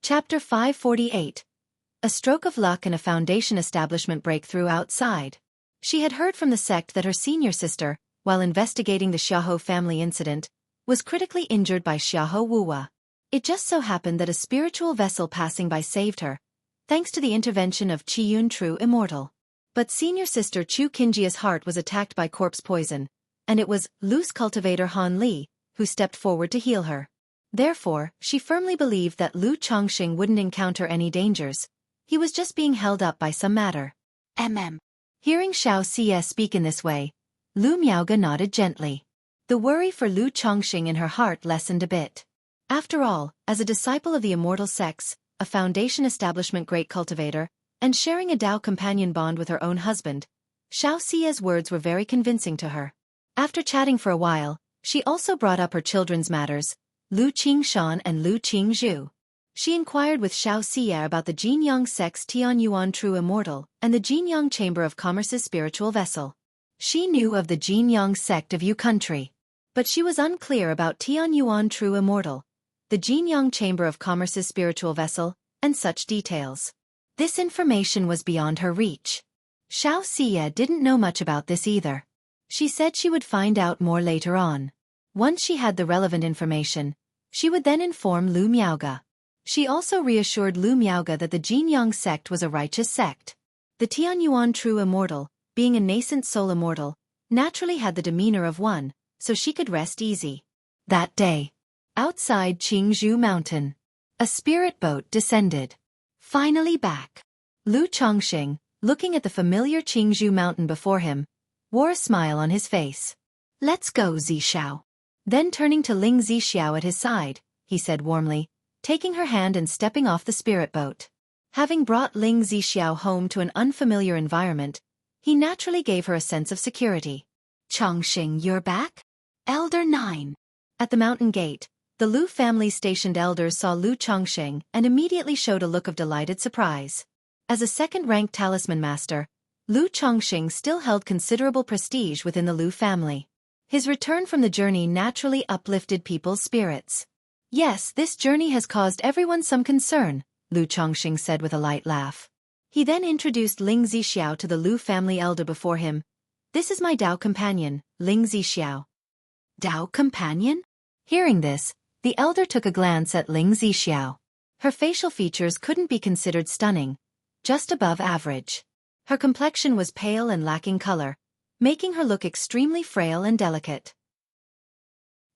Chapter 548. A stroke of luck and a foundation establishment breakthrough outside. She had heard from the sect that her senior sister, while investigating the Xiaofan family incident, was critically injured by Xiaofan Wuxia. It just so happened that a spiritual vessel passing by saved her, thanks to the intervention of Qiyun True Immortal. But senior sister Chu Qingjia's heart was attacked by corpse poison, and it was loose cultivator Han Li who stepped forward to heal her. Therefore, she firmly believed that Lu Chongqing wouldn't encounter any dangers. He was just being held up by some matter. Hearing Xiaofan speak in this way, Lu Miaoga nodded gently. The worry for Lu Chongqing in her heart lessened a bit. After all, as a disciple of the immortal sects, a foundation establishment great cultivator, and sharing a Tao companion bond with her own husband, Xiaofan's words were very convincing to her. After chatting for a while, she also brought up her children's matters, Lu Qingshan and Lu Qingzhu. She inquired with Xiaofan about the Jinyang sect's Tianyuan True Immortal and the Jinyang Chamber of Commerce's spiritual vessel. She knew of the Jinyang sect of Yu country, but she was unclear about Tianyuan True Immortal, the Jinyang Chamber of Commerce's spiritual vessel, and such details. This information was beyond her reach. Xiaofan didn't know much about this either. She said she would find out more later on. Once she had the relevant information, she would then inform Lu Miaoga. She also reassured Lu Miaoga that the Jinyang sect was a righteous sect. The Tianyuan True Immortal, being a nascent soul immortal, naturally had the demeanor of one, so she could rest easy. That day, outside Qingzhu Mountain, a spirit boat descended. Finally back. Lu Chongqing, looking at the familiar Qingzhu Mountain before him, wore a smile on his face. "Let's go, Zixiao." Then turning to Ling Zixiao at his side, he said warmly, taking her hand and stepping off the spirit boat. Having brought Ling Zixiao home to an unfamiliar environment, he naturally gave her a sense of security. "Chongqing, you're back?" Elder 9. At the mountain gate, the Lu family's stationed elders saw Lu Chongqing and immediately showed a look of delighted surprise. As a second-ranked talisman master, Lu Chongqing still held considerable prestige within the Lu family. His return from the journey naturally uplifted people's spirits. "Yes, this journey has caused everyone some concern," Lu Chongqing said with a light laugh. He then introduced Ling Zixiao to the Lu family elder before him. "This is my Tao companion, Ling Zixiao." "Tao companion?" Hearing this, the elder took a glance at Ling Zixiao. Her facial features couldn't be considered stunning, just above average. Her complexion was pale and lacking color, making her look extremely frail and delicate.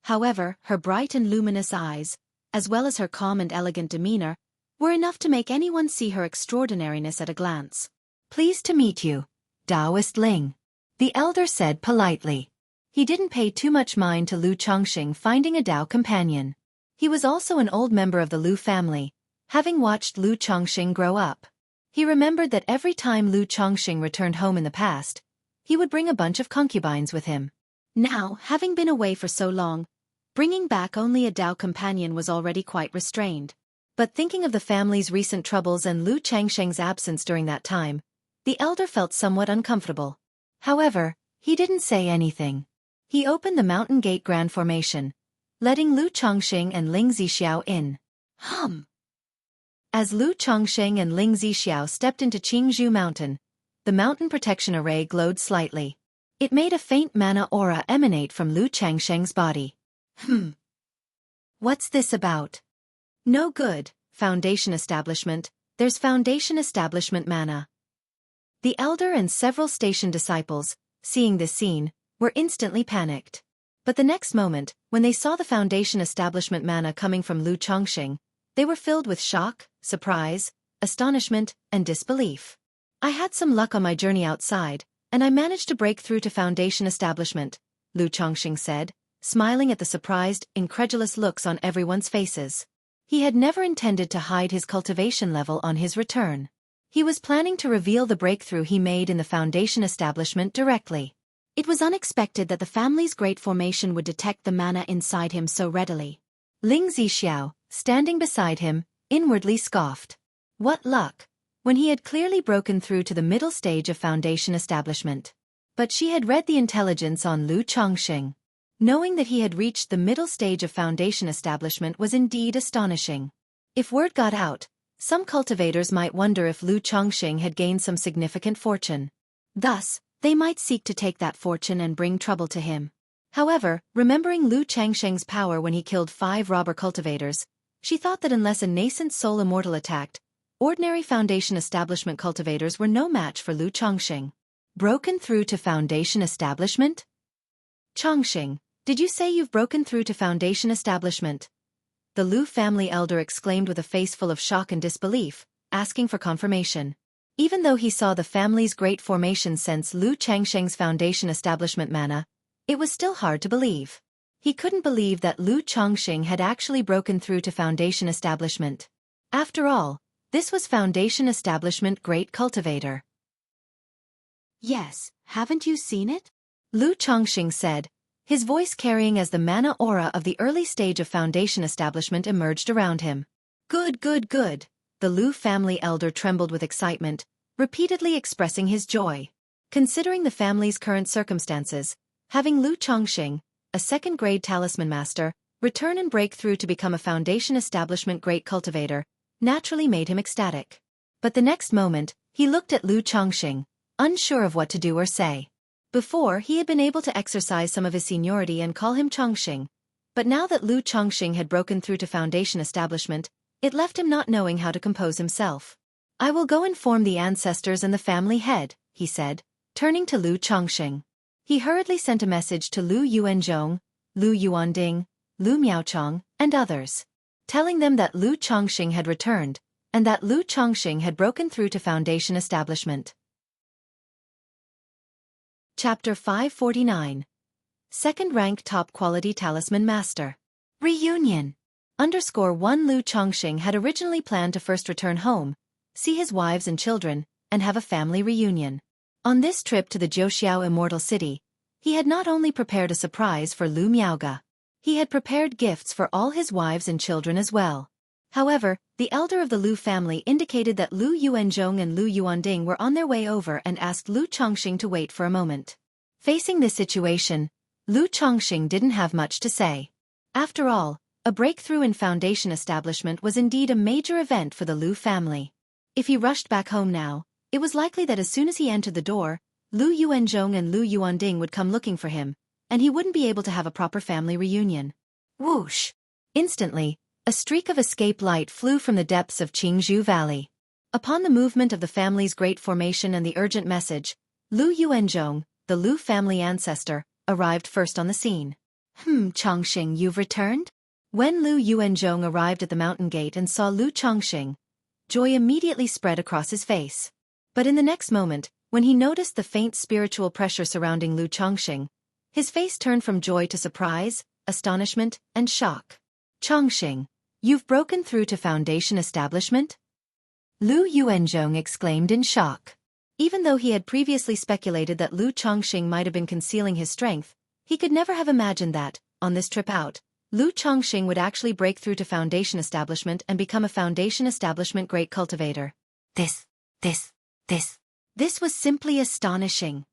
However, her bright and luminous eyes, as well as her calm and elegant demeanor, were enough to make anyone see her extraordinariness at a glance. "Pleased to meet you, Taoist Ling," the elder said politely. He didn't pay too much mind to Lu Chongqing finding a Tao companion. He was also an old member of the Lu family, having watched Lu Chongqing grow up. He remembered that every time Lu Chongqing returned home in the past, he would bring a bunch of concubines with him. Now, having been away for so long, bringing back only a Tao companion was already quite restrained. But thinking of the family's recent troubles and Lu Changsheng's absence during that time, the elder felt somewhat uncomfortable. However, he didn't say anything. He opened the mountain gate grand formation, letting Lu Chongqing and Ling Zixiao in. As Lu Chongqing and Ling Zixiao stepped into Qingzhu Mountain, the mountain protection array glowed slightly. It made a faint mana aura emanate from Lu Changsheng's body. What's this about? No good, foundation establishment, there's foundation establishment mana. The elder and several station disciples, seeing this scene, were instantly panicked. But the next moment, when they saw the foundation establishment mana coming from Lu Chongqing, they were filled with shock, surprise, astonishment, and disbelief. "I had some luck on my journey outside, and I managed to break through to foundation establishment," Lu Chongqing said, smiling at the surprised, incredulous looks on everyone's faces. He had never intended to hide his cultivation level on his return. He was planning to reveal the breakthrough he made in the foundation establishment directly. It was unexpected that the family's great formation would detect the mana inside him so readily. Ling Zixiao, standing beside him, inwardly scoffed. What luck, when he had clearly broken through to the middle stage of foundation establishment. But she had read the intelligence on Lu Chongqing. Knowing that he had reached the middle stage of foundation establishment was indeed astonishing. If word got out, some cultivators might wonder if Lu Chongqing had gained some significant fortune. Thus, they might seek to take that fortune and bring trouble to him. However, remembering Lu Changsheng's power when he killed 5 robber cultivators, she thought that unless a nascent soul immortal attacked, ordinary Foundation establishment cultivators were no match for Lu Chongqing. Broken through to Foundation establishment? Chongqing, did you say you've broken through to Foundation establishment? The Lu family elder exclaimed with a face full of shock and disbelief, asking for confirmation. Even though he saw the family's great formation since Lu Changsheng's Foundation establishment mana, it was still hard to believe. He couldn't believe that Lu Chongqing had actually broken through to Foundation establishment. After all, this was Foundation establishment great cultivator. Yes, haven't you seen it? Lu Chongqing said, his voice carrying as the mana aura of the early stage of Foundation establishment emerged around him. Good, good, good. The Lu family elder trembled with excitement, repeatedly expressing his joy. Considering the family's current circumstances, having Lu Chongqing, a second-grade talisman master, return and break through to become a Foundation establishment great cultivator, naturally made him ecstatic. But the next moment, he looked at Lu Chongqing, unsure of what to do or say. Before, he had been able to exercise some of his seniority and call him Chongqing, but now that Lu Chongqing had broken through to Foundation establishment, it left him not knowing how to compose himself. I will go inform the ancestors and the family head, he said, turning to Lu Chongqing. He hurriedly sent a message to Lu Yuanzhong, Lu Yuanding, Lu Miaochong, and others, telling them that Lu Chongqing had returned, and that Lu Chongqing had broken through to Foundation establishment. Chapter 549. Second-rank top-quality talisman master. Reunion. _1 Lu Chongqing had originally planned to first return home, see his wives and children, and have a family reunion. On this trip to the Jiuxiao Immortal City, he had not only prepared a surprise for Lu Miaoga, he had prepared gifts for all his wives and children as well. However, the elder of the Lu family indicated that Lu Yuanzhong and Lu Yuanding were on their way over and asked Lu Chongqing to wait for a moment. Facing this situation, Lu Chongqing didn't have much to say. After all, a breakthrough in Foundation establishment was indeed a major event for the Lu family. If he rushed back home now, it was likely that as soon as he entered the door, Lu Yuanzhong and Lu Yuanding would come looking for him, and he wouldn't be able to have a proper family reunion. Whoosh! Instantly, a streak of escape light flew from the depths of Qingzhou Valley. Upon the movement of the family's great formation and the urgent message, Lu Yuanzhong, the Lu family ancestor, arrived first on the scene. Chongqing, you've returned? When Lu Yuanzhong arrived at the mountain gate and saw Lu Chongqing, joy immediately spread across his face. But in the next moment, when he noticed the faint spiritual pressure surrounding Lu Chongqing, his face turned from joy to surprise, astonishment, and shock. Chongqing, you've broken through to Foundation establishment? Lu Yuanzhong exclaimed in shock. Even though he had previously speculated that Lu Chongqing might have been concealing his strength, he could never have imagined that, on this trip out, Lu Chongqing would actually break through to Foundation establishment and become a Foundation establishment great cultivator. This was simply astonishing.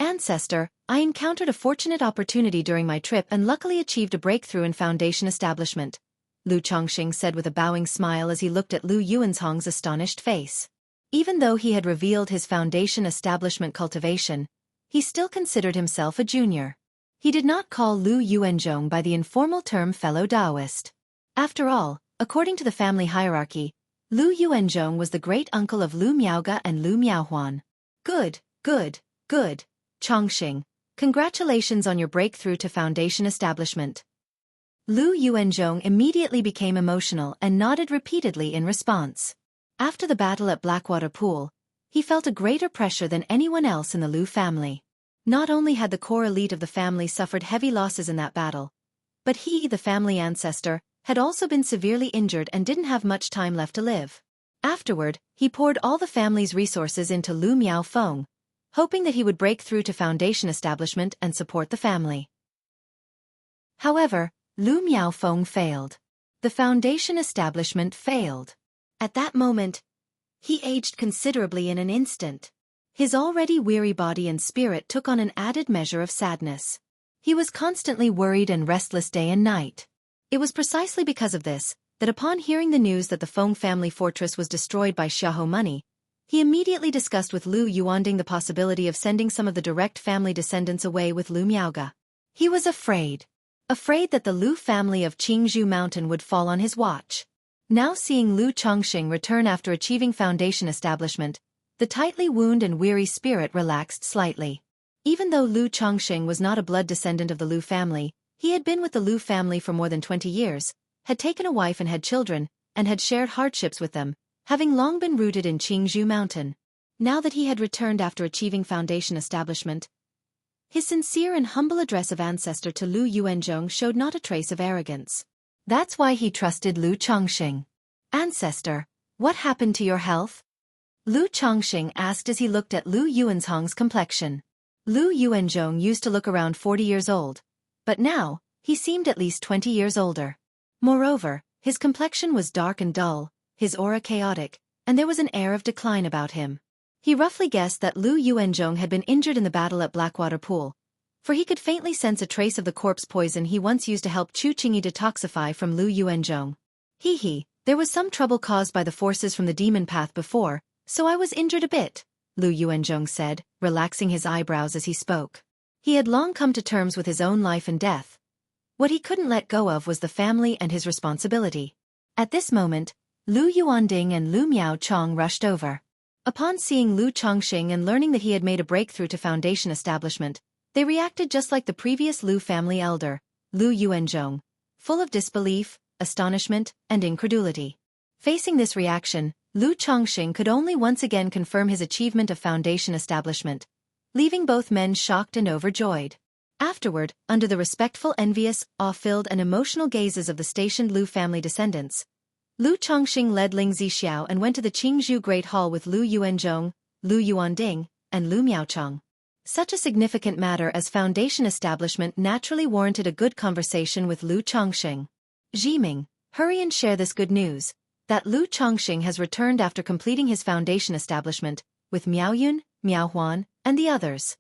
Ancestor, I encountered a fortunate opportunity during my trip and luckily achieved a breakthrough in Foundation establishment, Lu Chongqing said with a bowing smile as he looked at Lu Yuanzhong's astonished face. Even though he had revealed his Foundation establishment cultivation, he still considered himself a junior. He did not call Lu Yuanzhong by the informal term fellow Taoist. After all, according to the family hierarchy, Lu Yuanzhong was the great-uncle of Lu Miaoga and Lu Miaohuan. Good. Chongqing, congratulations on your breakthrough to Foundation establishment. Lu Yuanzhong immediately became emotional and nodded repeatedly in response. After the battle at Blackwater Pool, he felt a greater pressure than anyone else in the Lu family. Not only had the core elite of the family suffered heavy losses in that battle, but he, the family ancestor, had also been severely injured and didn't have much time left to live. Afterward, he poured all the family's resources into Lu Miaofeng, hoping that he would break through to Foundation establishment and support the family. However, Lu Miaofeng failed. The Foundation establishment failed. At that moment, he aged considerably in an instant. His already weary body and spirit took on an added measure of sadness. He was constantly worried and restless day and night. It was precisely because of this, that upon hearing the news that the Feng family fortress was destroyed by Xiaoho money, he immediately discussed with Lu Yuanding the possibility of sending some of the direct family descendants away with Lu Miaoga. He was afraid that the Lu family of Qingzhou Mountain would fall on his watch. Now seeing Lu Chongqing return after achieving foundation establishment, the tightly wounded and weary spirit relaxed slightly. Even though Lu Chongqing was not a blood descendant of the Lu family, he had been with the Lu family for more than 20 years, had taken a wife and had children, and had shared hardships with them, having long been rooted in Qingzhou Mountain. Now that he had returned after achieving foundation establishment, his sincere and humble address of ancestor to Lu Yuanzhong showed not a trace of arrogance. That's why he trusted Lu Chongqing. "Ancestor, what happened to your health?" Lu Chongqing asked as he looked at Lu Yuanzhong's complexion. Lu Yuanzhong used to look around 40 years old, but now, he seemed at least 20 years older. Moreover, his complexion was dark and dull, his aura chaotic, and there was an air of decline about him. He roughly guessed that Lu Yuanzhong had been injured in the battle at Blackwater Pool, for he could faintly sense a trace of the corpse poison he once used to help Chu Qingyi detoxify from Lu Yuanzhong. There was some trouble caused by the forces from the demon path before, so I was injured a bit," Lu Yuanzhong said, relaxing his eyebrows as he spoke. He had long come to terms with his own life and death. What he couldn't let go of was the family and his responsibility. At this moment, Lu Yuanding and Lu Miaochong rushed over. Upon seeing Lu Chongqing and learning that he had made a breakthrough to foundation establishment, they reacted just like the previous Lu family elder, Lu Yuanzhong, full of disbelief, astonishment, and incredulity. Facing this reaction, Lu Chongqing could only once again confirm his achievement of foundation establishment, leaving both men shocked and overjoyed. Afterward, under the respectful, envious, awe-filled and emotional gazes of the stationed Lu family descendants, Lu Chongqing led Ling Zixiao and went to the Qingzhou Great Hall with Lu Yuanzhong, Lu Yuanding, and Lu Miaochong. Such a significant matter as foundation establishment naturally warranted a good conversation with Lu Chongqing. "Jiming, hurry and share this good news, that Lu Chongqing has returned after completing his foundation establishment, with Miaoyun, Miaohuan, and the others."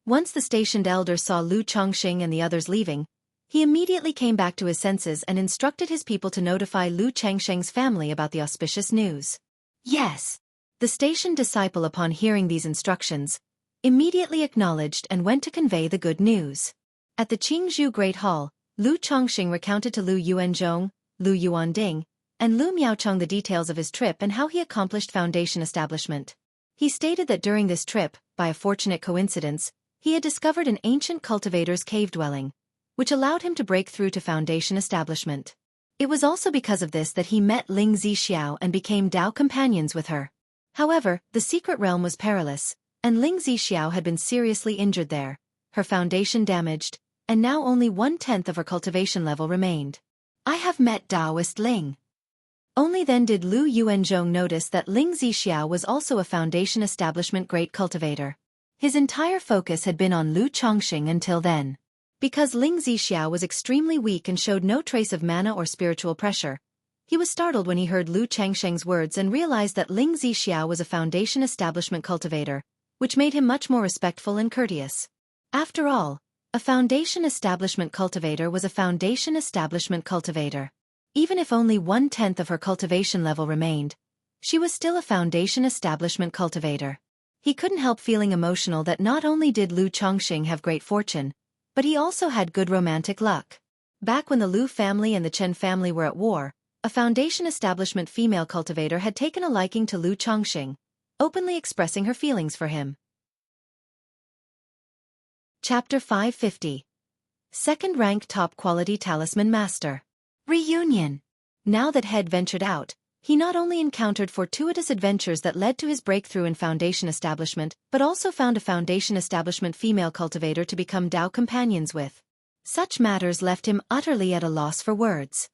Once the stationed elder saw Lu Chongqing and the others leaving, he immediately came back to his senses and instructed his people to notify Lu Chengsheng's family about the auspicious news. "Yes." The stationed disciple, upon hearing these instructions, immediately acknowledged and went to convey the good news. At the Qingzhou Great Hall, Lu Chongqing recounted to Lu Yuanzhong, Lu Yuanding, and Lu Miaochong the details of his trip and how he accomplished foundation establishment. He stated that during this trip, by a fortunate coincidence, he had discovered an ancient cultivator's cave dwelling, which allowed him to break through to foundation establishment. It was also because of this that he met Ling Zixiao and became Dao companions with her. However, the secret realm was perilous, and Ling Zixiao had been seriously injured there, her foundation damaged, and now only 1/10 of her cultivation level remained. "I have met Daoist Ling." Only then did Lu Yuanzhong notice that Ling Zixiao was also a foundation establishment great cultivator. His entire focus had been on Lu Chongqing until then. Because Ling Zixiao was extremely weak and showed no trace of mana or spiritual pressure, he was startled when he heard Lu Chengsheng's words and realized that Ling Zixiao was a foundation establishment cultivator, which made him much more respectful and courteous. After all, a foundation establishment cultivator was a foundation establishment cultivator. Even if only 1/10 of her cultivation level remained, she was still a foundation establishment cultivator. He couldn't help feeling emotional that not only did Lu Chongqing have great fortune, but he also had good romantic luck. Back when the Lu family and the Chen family were at war, a foundation establishment female cultivator had taken a liking to Lu Chongqing, openly expressing her feelings for him. Chapter 550. Second-rank top-quality talisman master. Reunion. Now that Head ventured out, he not only encountered fortuitous adventures that led to his breakthrough in foundation establishment, but also found a foundation establishment female cultivator to become Dao companions with. Such matters left him utterly at a loss for words.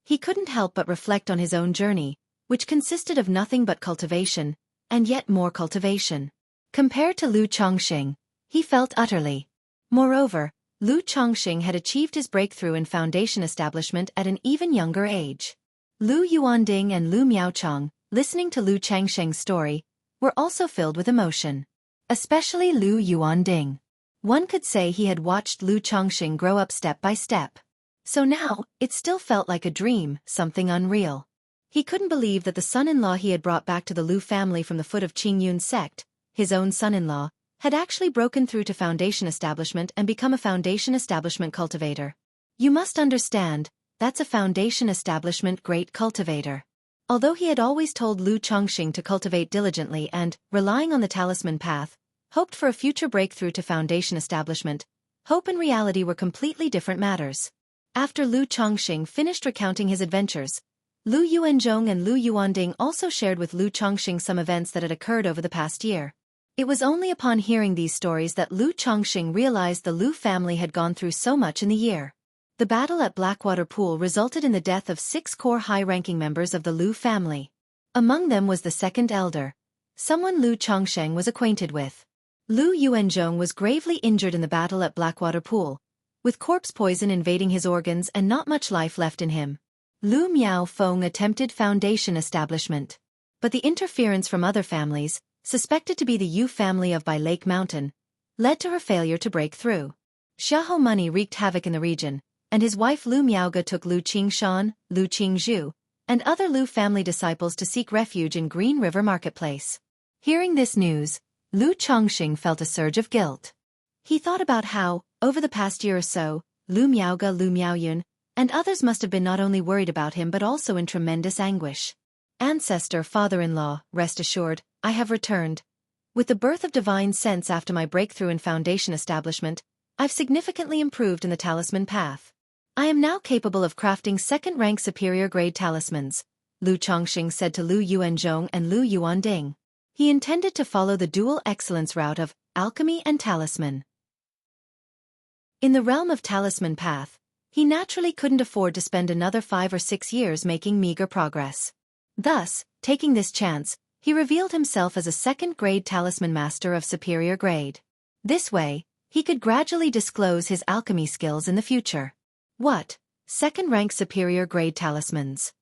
He couldn't help but reflect on his own journey, which consisted of nothing but cultivation, and yet more cultivation. Compared to Lu Chongqing, he felt utterly. Moreover, Lu Chongqing had achieved his breakthrough in foundation establishment at an even younger age. Lu Yuanding and Lu Miaochong, listening to Lu Chengsheng's story, were also filled with emotion. Especially Lu Yuanding. One could say he had watched Lu Chongqing grow up step by step. So now, it still felt like a dream, something unreal. He couldn't believe that the son-in-law he had brought back to the Lu family from the foot of Qing Yun's sect, his own son-in-law, had actually broken through to Foundation Establishment and become a Foundation Establishment cultivator. You must understand, that's a Foundation Establishment great cultivator. Although he had always told Lu Chongqing to cultivate diligently and, relying on the talisman path, hoped for a future breakthrough to Foundation Establishment, hope and reality were completely different matters. After Lu Chongqing finished recounting his adventures, Lu Yuanzhong and Lu Yuanding also shared with Lu Chongqing some events that had occurred over the past year. It was only upon hearing these stories that Lu Chongqing realized the Lu family had gone through so much in the year. The battle at Blackwater Pool resulted in the death of 6 core high-ranking members of the Lu family. Among them was the second elder, someone Lu Chongqing was acquainted with. Lu Yuanzhong was gravely injured in the battle at Blackwater Pool, with corpse poison invading his organs and not much life left in him. Lu Miaofeng attempted Foundation Establishment. But the interference from other families, suspected to be the Yu family of by Lake Mountain, led to her failure to break through. Xiaofan money wreaked havoc in the region, and his wife Lu Miaoge took Lu Qingshan, Lu Qingzhu, and other Lu family disciples to seek refuge in Green River Marketplace. Hearing this news, Lu Chongqing felt a surge of guilt. He thought about how, over the past year or so, Lu Miaoge, Lu Miaoyun, and others must have been not only worried about him but also in tremendous anguish. Ancestor, father-in-law, rest assured, I have returned. With the birth of divine sense after my breakthrough in Foundation Establishment, I've significantly improved in the talisman path. I am now capable of crafting second-rank superior-grade talismans, Lu Chongqing said to Lu Yuanzhong and Lu Yuanding. He intended to follow the dual excellence route of alchemy and talisman. In the realm of talisman path, he naturally couldn't afford to spend another 5 or 6 years making meager progress. Thus, taking this chance, he revealed himself as a second-grade talisman master of superior grade. This way, he could gradually disclose his alchemy skills in the future. What? Second-rank superior-grade talismans.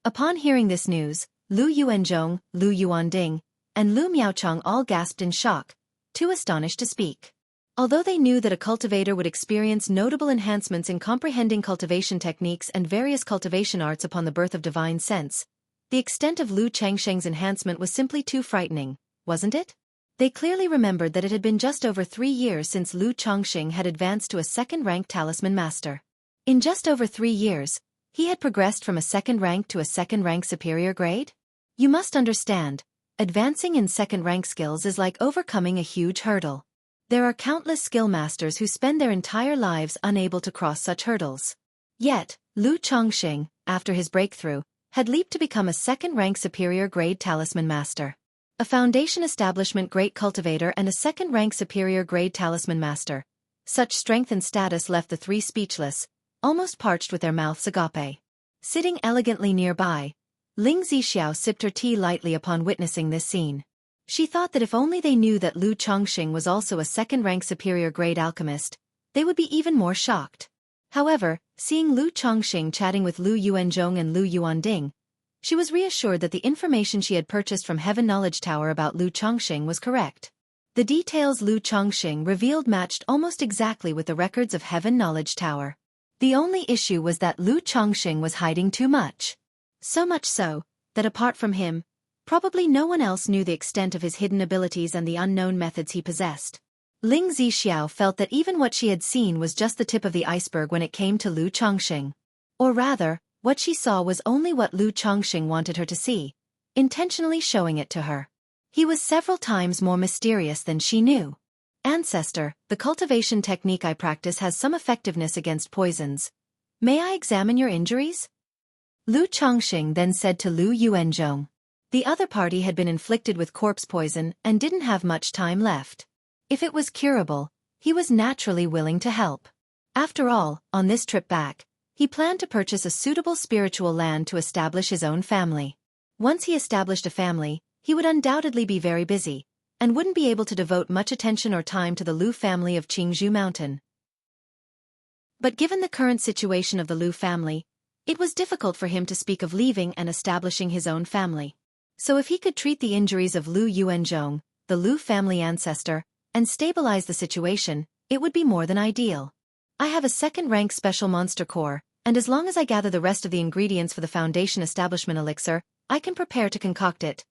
Upon hearing this news, Lu Yuanzhong, Lu Yuanding, and Lu Miaocheng all gasped in shock, too astonished to speak. Although they knew that a cultivator would experience notable enhancements in comprehending cultivation techniques and various cultivation arts upon the birth of divine sense, the extent of Lu Chongqing's enhancement was simply too frightening, wasn't it? They clearly remembered that it had been just over 3 years since Lu Chongqing had advanced to a second-rank talisman master. In just over 3 years, he had progressed from a second rank to a second-rank superior grade? You must understand, advancing in second-rank skills is like overcoming a huge hurdle. There are countless skill masters who spend their entire lives unable to cross such hurdles. Yet, Lu Chongqing, after his breakthrough, had leaped to become a second-rank superior-grade talisman master. A Foundation Establishment great cultivator and a second-rank superior-grade talisman master. Such strength and status left the three speechless, almost parched with their mouths agape. Sitting elegantly nearby, Ling Zixiao sipped her tea lightly upon witnessing this scene. She thought that if only they knew that Lu Chongqing was also a second-rank superior-grade alchemist, they would be even more shocked. However, seeing Lu Chongqing chatting with Lu Yuanzhong and Lu Yuanding, she was reassured that the information she had purchased from Heaven Knowledge Tower about Lu Chongqing was correct. The details Lu Chongqing revealed matched almost exactly with the records of Heaven Knowledge Tower. The only issue was that Lu Chongqing was hiding too much. So much so, that apart from him, probably no one else knew the extent of his hidden abilities and the unknown methods he possessed. Ling Zixiao felt that even what she had seen was just the tip of the iceberg when it came to Lu Chongqing. Or rather, what she saw was only what Lu Chongqing wanted her to see, intentionally showing it to her. He was several times more mysterious than she knew. Ancestor, the cultivation technique I practice has some effectiveness against poisons. May I examine your injuries? Lu Chongqing then said to Lu Yuanzhong. The other party had been inflicted with corpse poison and didn't have much time left. If it was curable, he was naturally willing to help. After all, on this trip back, he planned to purchase a suitable spiritual land to establish his own family. Once he established a family, he would undoubtedly be very busy, and wouldn't be able to devote much attention or time to the Lu family of Qingzhou Mountain. But given the current situation of the Lu family, it was difficult for him to speak of leaving and establishing his own family. So if he could treat the injuries of Lu Yuanzhong, the Lu family ancestor, and stabilize the situation, it would be more than ideal. I have a second-rank special monster core, and as long as I gather the rest of the ingredients for the Foundation Establishment elixir, I can prepare to concoct it.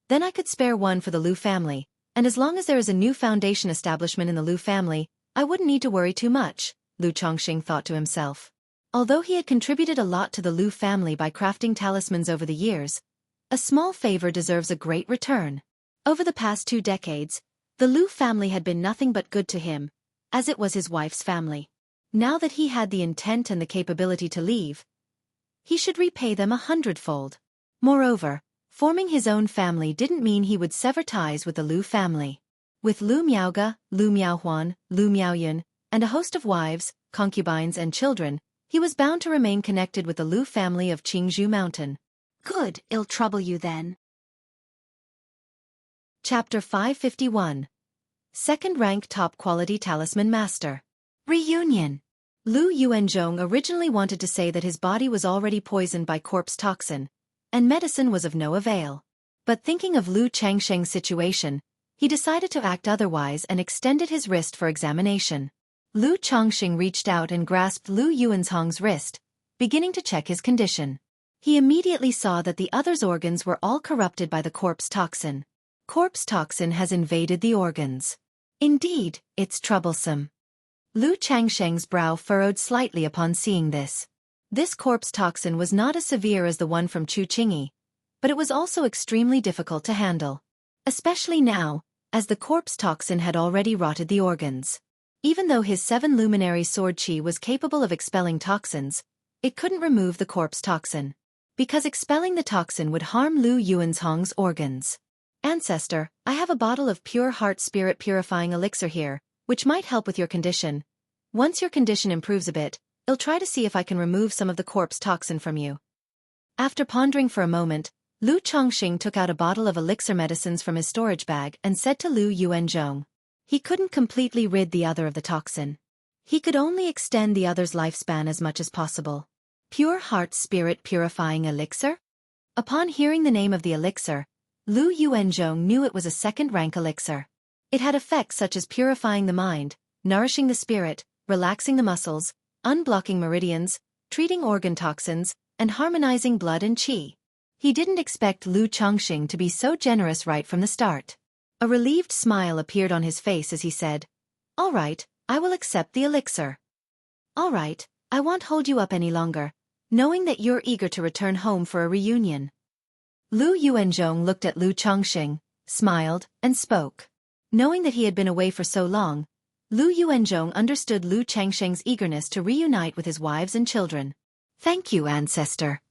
Then I could spare one for the Lu family, and as long as there is a new Foundation Establishment in the Lu family, I wouldn't need to worry too much, Lu Chongqing thought to himself. Although he had contributed a lot to the Lu family by crafting talismans over the years, a small favor deserves a great return. Over the past 2 decades, the Lu family had been nothing but good to him, as it was his wife's family. Now that he had the intent and the capability to leave, he should repay them 100-fold. Moreover, forming his own family didn't mean he would sever ties with the Lu family. With Lu Miaoge, Lu Miaohuan, Lu Miaoyun, and a host of wives, concubines and children, he was bound to remain connected with the Lu family of Qingzhou Mountain. Good, it'll trouble you then. Chapter 551. Second-rank top-quality talisman master. Reunion. Lu Yuanzhong originally wanted to say that his body was already poisoned by corpse toxin, and medicine was of no avail. But thinking of Lu Changsheng's situation, he decided to act otherwise and extended his wrist for examination. Lu Chongqing reached out and grasped Lu Yuanzhong's wrist, beginning to check his condition. He immediately saw that the other's organs were all corrupted by the corpse toxin. Corpse toxin has invaded the organs. Indeed, it's troublesome. Lu Changsheng's brow furrowed slightly upon seeing this. This corpse toxin was not as severe as the one from Chu Qingyi, but it was also extremely difficult to handle. Especially now, as the corpse toxin had already rotted the organs. Even though his 7 luminary sword qi was capable of expelling toxins, it couldn't remove the corpse toxin. Because expelling the toxin would harm Lu Yuanzhong's organs. Ancestor, I have a bottle of pure heart spirit purifying elixir here, which might help with your condition. Once your condition improves a bit, I'll try to see if I can remove some of the corpse toxin from you. After pondering for a moment, Lu Chongqing took out a bottle of elixir medicines from his storage bag and said to Lu Yuanzhong. He couldn't completely rid the other of the toxin. He could only extend the other's lifespan as much as possible. Pure heart spirit purifying elixir? Upon hearing the name of the elixir, Lu Yuanzhong knew it was a second-rank elixir. It had effects such as purifying the mind, nourishing the spirit, relaxing the muscles, unblocking meridians, treating organ toxins, and harmonizing blood and qi. He didn't expect Lu Chongqing to be so generous right from the start. A relieved smile appeared on his face as he said, "All right, I will accept the elixir." "All right, I won't hold you up any longer, knowing that you're eager to return home for a reunion." Lu Yuanzhong looked at Lu Chongqing, smiled, and spoke. Knowing that he had been away for so long, Lu Yuanzhong understood Lu Changsheng's eagerness to reunite with his wives and children. "Thank you, ancestor."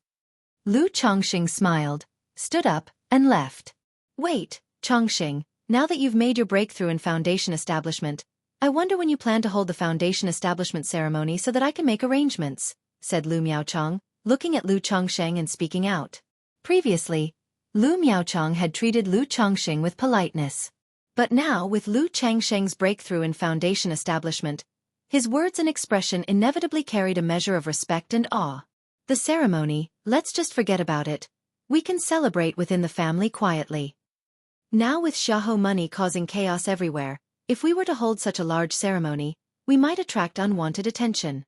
Lu Chongqing smiled, stood up, and left. "Wait, Chongqing, now that you've made your breakthrough in Foundation Establishment, I wonder when you plan to hold the Foundation Establishment ceremony so that I can make arrangements," said Lu Miaocheng, looking at Lu Chongsheng and speaking out. Previously, Lu Miaocheng had treated Lu Chongqing with politeness. But now, with Lu Changsheng's breakthrough in Foundation Establishment, his words and expression inevitably carried a measure of respect and awe. "The ceremony, let's just forget about it. We can celebrate within the family quietly." Now with Xiaoho money causing chaos everywhere, if we were to hold such a large ceremony, we might attract unwanted attention.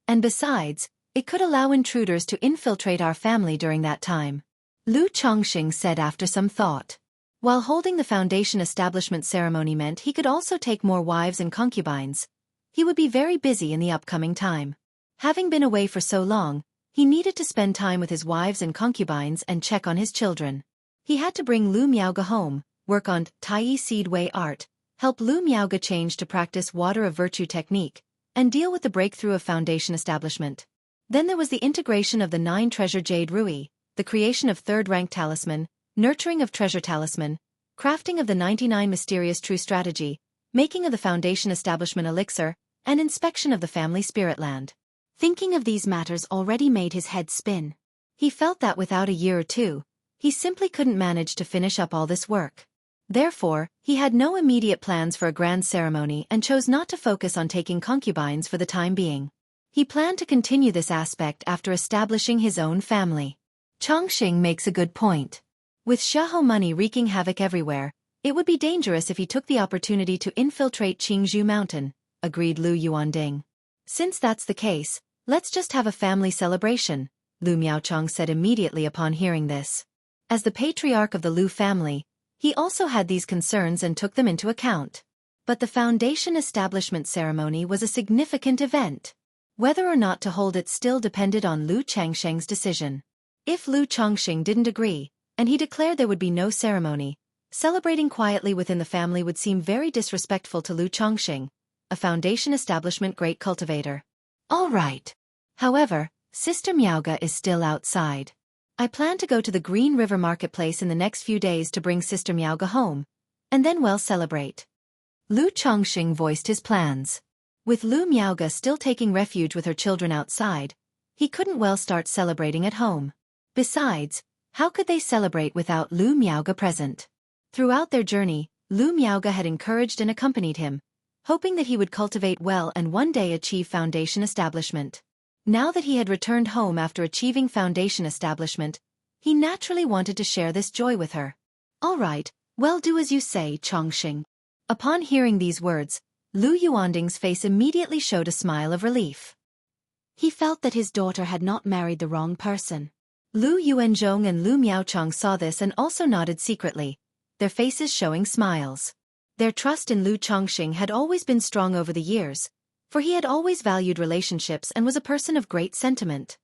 And besides, it could allow intruders to infiltrate our family during that time. Lu Chongqing said after some thought. While holding the Foundation Establishment ceremony meant he could also take more wives and concubines, he would be very busy in the upcoming time. Having been away for so long, he needed to spend time with his wives and concubines and check on his children. He had to bring Lu Miaoge home, work on Tai Seed Way art, help Lu Miaoge change to practice Water of Virtue technique, and deal with the breakthrough of Foundation Establishment. Then there was the integration of the 9 treasure jade rui, the creation of third-rank talisman, nurturing of treasure talisman, crafting of the 99 mysterious true strategy, making of the Foundation Establishment elixir, and inspection of the family spirit land. Thinking of these matters already made his head spin. He felt that without a year or two, he simply couldn't manage to finish up all this work. Therefore, he had no immediate plans for a grand ceremony and chose not to focus on taking concubines for the time being. He planned to continue this aspect after establishing his own family. Chongqing makes a good point. With Xiaoho money wreaking havoc everywhere, it would be dangerous if he took the opportunity to infiltrate Qingzhou Mountain, agreed Lu Yuanding. Since that's the case, let's just have a family celebration, Lu Miaocheng said immediately upon hearing this. As the patriarch of the Lu family, he also had these concerns and took them into account. But the foundation establishment ceremony was a significant event. Whether or not to hold it still depended on Lu Changsheng's decision. If Lu Changsheng didn't agree, and he declared there would be no ceremony, celebrating quietly within the family would seem very disrespectful to Lu Changsheng, a foundation establishment great cultivator. All right. However, Sister Miaoga is still outside. I plan to go to the Green River Marketplace in the next few days to bring Sister Miaoga home, and then we'll celebrate. Lu Changsheng voiced his plans. With Lu Miaoga still taking refuge with her children outside, he couldn't well start celebrating at home. Besides, how could they celebrate without Lu Miaoga present? Throughout their journey, Lu Miaoga had encouraged and accompanied him, hoping that he would cultivate well and one day achieve foundation establishment. Now that he had returned home after achieving foundation establishment, he naturally wanted to share this joy with her. All right, well, do as you say, Changsheng. Upon hearing these words, Lu Yuanding's face immediately showed a smile of relief. He felt that his daughter had not married the wrong person. Lu Yuanzhong and Lu Miaocheng saw this and also nodded secretly, their faces showing smiles. Their trust in Lu Changsheng had always been strong over the years, for he had always valued relationships and was a person of great sentiment.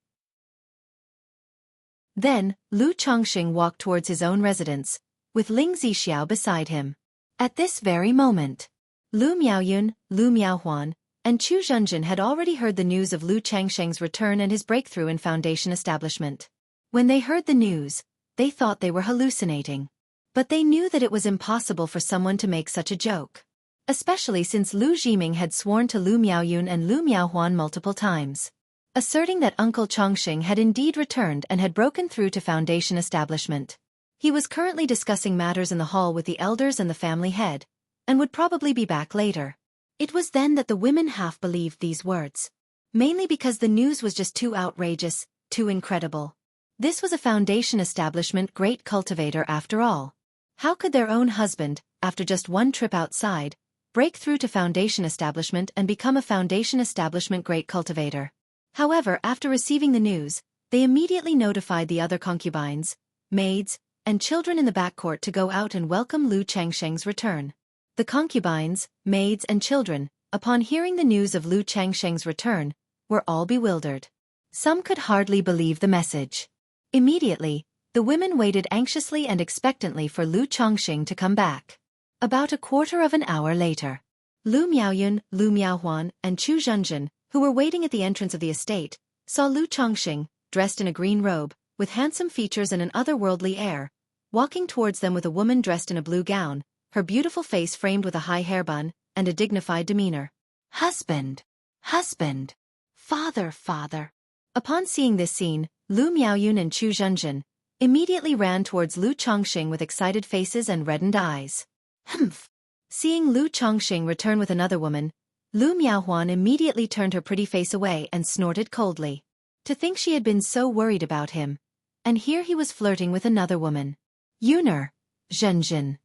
Then, Lu Changsheng walked towards his own residence, with Ling Zixiao beside him. At this very moment, Lu Miaoyun, Lu Miaohuan, and Chu Zhenjin had already heard the news of Lu Changsheng's return and his breakthrough in foundation establishment. When they heard the news, they thought they were hallucinating. But they knew that it was impossible for someone to make such a joke. Especially since Lu Zhiming had sworn to Lu Miaoyun and Lu Miaohuan multiple times, asserting that Uncle Changsheng had indeed returned and had broken through to foundation establishment. He was currently discussing matters in the hall with the elders and the family head, and would probably be back later. It was then that the women half believed these words. Mainly because the news was just too outrageous, too incredible. This was a foundation establishment great cultivator after all. How could their own husband, after just one trip outside, break through to foundation establishment and become a foundation establishment great cultivator? However, after receiving the news, they immediately notified the other concubines, maids, and children in the back court to go out and welcome Lu Changsheng's return. The concubines, maids and children, upon hearing the news of Lu Changsheng's return, were all bewildered. Some could hardly believe the message. Immediately, the women waited anxiously and expectantly for Lu Changsheng to come back. About a quarter of an hour later, Lu Miaoyun, Lu Miaohuan, and Chu Zhenjin, who were waiting at the entrance of the estate, saw Lu Changsheng, dressed in a green robe, with handsome features and an otherworldly air, walking towards them with a woman dressed in a blue gown, her beautiful face framed with a high hairbun, and a dignified demeanor. Husband! Husband! Father! Father! Upon seeing this scene, Lu Miaoyun and Chu Zhenjin immediately ran towards Lu Changsheng with excited faces and reddened eyes. Humph! Seeing Lu Changsheng return with another woman, Lu Miaohuan immediately turned her pretty face away and snorted coldly. To think she had been so worried about him, and here he was flirting with another woman. Yuner, Zhenjin.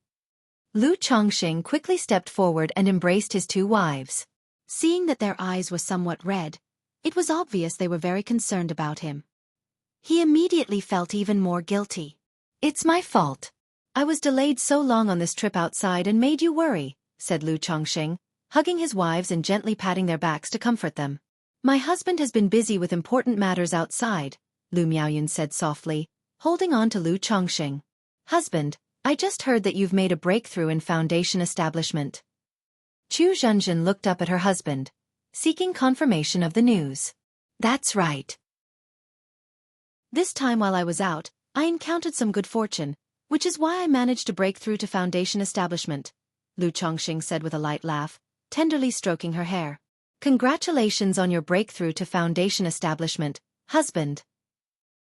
Lu Changsheng quickly stepped forward and embraced his two wives. Seeing that their eyes were somewhat red, it was obvious they were very concerned about him. He immediately felt even more guilty. It's my fault. I was delayed so long on this trip outside and made you worry, said Lu Changsheng, hugging his wives and gently patting their backs to comfort them. My husband has been busy with important matters outside, Lu Miaoyun said softly, holding on to Lu Changsheng. Husband, I just heard that you've made a breakthrough in foundation establishment. Chu Zhenjin looked up at her husband, seeking confirmation of the news. That's right. This time while I was out, I encountered some good fortune, which is why I managed to break through to foundation establishment, Lu Changsheng said with a light laugh, tenderly stroking her hair. Congratulations on your breakthrough to foundation establishment, husband.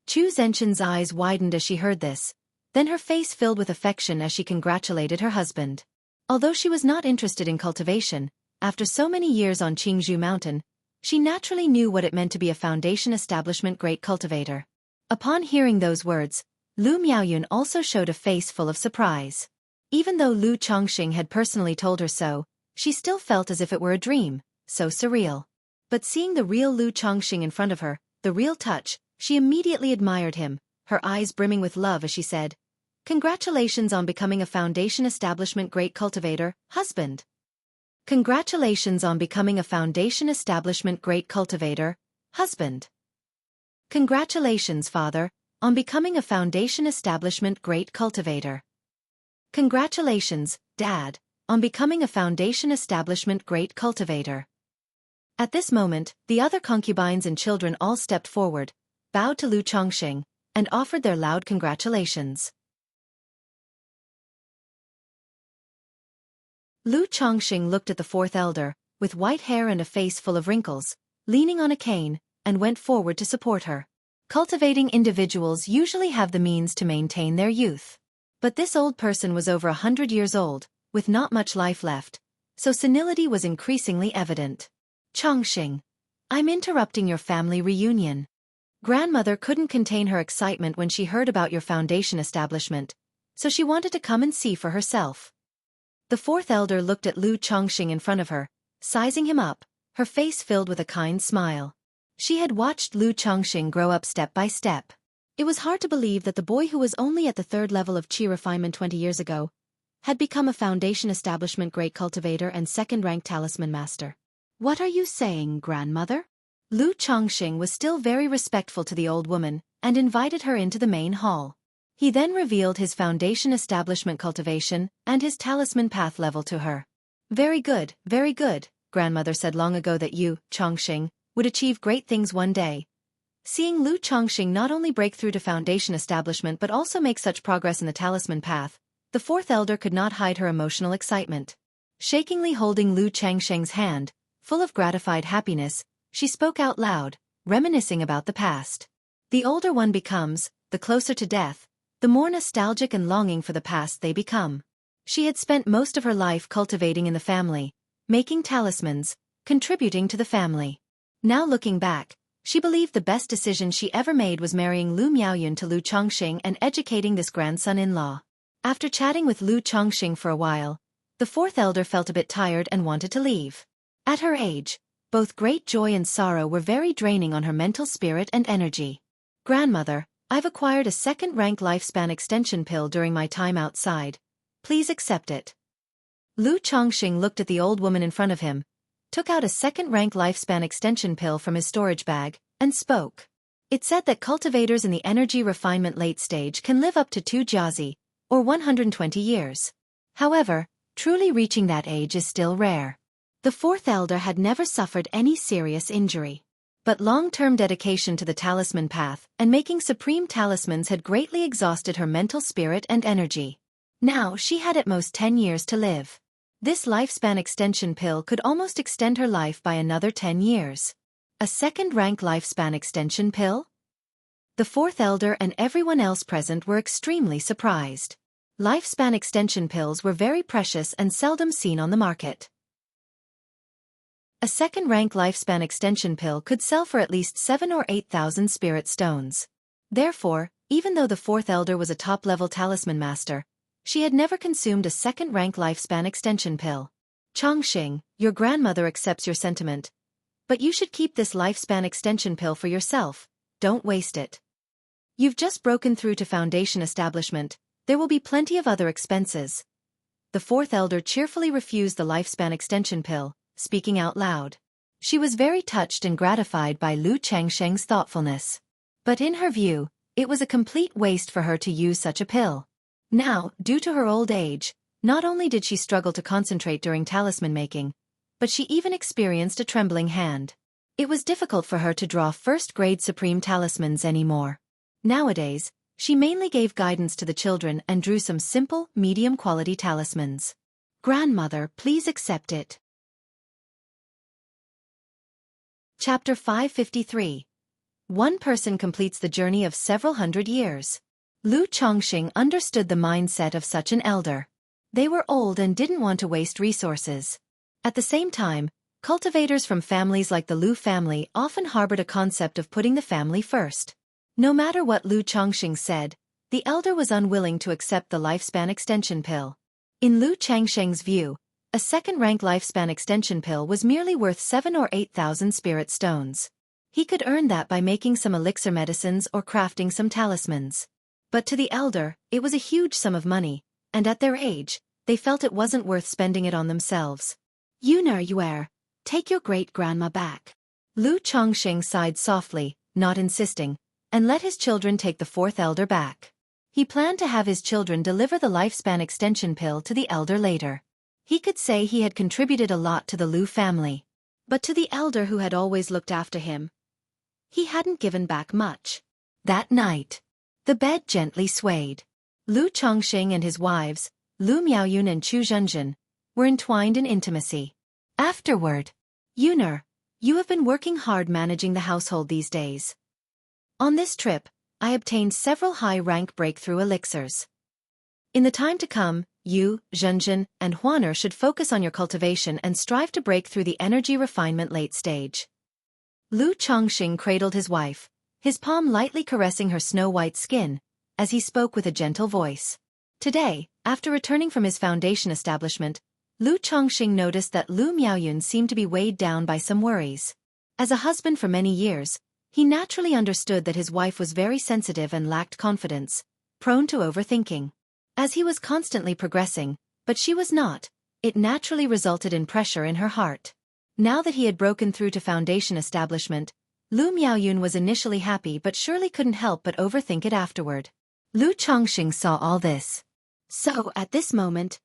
Chu Zhenjin's eyes widened as she heard this, then her face filled with affection as she congratulated her husband. Although she was not interested in cultivation, after so many years on Qingzhou Mountain, she naturally knew what it meant to be a foundation establishment great cultivator. Upon hearing those words, Lu Miaoyun also showed a face full of surprise. Even though Lu Changsheng had personally told her so, she still felt as if it were a dream, so surreal. But seeing the real Lu Chongqing in front of her, the real touch, she immediately admired him, her eyes brimming with love as she said, "Congratulations on becoming a Foundation Establishment Great Cultivator, husband." Congratulations on becoming a Foundation Establishment Great Cultivator, husband. Congratulations, father, on becoming a Foundation Establishment Great Cultivator. Congratulations, dad, on becoming a Foundation Establishment Great Cultivator. At this moment, the other concubines and children all stepped forward, bowed to Lu Chongqing, and offered their loud congratulations. Lu Chongqing looked at the fourth elder, with white hair and a face full of wrinkles, leaning on a cane, and went forward to support her. Cultivating individuals usually have the means to maintain their youth. But this old person was over 100 years old, with not much life left, so senility was increasingly evident. "Chongqing, I'm interrupting your family reunion." Grandmother couldn't contain her excitement when she heard about your foundation establishment, so she wanted to come and see for herself. The fourth elder looked at Lu Chongqing in front of her, sizing him up, her face filled with a kind smile. She had watched Lu Chongqing grow up step by step. It was hard to believe that the boy who was only at the third level of Qi refinement 20 years ago had become a Foundation Establishment Great Cultivator and second-rank Talisman Master. "What are you saying, grandmother?" Lu Chongqing was still very respectful to the old woman and invited her into the main hall. He then revealed his Foundation Establishment cultivation and his Talisman Path level to her. Very good, grandmother said long ago that you, Chongqing, would achieve great things one day." Seeing Lu Chongqing not only break through to Foundation Establishment but also make such progress in the Talisman Path, the fourth elder could not hide her emotional excitement. Shakingly holding Lu Chongqing's hand, full of gratified happiness, she spoke out loud, reminiscing about the past. The older one becomes, the closer to death, the more nostalgic and longing for the past they become. She had spent most of her life cultivating in the family, making talismans, contributing to the family. Now looking back, she believed the best decision she ever made was marrying Lu Miaoyun to Lu Chongqing and educating this grandson-in-law. After chatting with Lu Chongqing for a while, the fourth elder felt a bit tired and wanted to leave. At her age, both great joy and sorrow were very draining on her mental spirit and energy. "Grandmother, I've acquired a second-rank lifespan extension pill during my time outside. Please accept it." Lu Chongqing looked at the old woman in front of him, took out a second-rank lifespan extension pill from his storage bag, and spoke. It said that cultivators in the energy refinement late stage can live up to 2 jiazi, or 120 years. However, truly reaching that age is still rare. The fourth elder had never suffered any serious injury. But long-term dedication to the talisman path and making supreme talismans had greatly exhausted her mental spirit and energy. Now she had at most 10 years to live. This lifespan extension pill could almost extend her life by another 10 years. A second-rank lifespan extension pill? The fourth elder and everyone else present were extremely surprised. Lifespan extension pills were very precious and seldom seen on the market. A second-rank lifespan extension pill could sell for at least 7 or 8,000 spirit stones. Therefore, even though the fourth elder was a top-level talisman master, she had never consumed a second-rank lifespan extension pill. "Chongqing, your grandmother accepts your sentiment. But you should keep this lifespan extension pill for yourself, don't waste it. You've just broken through to foundation establishment, there will be plenty of other expenses." The fourth elder cheerfully refused the lifespan extension pill, speaking out loud. She was very touched and gratified by Lu Chongqing's thoughtfulness. But in her view, it was a complete waste for her to use such a pill. Now, due to her old age, not only did she struggle to concentrate during talisman making, but she even experienced a trembling hand. It was difficult for her to draw first-grade supreme talismans anymore. Nowadays, she mainly gave guidance to the children and drew some simple, medium-quality talismans. "Grandmother, please accept it." Chapter 553. One person completes the journey of several hundred years. Lu Chongqing understood the mindset of such an elder. They were old and didn't want to waste resources. At the same time, cultivators from families like the Lu family often harbored a concept of putting the family first. No matter what Lu Chongqing said, the elder was unwilling to accept the lifespan extension pill. In Lu Chongqing's view, A second-rank lifespan extension pill was merely worth 7 or 8,000 spirit stones. He could earn that by making some elixir medicines or crafting some talismans. But to the elder, it was a huge sum of money, and at their age, they felt it wasn't worth spending it on themselves. Yuer, take your great-grandma back. Lu Chongqing sighed softly, not insisting, and let his children take the fourth elder back. He planned to have his children deliver the lifespan extension pill to the elder later. He could say he had contributed a lot to the Lu family. But to the elder who had always looked after him, he hadn't given back much. That night, the bed gently swayed. Lu Chongqing and his wives, Lu Miaoyun and Chu Zhenjin, were entwined in intimacy. Afterward, Yuner, you have been working hard managing the household these days. On this trip, I obtained several high-rank breakthrough elixirs. In the time to come, you, Zhenjin, and Huaner should focus on your cultivation and strive to break through the energy refinement late stage. Lu Chongqing cradled his wife, his palm lightly caressing her snow-white skin, as he spoke with a gentle voice. Today, after returning from his foundation establishment, Lu Chongqing noticed that Lu Miaoyun seemed to be weighed down by some worries. As a husband for many years, he naturally understood that his wife was very sensitive and lacked confidence, prone to overthinking. As he was constantly progressing, but she was not, it naturally resulted in pressure in her heart. Now that he had broken through to foundation establishment, Lu Miaoyun was initially happy but surely couldn't help but overthink it afterward. Lu Chongqing saw all this. So, at this moment,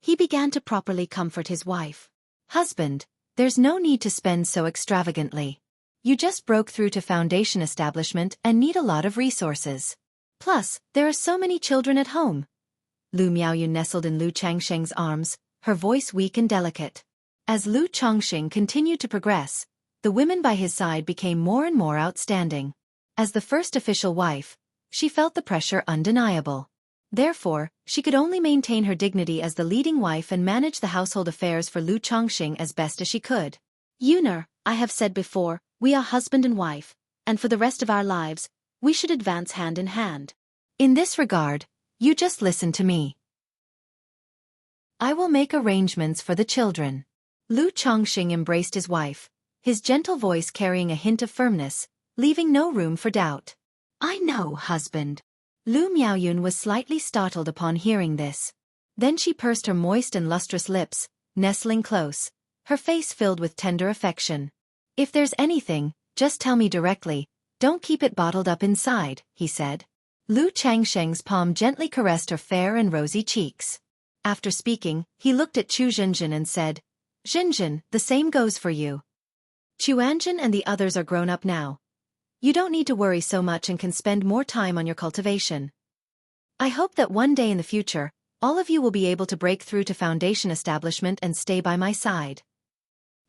he began to properly comfort his wife. Husband, there's no need to spend so extravagantly. You just broke through to foundation establishment and need a lot of resources. Plus, there are so many children at home. Lu Miaoyun nestled in Lu Chongqing's arms, her voice weak and delicate. As Lu Chongqing continued to progress, the women by his side became more and more outstanding. As the first official wife, she felt the pressure undeniable. Therefore, she could only maintain her dignity as the leading wife and manage the household affairs for Lu Chongqing as best as she could. Yuner, I have said before, we are husband and wife, and for the rest of our lives, we should advance hand in hand. In this regard, you just listen to me. I will make arrangements for the children. Lu Chongqing embraced his wife, his gentle voice carrying a hint of firmness, leaving no room for doubt. I know, husband. Lu Miaoyun was slightly startled upon hearing this. Then she pursed her moist and lustrous lips, nestling close, her face filled with tender affection. If there's anything, just tell me directly, don't keep it bottled up inside, he said. Lu Chongqing's palm gently caressed her fair and rosy cheeks. After speaking, he looked at Chu Zhenjin and said, Zhenjin, the same goes for you. Chuanjin and the others are grown up now. You don't need to worry so much and can spend more time on your cultivation. I hope that one day in the future, all of you will be able to break through to foundation establishment and stay by my side.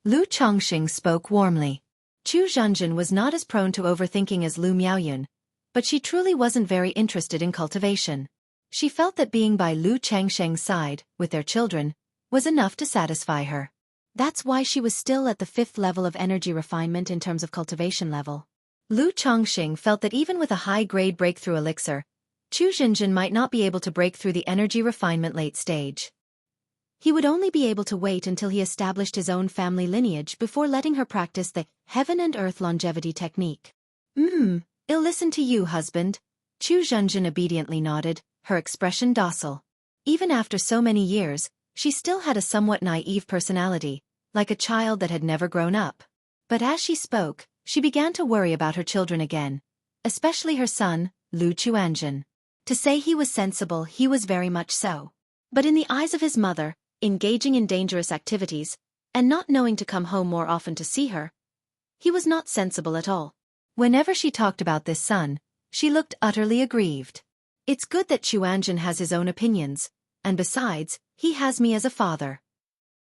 Lu Chongqing spoke warmly. Chu Zhenjin was not as prone to overthinking as Lu Miaoyun, but she truly wasn't very interested in cultivation. She felt that being by Lu Chongqing's side, with their children, was enough to satisfy her. That's why she was still at the 5th level of energy refinement in terms of cultivation level. Lu Chongqing felt that even with a high-grade breakthrough elixir, Chu Zhenjin might not be able to break through the energy refinement late stage. He would only be able to wait until he established his own family lineage before letting her practice the heaven and earth longevity technique. I'll listen to you, husband. Chu Zhenjin obediently nodded, her expression docile. Even after so many years, she still had a somewhat naive personality, like a child that had never grown up. But as she spoke, she began to worry about her children again, especially her son, Lu Chuanjin. To say he was sensible, he was very much so. But in the eyes of his mother, engaging in dangerous activities, and not knowing to come home more often to see her, he was not sensible at all. Whenever she talked about this son, she looked utterly aggrieved. It's good that Chuanjin has his own opinions, and besides, he has me as a father.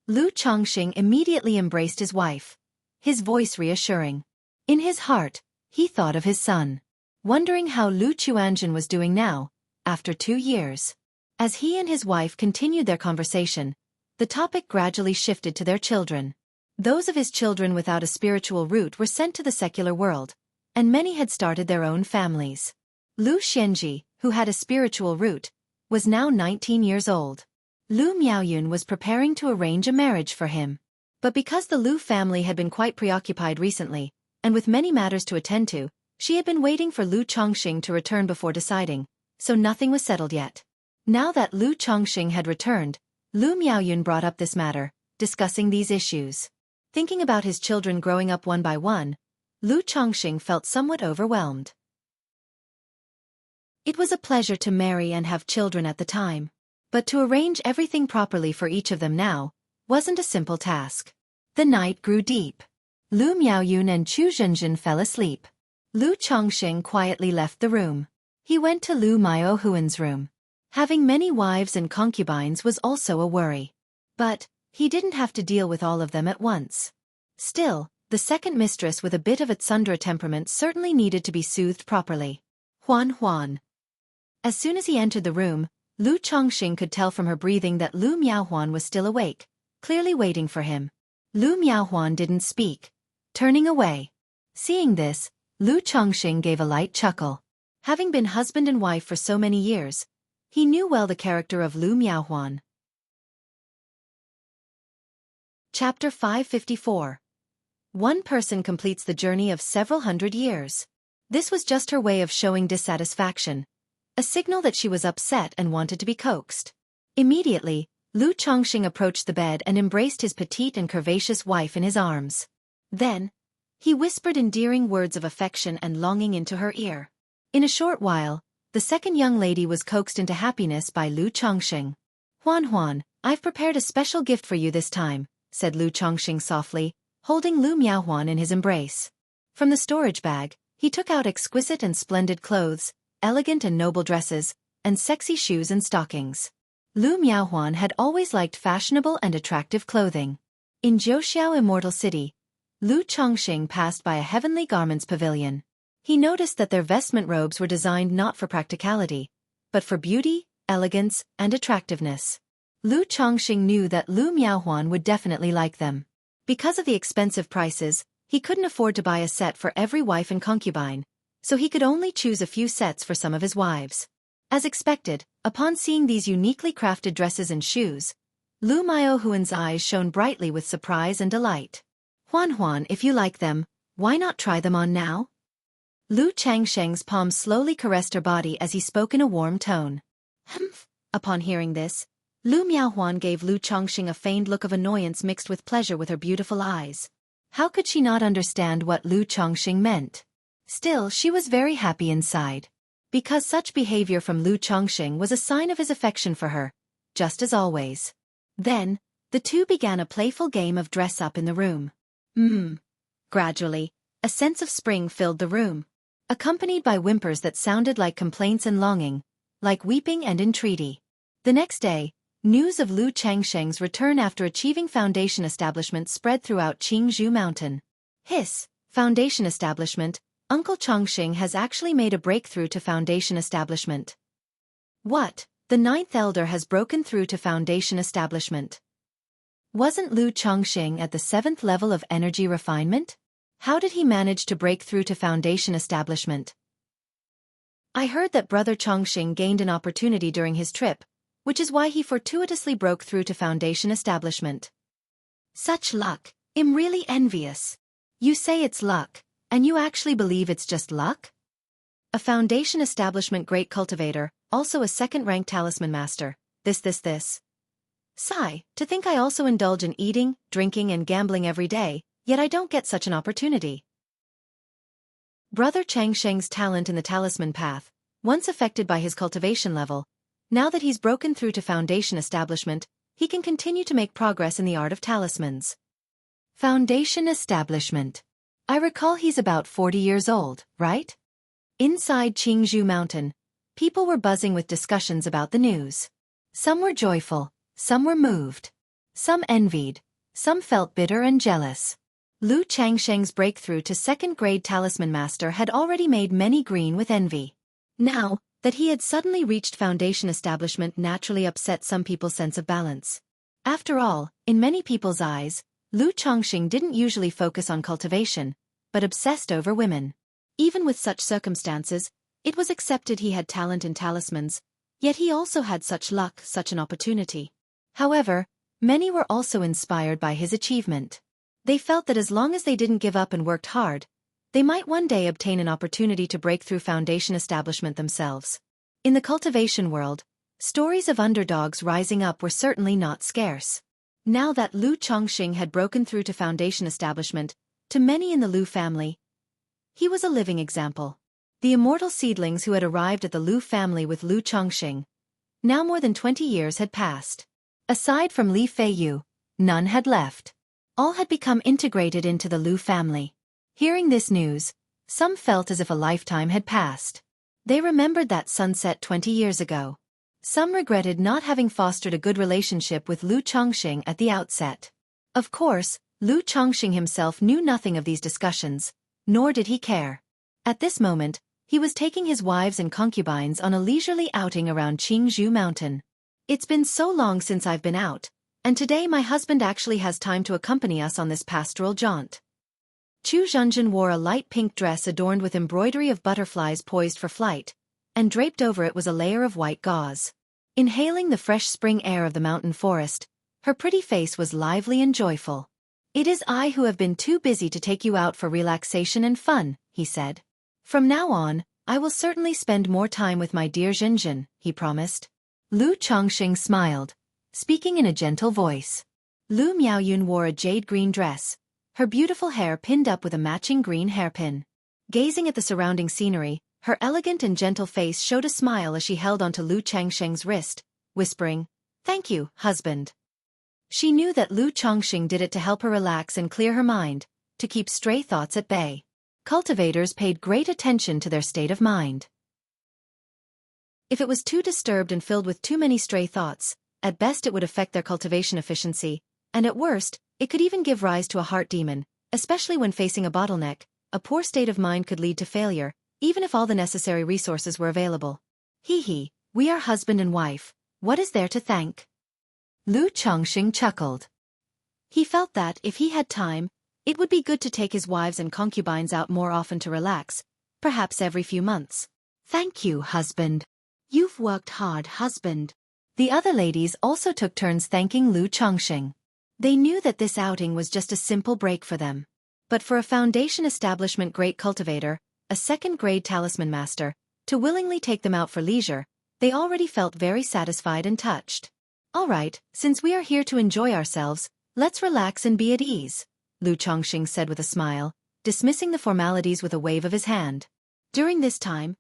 Lu Chongqing immediately embraced his wife, his voice reassuring. In his heart, he thought of his son, wondering how Lu Chuanjin was doing now, after 2 years. As he and his wife continued their conversation, the topic gradually shifted to their children. Those of his children without a spiritual root were sent to the secular world, and many had started their own families. Lu Xianji, who had a spiritual root, was now 19 years old. Lu Miaoyun was preparing to arrange a marriage for him. But because the Lu family had been quite preoccupied recently, and with many matters to attend to, she had been waiting for Lu Chongqing to return before deciding, so nothing was settled yet. Now that Lu Chongqing had returned, Lu Miaoyun brought up this matter, discussing these issues. Thinking about his children growing up one by one, Lu Chongqing felt somewhat overwhelmed. It was a pleasure to marry and have children at the time, but to arrange everything properly for each of them now wasn't a simple task. The night grew deep. Lu Miaoyun and Chu Zhenjin fell asleep. Lu Chongqing quietly left the room. He went to Lu Miaohuan's room. Having many wives and concubines was also a worry. But he didn't have to deal with all of them at once. Still, the second mistress with a bit of a tsundere temperament certainly needed to be soothed properly. Huan. As soon as he entered the room, Lu Chongqing could tell from her breathing that Lu Miaohuan was still awake, clearly waiting for him. Lu Miaohuan didn't speak, turning away. Seeing this, Lu Chongqing gave a light chuckle. Having been husband and wife for so many years, he knew well the character of Lu Miaohuan. Chapter 554. One person completes the journey of several hundred years. This was just her way of showing dissatisfaction, a signal that she was upset and wanted to be coaxed. Immediately, Lu Chongqing approached the bed and embraced his petite and curvaceous wife in his arms. Then, he whispered endearing words of affection and longing into her ear. In a short while, the second young lady was coaxed into happiness by Lu Chongqing. Huan, I've prepared a special gift for you this time, said Lu Chongqing softly, holding Lu Miaohuan in his embrace. From the storage bag, he took out exquisite and splendid clothes, elegant and noble dresses, and sexy shoes and stockings. Lu Miaohuan had always liked fashionable and attractive clothing. In Zhouxiao Immortal City, Lu Chongqing passed by a heavenly garments pavilion. He noticed that their vestment robes were designed not for practicality, but for beauty, elegance, and attractiveness. Lu Chongqing knew that Lu Miaohuan would definitely like them. Because of the expensive prices, he couldn't afford to buy a set for every wife and concubine, so he could only choose a few sets for some of his wives. As expected, upon seeing these uniquely crafted dresses and shoes, Lu Miaohuan's eyes shone brightly with surprise and delight. Huan, if you like them, why not try them on now? Lu Changsheng's palm slowly caressed her body as he spoke in a warm tone. Humph! Upon hearing this, Lu Miaohuan gave Lu Chongqing a feigned look of annoyance mixed with pleasure with her beautiful eyes. How could she not understand what Lu Chongqing meant? Still, she was very happy inside. Because such behavior from Lu Chongqing was a sign of his affection for her, just as always. Then, the two began a playful game of dress-up in the room. Gradually, a sense of spring filled the room, accompanied by whimpers that sounded like complaints and longing, like weeping and entreaty. The next day, news of Lu Changsheng's return after achieving foundation establishment spread throughout Qingzhou Mountain. Hiss, foundation establishment, Uncle Chongqing has actually made a breakthrough to foundation establishment. What? The ninth elder has broken through to foundation establishment. Wasn't Lu Chongqing at the 7th level of energy refinement? How did he manage to break through to foundation establishment? I heard that Brother Chongqing gained an opportunity during his trip, which is why he fortuitously broke through to foundation establishment. Such luck! I'm really envious. You say it's luck, and you actually believe it's just luck? A foundation establishment great cultivator, also a second-ranked talisman master. This. Sigh, to think I also indulge in eating, drinking and gambling every day, yet I don't get such an opportunity. Brother Changsheng's talent in the talisman path, once affected by his cultivation level, now that he's broken through to foundation establishment, he can continue to make progress in the art of talismans. Foundation establishment. I recall he's about 40 years old, right? Inside Qingzhou Mountain, people were buzzing with discussions about the news. Some were joyful, some were moved. Some envied, some felt bitter and jealous. Lu Changsheng's breakthrough to second-grade talisman master had already made many green with envy. Now, that he had suddenly reached foundation establishment naturally upset some people's sense of balance. After all, in many people's eyes, Lu Chongqing didn't usually focus on cultivation, but obsessed over women. Even with such circumstances, it was accepted he had talent in talismans, yet he also had such luck, such an opportunity. However, many were also inspired by his achievement. They felt that as long as they didn't give up and worked hard, they might one day obtain an opportunity to break through foundation establishment themselves. In the cultivation world, stories of underdogs rising up were certainly not scarce. Now that Lu Chongqing had broken through to foundation establishment, to many in the Lu family, he was a living example. The immortal seedlings who had arrived at the Lu family with Lu Chongqing. Now more than 20 years had passed. Aside from Li Feiyu, none had left. All had become integrated into the Lu family. Hearing this news, some felt as if a lifetime had passed. They remembered that sunset 20 years ago. Some regretted not having fostered a good relationship with Lu Chongqing at the outset. Of course, Lu Chongqing himself knew nothing of these discussions, nor did he care. At this moment, he was taking his wives and concubines on a leisurely outing around Qingzhou Mountain. It's been so long since I've been out, and today my husband actually has time to accompany us on this pastoral jaunt. Chu Zhenzhen wore a light pink dress adorned with embroidery of butterflies poised for flight, and draped over it was a layer of white gauze. Inhaling the fresh spring air of the mountain forest, her pretty face was lively and joyful. "It is I who have been too busy to take you out for relaxation and fun," he said. "From now on, I will certainly spend more time with my dear Zhenzhen," he promised. Lu Chongqing smiled, speaking in a gentle voice. Lu Miaoyun wore a jade green dress, her beautiful hair pinned up with a matching green hairpin. Gazing at the surrounding scenery, her elegant and gentle face showed a smile as she held onto Lu Changsheng's wrist, whispering, "Thank you, husband." She knew that Lu Chongqing did it to help her relax and clear her mind, to keep stray thoughts at bay. Cultivators paid great attention to their state of mind. If it was too disturbed and filled with too many stray thoughts, at best it would affect their cultivation efficiency, and at worst, it could even give rise to a heart demon, especially when facing a bottleneck. A poor state of mind could lead to failure, even if all the necessary resources were available. "Hee, we are husband and wife, what is there to thank?" Lu Chongqing chuckled. He felt that, if he had time, it would be good to take his wives and concubines out more often to relax, perhaps every few months. "Thank you, husband. You've worked hard, husband." The other ladies also took turns thanking Lu Chongqing. They knew that this outing was just a simple break for them. But for a foundation establishment great cultivator, a second-grade talisman master, to willingly take them out for leisure, they already felt very satisfied and touched. "All right, since we are here to enjoy ourselves, let's relax and be at ease," Lu Chongqing said with a smile, dismissing the formalities with a wave of his hand. During this time,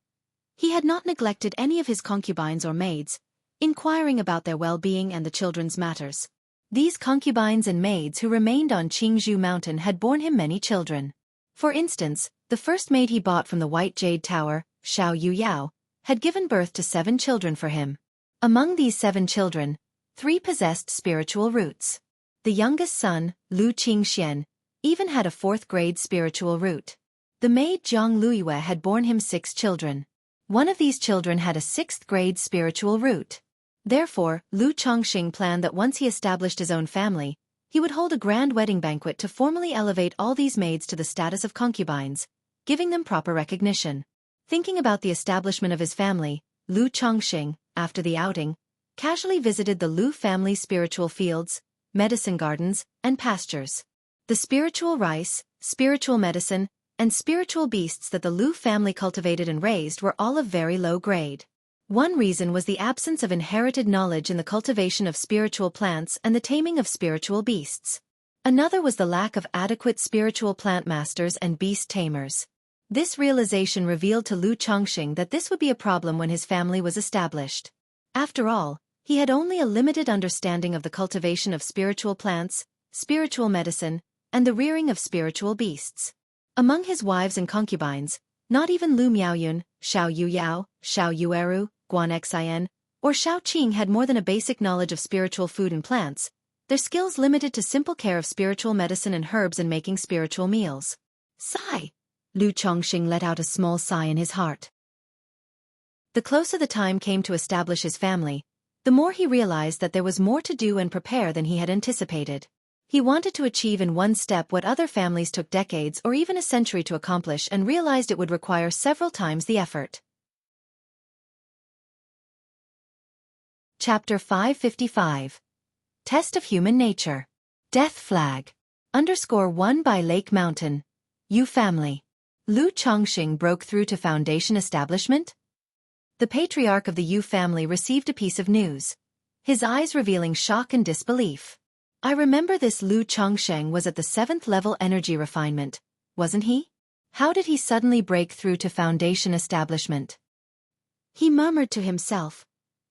he had not neglected any of his concubines or maids, inquiring about their well-being and the children's matters. These concubines and maids who remained on Qingzhou Mountain had borne him many children. For instance, the first maid he bought from the White Jade Tower, Xiao Yuyao, had given birth to 7 children for him. Among these 7 children, 3 possessed spiritual roots. The youngest son, Lu Qingxian, even had a 4th-grade spiritual root. The maid Zhang Luiyue had borne him 6 children. One of these children had a 6th-grade spiritual root. Therefore, Lu Chongqing planned that once he established his own family, he would hold a grand wedding banquet to formally elevate all these maids to the status of concubines, giving them proper recognition. Thinking about the establishment of his family, Lu Chongqing, after the outing, casually visited the Lu family's spiritual fields, medicine gardens, and pastures. The spiritual rice, spiritual medicine, and spiritual beasts that the Lu family cultivated and raised were all of very low grade. One reason was the absence of inherited knowledge in the cultivation of spiritual plants and the taming of spiritual beasts. Another was the lack of adequate spiritual plant masters and beast tamers. This realization revealed to Lu Chongqing that this would be a problem when his family was established. After all, he had only a limited understanding of the cultivation of spiritual plants, spiritual medicine, and the rearing of spiritual beasts. Among his wives and concubines, not even Lu Miaoyun, Xiao Yuyao, Xiao Yueru, Guan Xian, or Xiao Qing had more than a basic knowledge of spiritual food and plants, their skills limited to simple care of spiritual medicine and herbs and making spiritual meals. Sigh. Lu Chongqing let out a small sigh in his heart. The closer the time came to establish his family, the more he realized that there was more to do and prepare than he had anticipated. He wanted to achieve in one step what other families took decades or even a century to accomplish and realized it would require several times the effort. Chapter 555. Test of Human Nature. Death Flag. _1 by Lake Mountain. Yu family. Lu Chongqing broke through to Foundation establishment? The patriarch of the Yu family received a piece of news, his eyes revealing shock and disbelief. I remember this Lu Chongqing was at the 7th level energy refinement, wasn't he? How did he suddenly break through to Foundation establishment? He murmured to himself,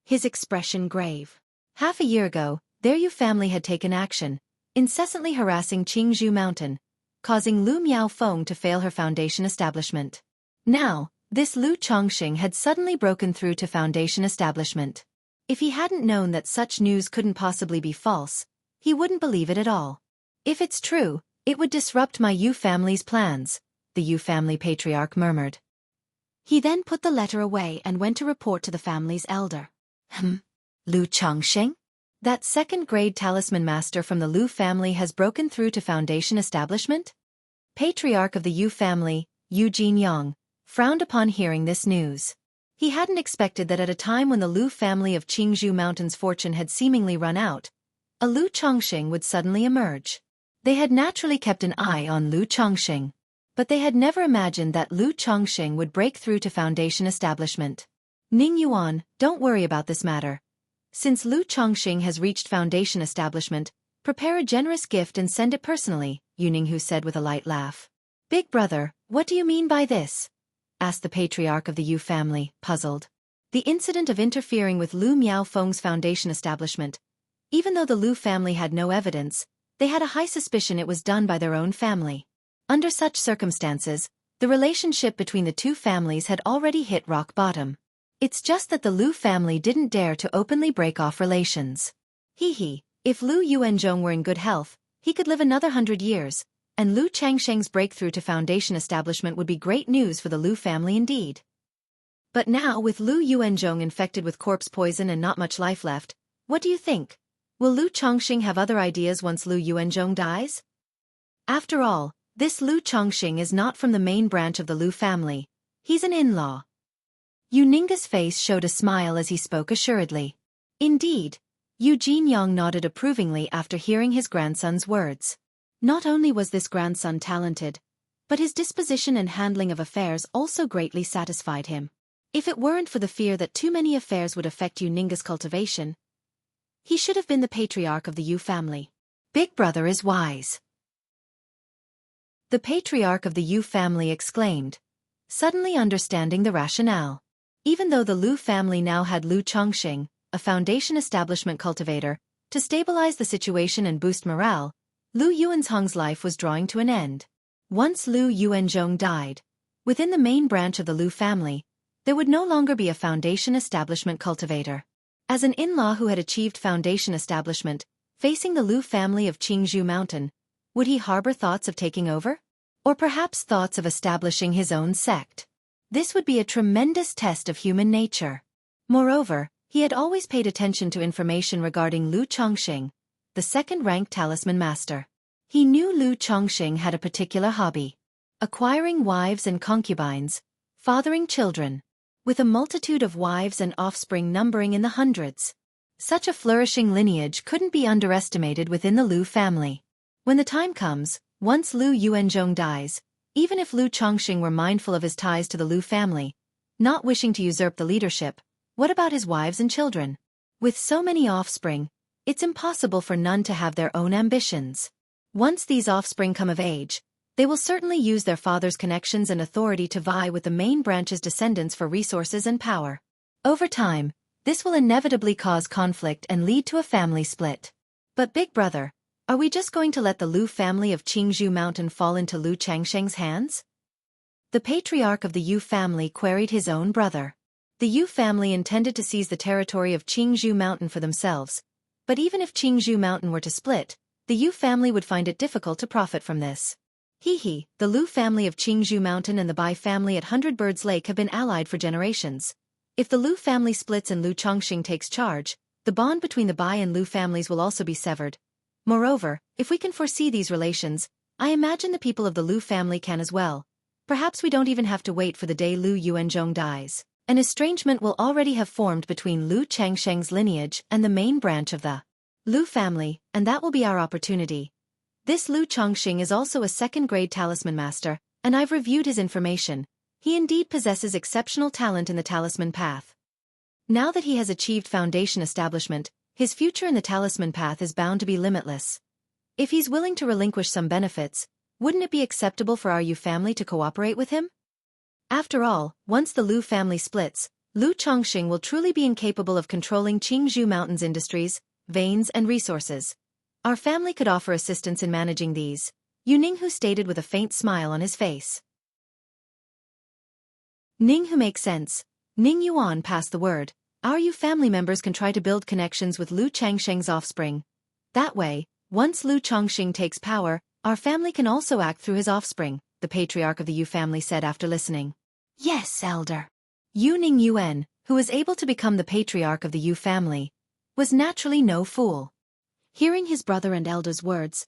his expression grave. Half a year ago, their Yu family had taken action, incessantly harassing Qingzhou Mountain, causing Lu Miaofeng to fail her Foundation establishment. Now, this Lu Chongqing had suddenly broken through to Foundation establishment. If he hadn't known that such news couldn't possibly be false, he wouldn't believe it at all. If it's true, it would disrupt my Yu family's plans, the Yu family patriarch murmured. He then put the letter away and went to report to the family's elder. Lu Chongqing? That second-grade talisman master from the Lu family has broken through to Foundation establishment? Patriarch of the Yu family, Yu Jinyang, frowned upon hearing this news. He hadn't expected that at a time when the Lu family of Qingzhou Mountain's fortune had seemingly run out, a Lu Chongqing would suddenly emerge. They had naturally kept an eye on Lu Chongqing, but they had never imagined that Lu Chongqing would break through to Foundation establishment. Ning Yuan, don't worry about this matter. Since Lu Chongqing has reached Foundation establishment, prepare a generous gift and send it personally, Yu Ninghu said with a light laugh. Big brother, what do you mean by this? Asked the patriarch of the Yu family, puzzled. The incident of interfering with Lu Miaofeng's Foundation establishment. Even though the Lu family had no evidence, they had a high suspicion it was done by their own family. Under such circumstances, the relationship between the two families had already hit rock bottom. It's just that the Lu family didn't dare to openly break off relations. If Lu Yuanzhong were in good health, he could live another 100 years, and Lu Changsheng's breakthrough to Foundation establishment would be great news for the Lu family indeed. But now with Lu Yuanzhong infected with corpse poison and not much life left, what do you think? Will Lu Chongqing have other ideas once Lu Yuanzhong dies? After all, this Lu Chongqing is not from the main branch of the Lu family. He's an in-law. Yu Ninggu's face showed a smile as he spoke assuredly. Indeed, Yu Jinyang nodded approvingly after hearing his grandson's words. Not only was this grandson talented, but his disposition and handling of affairs also greatly satisfied him. If it weren't for the fear that too many affairs would affect Yu Ninggu's cultivation, he should have been the patriarch of the Yu family. Big brother is wise. The patriarch of the Yu family exclaimed, suddenly understanding the rationale. Even though the Lu family now had Lu Chongqing, a Foundation establishment cultivator, to stabilize the situation and boost morale, Lu Yuanzhong's life was drawing to an end. Once Lu Yuanzhong died, within the main branch of the Lu family, there would no longer be a Foundation establishment cultivator. As an in-law who had achieved Foundation establishment, facing the Lu family of Qingzhou Mountain, would he harbor thoughts of taking over? Or perhaps thoughts of establishing his own sect? This would be a tremendous test of human nature. Moreover, he had always paid attention to information regarding Lu Chongqing, the second-ranked talisman master. He knew Lu Chongqing had a particular hobby: acquiring wives and concubines, fathering children. With a multitude of wives and offspring numbering in the hundreds, such a flourishing lineage couldn't be underestimated within the Lu family. When the time comes, once Lu Yuanzhong dies, even if Lu Chongqing were mindful of his ties to the Lu family, not wishing to usurp the leadership, what about his wives and children? With so many offspring, it's impossible for none to have their own ambitions. Once these offspring come of age, they will certainly use their father's connections and authority to vie with the main branch's descendants for resources and power. Over time, this will inevitably cause conflict and lead to a family split. But big brother, are we just going to let the Lu family of Qingzhou Mountain fall into Lu Changsheng's hands? The patriarch of the Yu family queried his own brother. The Yu family intended to seize the territory of Qingzhou Mountain for themselves, but even if Qingzhou Mountain were to split, the Yu family would find it difficult to profit from this. The Lu family of Qingzhou Mountain and the Bai family at Hundred Birds Lake have been allied for generations. If the Lu family splits and Lu Chongqing takes charge, the bond between the Bai and Lu families will also be severed. Moreover, if we can foresee these relations, I imagine the people of the Lu family can as well. Perhaps we don't even have to wait for the day Lu Yuanzhong dies. An estrangement will already have formed between Lu Changsheng's lineage and the main branch of the Lu family, and that will be our opportunity. This Lu Chongqing is also a second-grade talisman master, and I've reviewed his information. He indeed possesses exceptional talent in the talisman path. Now that he has achieved foundation establishment, his future in the talisman path is bound to be limitless. If he's willing to relinquish some benefits, wouldn't it be acceptable for our Yu family to cooperate with him? After all, once the Lu family splits, Lu Chongqing will truly be incapable of controlling Qingzhou Mountains industries, veins and resources. Our family could offer assistance in managing these, Yu Ninghu stated with a faint smile on his face. Ninghu makes sense. Ning Yuan passed the word. Our Yu family members can try to build connections with Lu Changsheng's offspring. That way, once Lu Chongqing takes power, our family can also act through his offspring, the patriarch of the Yu family said after listening. Yes, elder. Yu Ning Yuan, who was able to become the patriarch of the Yu family, was naturally no fool. Hearing his brother and elder's words,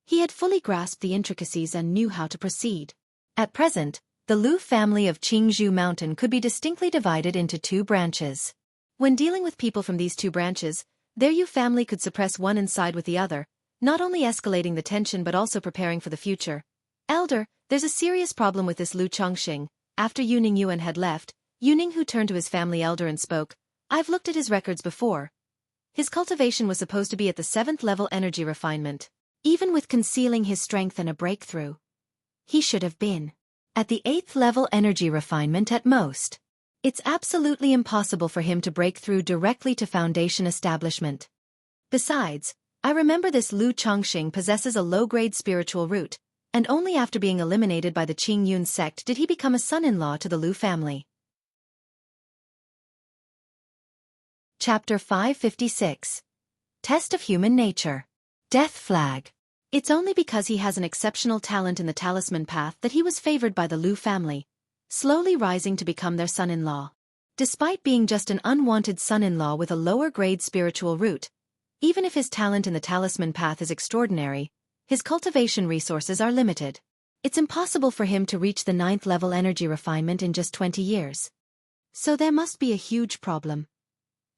he had fully grasped the intricacies and knew how to proceed. At present, the Lu family of Qingzhou Mountain could be distinctly divided into two branches. When dealing with people from these two branches, their Yu family could suppress one and side with the other, not only escalating the tension but also preparing for the future. Elder, there's a serious problem with this Lu Chongqing. After Yu Ning Yuan had left, Yu Ninghu turned to his family elder and spoke. I've looked at his records before. His cultivation was supposed to be at the 7th level energy refinement. Even with concealing his strength and a breakthrough, he should have been at the 8th level energy refinement at most. It's absolutely impossible for him to break through directly to foundation establishment. Besides, I remember this Lu Chongqing possesses a low-grade spiritual root, and only after being eliminated by the Qing Yun sect did he become a son-in-law to the Lu family. Chapter 556. Test of Human Nature. Death Flag. It's only because he has an exceptional talent in the talisman path that he was favored by the Lu family, slowly rising to become their son-in-law. Despite being just an unwanted son-in-law with a lower-grade spiritual root, even if his talent in the talisman path is extraordinary, his cultivation resources are limited. It's impossible for him to reach the 9th level energy refinement in just 20 years. So there must be a huge problem.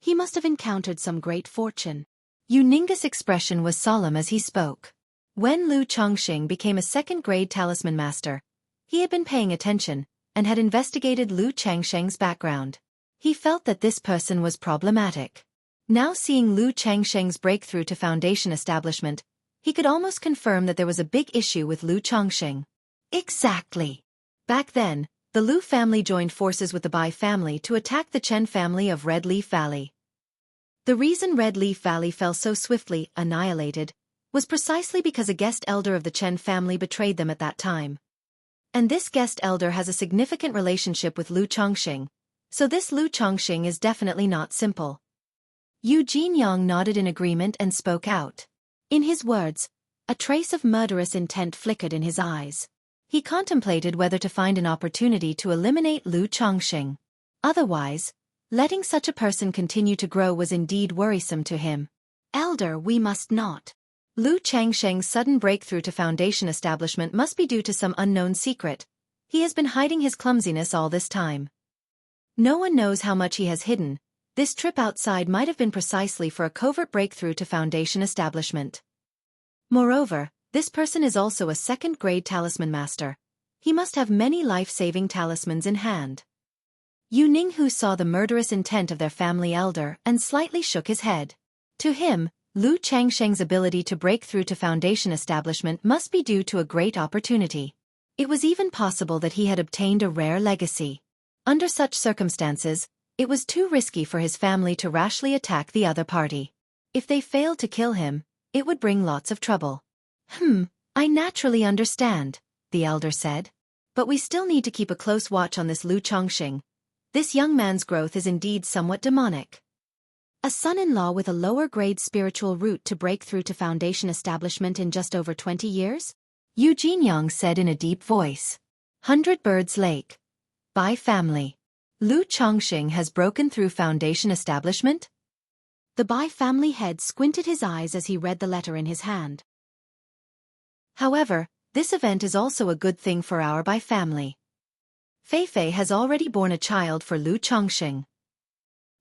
He must have encountered some great fortune. Yu Ninghu's expression was solemn as he spoke. When Lu Chongqing became a second-grade talisman master, he had been paying attention and had investigated Lu Changsheng's background. He felt that this person was problematic. Now seeing Lu Changsheng's breakthrough to foundation establishment, he could almost confirm that there was a big issue with Lu Chongqing. Exactly. Back then, the Lu family joined forces with the Bai family to attack the Chen family of Red Leaf Valley. The reason Red Leaf Valley fell so swiftly, annihilated, was precisely because a guest elder of the Chen family betrayed them at that time. And this guest elder has a significant relationship with Lu Chongqing, so this Lu Chongqing is definitely not simple. Yu Jinyang nodded in agreement and spoke out. In his words, a trace of murderous intent flickered in his eyes. He contemplated whether to find an opportunity to eliminate Lu Chongqing. Otherwise, letting such a person continue to grow was indeed worrisome to him. Elder, we must not. Lu Changsheng's sudden breakthrough to foundation establishment must be due to some unknown secret. He has been hiding his clumsiness all this time. No one knows how much he has hidden. This trip outside might have been precisely for a covert breakthrough to foundation establishment. Moreover, this person is also a second-grade talisman master. He must have many life-saving talismans in hand. Yu Ninghu saw the murderous intent of their family elder and slightly shook his head. To him, Lu Changsheng's ability to break through to foundation establishment must be due to a great opportunity. It was even possible that he had obtained a rare legacy. Under such circumstances, it was too risky for his family to rashly attack the other party. If they failed to kill him, it would bring lots of trouble. I naturally understand, the elder said. But we still need to keep a close watch on this Lu Chongqing. This young man's growth is indeed somewhat demonic. A son-in-law with a lower-grade spiritual root to break through to foundation establishment in just over 20 years? Yu Jinyang said in a deep voice. 100 Birds Lake. Bai family. Lu Chongqing has broken through foundation establishment? The Bai family head squinted his eyes as he read the letter in his hand. However, this event is also a good thing for our Bai family. Feifei has already borne a child for Lu Chongqing.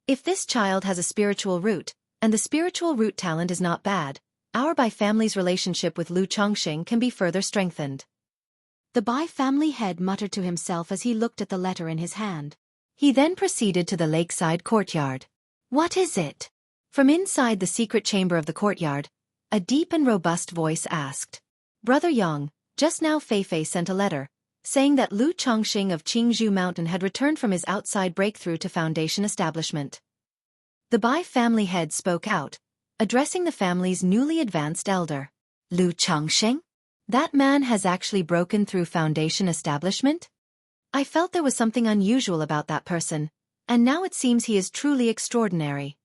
If this child has a spiritual root, and the spiritual root talent is not bad. Our Bai family's relationship with Lu Chongqing can be further strengthened. The Bai family head muttered to himself as he looked at the letter in his hand. He then proceeded to the lakeside courtyard. What is it? From inside the secret chamber of the courtyard, a deep and robust voice asked. Brother Yang, just now Fei Fei sent a letter, saying that Lu Chongqing of Qingzhou Mountain had returned from his outside breakthrough to Foundation establishment. The Bai family head spoke out, addressing the family's newly advanced elder. Lu Chongqing? That man has actually broken through Foundation establishment? I felt there was something unusual about that person, and now it seems he is truly extraordinary.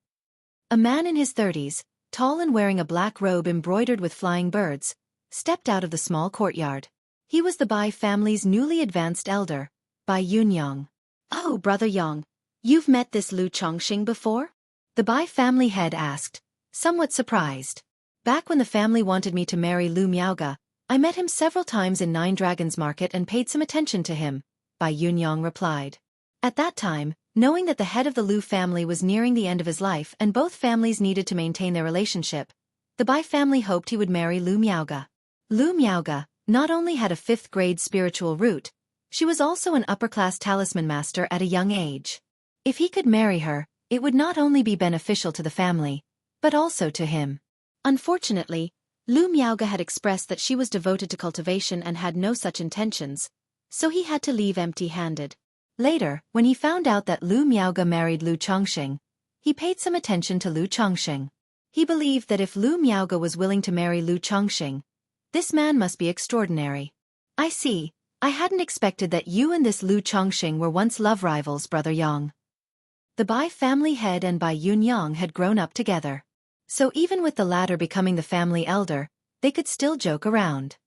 A man in his 30s, tall and wearing a black robe embroidered with flying birds, stepped out of the small courtyard. He was the Bai family's newly advanced elder, Bai Yunyang. Oh, Brother Yang, you've met this Lu Chongqing before? The Bai family head asked, somewhat surprised. Back when the family wanted me to marry Lu Miaoga, I met him several times in Nine Dragons Market and paid some attention to him, Bai Yunyang replied. At that time, knowing that the head of the Lu family was nearing the end of his life and both families needed to maintain their relationship, the Bai family hoped he would marry Lu Miaoga. Lu Miaoga not only had a 5th grade spiritual root, she was also an upper-class talisman master at a young age. If he could marry her, it would not only be beneficial to the family, but also to him. Unfortunately, Lu Miaoga had expressed that she was devoted to cultivation and had no such intentions, so he had to leave empty-handed. Later, when he found out that Lu Miaoga married Lu Chongqing, he paid some attention to Lu Chongqing. He believed that if Lu Miaoga was willing to marry Lu Chongqing, this man must be extraordinary. I see. I hadn't expected that you and this Lu Chongqing were once love rivals, Brother Yang. The Bai family head and Bai Yunyang had grown up together. So even with the latter becoming the family elder, they could still joke around.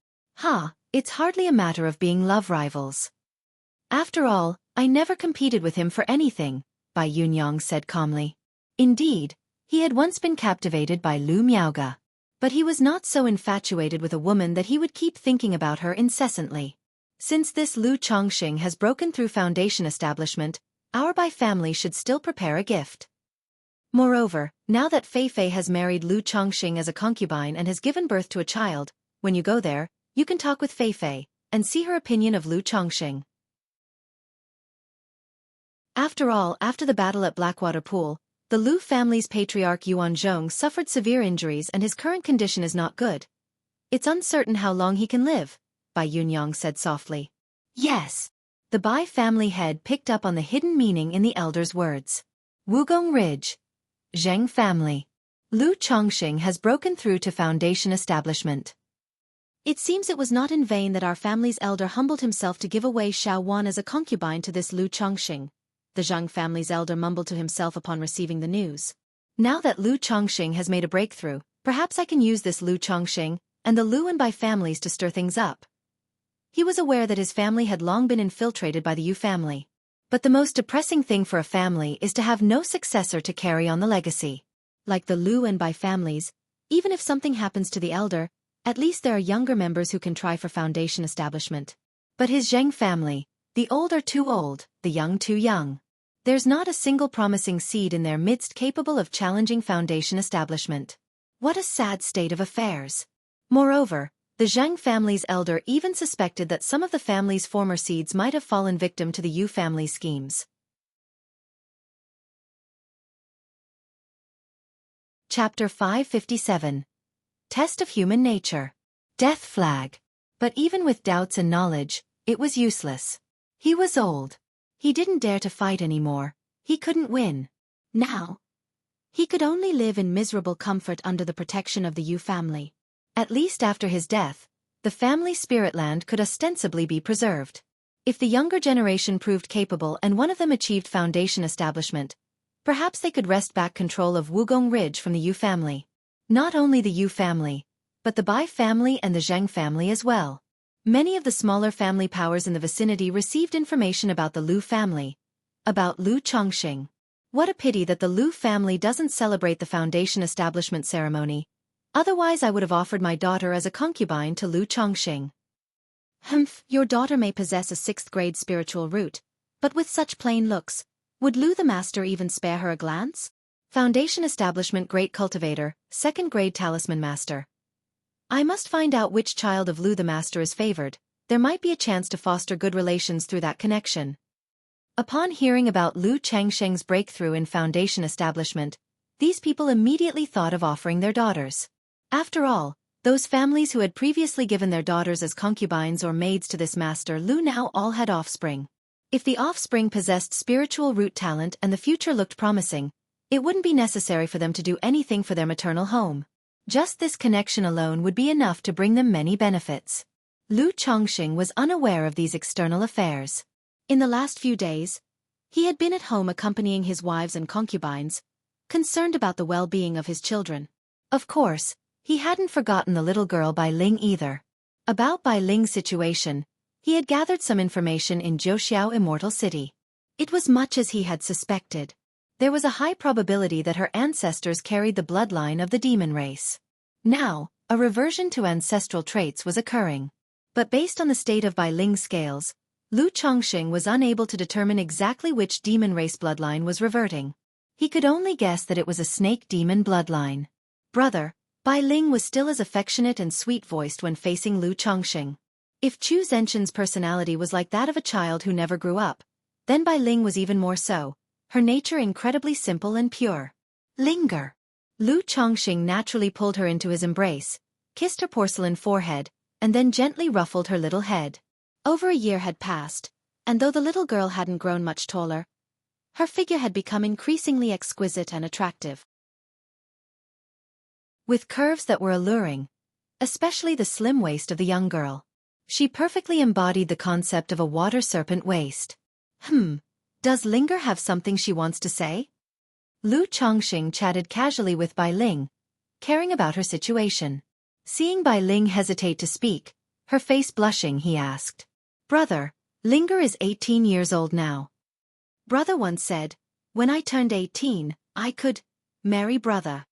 It's hardly a matter of being love rivals. After all, I never competed with him for anything, Bai Yunyang said calmly. Indeed, he had once been captivated by Lu Miaoga. But he was not so infatuated with a woman that he would keep thinking about her incessantly. Since this Lu Chongqing has broken through Foundation establishment, our Bai family should still prepare a gift. Moreover, now that Fei Fei has married Lu Chongqing as a concubine and has given birth to a child, when you go there, you can talk with Fei Fei and see her opinion of Lu Chongqing. After all, after the battle at Blackwater Pool, the Lu family's patriarch Yuan Zhong suffered severe injuries and his current condition is not good. It's uncertain how long he can live, Bai Yunyang said softly. Yes. The Bai family head picked up on the hidden meaning in the elder's words. Wugong Ridge. Zheng family. Lu Chongqing has broken through to Foundation establishment. It seems it was not in vain that our family's elder humbled himself to give away Xiaofan as a concubine to this Lu Chongqing. The Zhang family's elder mumbled to himself upon receiving the news. Now that Lu Chongqing has made a breakthrough, perhaps I can use this Lu Chongqing and the Lu and Bai families to stir things up. He was aware that his family had long been infiltrated by the Yu family. But the most depressing thing for a family is to have no successor to carry on the legacy. Like the Lu and Bai families, even if something happens to the elder, at least there are younger members who can try for Foundation establishment. But his Zheng family, the old are too old, the young too young. There's not a single promising seed in their midst capable of challenging Foundation establishment. What a sad state of affairs. Moreover, the Zhang family's elder even suspected that some of the family's former seeds might have fallen victim to the Yu family's schemes. Chapter 557. Test of Human Nature. Death Flag. But even with doubts and knowledge, it was useless. He was old. He didn't dare to fight anymore. He couldn't win. Now, he could only live in miserable comfort under the protection of the Yu family. At least after his death, the family spirit land could ostensibly be preserved. If the younger generation proved capable and one of them achieved Foundation establishment, perhaps they could wrest back control of Wugong Ridge from the Yu family. Not only the Yu family, but the Bai family and the Zheng family as well. Many of the smaller family powers in the vicinity received information about the Lu family, about Lu Chongqing. What a pity that the Lu family doesn't celebrate the Foundation establishment ceremony. Otherwise I would have offered my daughter as a concubine to Lu Chongqing. Your daughter may possess a 6th grade spiritual root, but with such plain looks, would Lu the master even spare her a glance? Foundation Establishment Great Cultivator, 2nd Grade Talisman Master. I must find out which child of Lu the Master is favored. There might be a chance to foster good relations through that connection. Upon hearing about Lu Changsheng's breakthrough in Foundation Establishment, these people immediately thought of offering their daughters. After all, those families who had previously given their daughters as concubines or maids to this Master Lu now all had offspring. If the offspring possessed spiritual root talent and the future looked promising, it wouldn't be necessary for them to do anything for their maternal home. Just this connection alone would be enough to bring them many benefits. Lu Chongqing was unaware of these external affairs. In the last few days, he had been at home accompanying his wives and concubines, concerned about the well-being of his children. Of course, he hadn't forgotten the little girl Bai Ling either. About Bai Ling's situation, he had gathered some information in Zhouxiao Immortal City. It was much as he had suspected. There was a high probability that her ancestors carried the bloodline of the demon race. Now, a reversion to ancestral traits was occurring. But based on the state of Bai Ling's scales, Lu Chongqing was unable to determine exactly which demon race bloodline was reverting. He could only guess that it was a snake demon bloodline. Brother, Bai Ling was still as affectionate and sweet-voiced when facing Lu Chongqing. If Chu Zhenshen's personality was like that of a child who never grew up, then Bai Ling was even more so, her nature incredibly simple and pure. Linger. Lu Chongqing naturally pulled her into his embrace, kissed her porcelain forehead, and then gently ruffled her little head. Over a year had passed, and though the little girl hadn't grown much taller, her figure had become increasingly exquisite and attractive. With curves that were alluring, especially the slim waist of the young girl. She perfectly embodied the concept of a water serpent waist. Does Linger have something she wants to say? Lu Chongqing chatted casually with Bai Ling, caring about her situation. Seeing Bai Ling hesitate to speak, her face blushing, he asked. Brother, Linger is 18 years old now. Brother once said, when I turned 18, I could marry brother.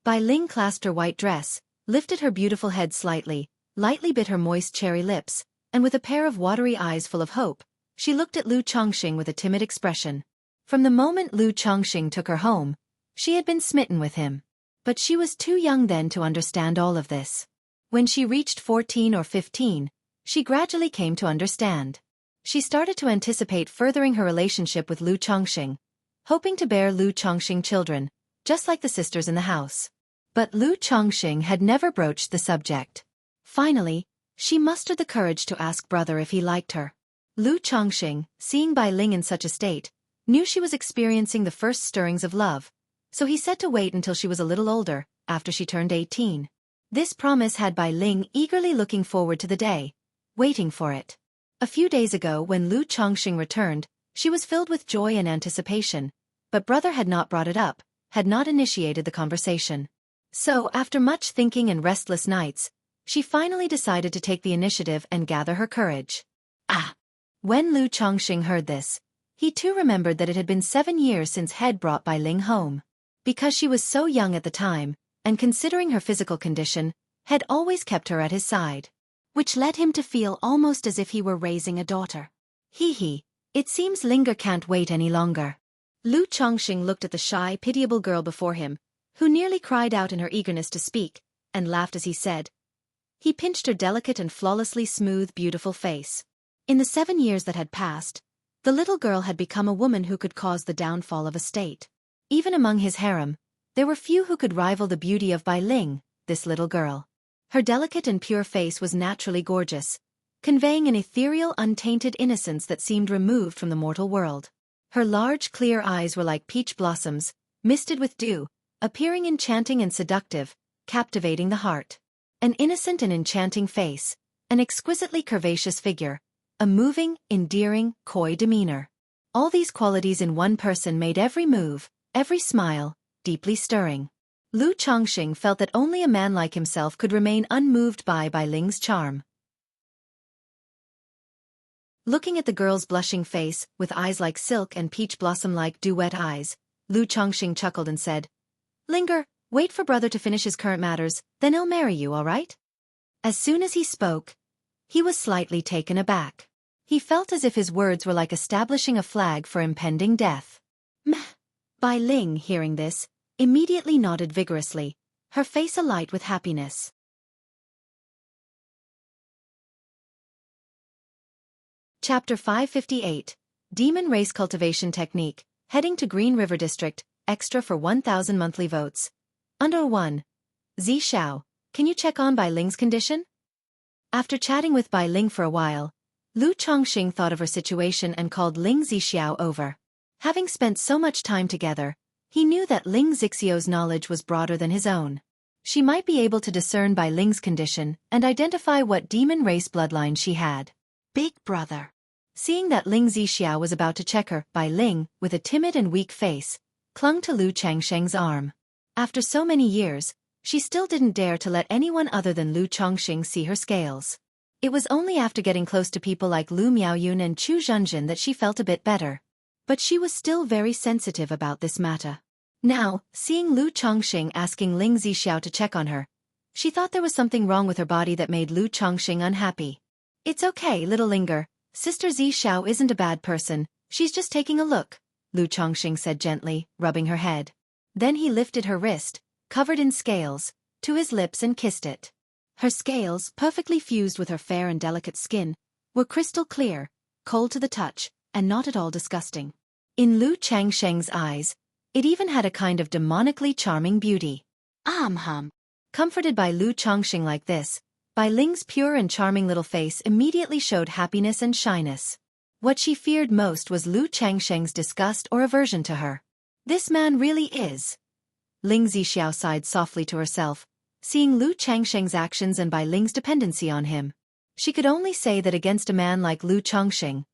Bai Ling clasped her white dress, lifted her beautiful head slightly, lightly bit her moist cherry lips, and with a pair of watery eyes full of hope, she looked at Lu Chongqing with a timid expression. From the moment Lu Chongqing took her home, she had been smitten with him. But she was too young then to understand all of this. When she reached 14 or 15, she gradually came to understand. She started to anticipate furthering her relationship with Lu Chongqing, hoping to bear Lu Chongqing children, just like the sisters in the house. But Lu Chongqing had never broached the subject. Finally, she mustered the courage to ask brother if he liked her. Lu Chongqing, seeing Bai Ling in such a state, knew she was experiencing the first stirrings of love, so he said to wait until she was a little older, after she turned 18. This promise had Bai Ling eagerly looking forward to the day, waiting for it. A few days ago when Lu Chongqing returned, she was filled with joy and anticipation, but brother had not brought it up, had not initiated the conversation. So, after much thinking and restless nights, she finally decided to take the initiative and gather her courage. When Lu Chongqing heard this, he too remembered that it had been 7 years since Head brought Bai Ling home. Because she was so young at the time, and considering her physical condition, Head always kept her at his side, which led him to feel almost as if he were raising a daughter. It seems Linger can't wait any longer. Lu Chongqing looked at the shy, pitiable girl before him, who nearly cried out in her eagerness to speak, and laughed as he said. He pinched her delicate and flawlessly smooth, beautiful face. In the 7 years that had passed, the little girl had become a woman who could cause the downfall of a state. Even among his harem, there were few who could rival the beauty of Bai Ling, this little girl. Her delicate and pure face was naturally gorgeous, conveying an ethereal, untainted innocence that seemed removed from the mortal world. Her large, clear eyes were like peach blossoms, misted with dew, appearing enchanting and seductive, captivating the heart. An innocent and enchanting face, an exquisitely curvaceous figure, a moving, endearing, coy demeanor. All these qualities in one person made every move, every smile, deeply stirring. Lu Chongqing felt that only a man like himself could remain unmoved by Bai Ling's charm. Looking at the girl's blushing face, with eyes like silk and peach blossom-like dew-wet eyes, Lu Chongqing chuckled and said, Linger, wait for brother to finish his current matters, then he'll marry you, all right? As soon as he spoke, he was slightly taken aback. He felt as if his words were like establishing a flag for impending death. Meh. Bai Ling, hearing this, immediately nodded vigorously, her face alight with happiness. Chapter 558, Demon Race Cultivation Technique, Heading to Green River District, Extra for 1,000 monthly votes. Under 1. Xiao, can you check on Bai Ling's condition? After chatting with Bai Ling for a while, Lu Chongqing thought of her situation and called Ling Zixiao over. Having spent so much time together, he knew that Ling Zixiao's knowledge was broader than his own. She might be able to discern Bai Ling's condition and identify what demon race bloodline she had. Big brother. Seeing that Ling Zixiao was about to check her, Bai Ling, with a timid and weak face, clung to Lu Changsheng's arm. After so many years, she still didn't dare to let anyone other than Lu Chongqing see her scales. It was only after getting close to people like Lu Miaoyun and Chu Zhenjin that she felt a bit better. But she was still very sensitive about this matter. Now, seeing Lu Chongqing asking Ling Zixiao to check on her, she thought there was something wrong with her body that made Lu Chongqing unhappy. It's okay, little Linger. Sister Zixiao isn't a bad person, she's just taking a look, Lu Chongqing said gently, rubbing her head. Then he lifted her wrist, covered in scales, to his lips and kissed it. Her scales, perfectly fused with her fair and delicate skin, were crystal clear, cold to the touch, and not at all disgusting. In Lu Changsheng's eyes, it even had a kind of demonically charming beauty. Comforted by Lu Chongqing like this, Bai Ling's pure and charming little face immediately showed happiness and shyness. What she feared most was Lu Changsheng's disgust or aversion to her. This man really is. Ling Zixiao sighed softly to herself, seeing Lu Changsheng's actions and Bai Ling's dependency on him. She could only say that against a man like Lu Chongqing,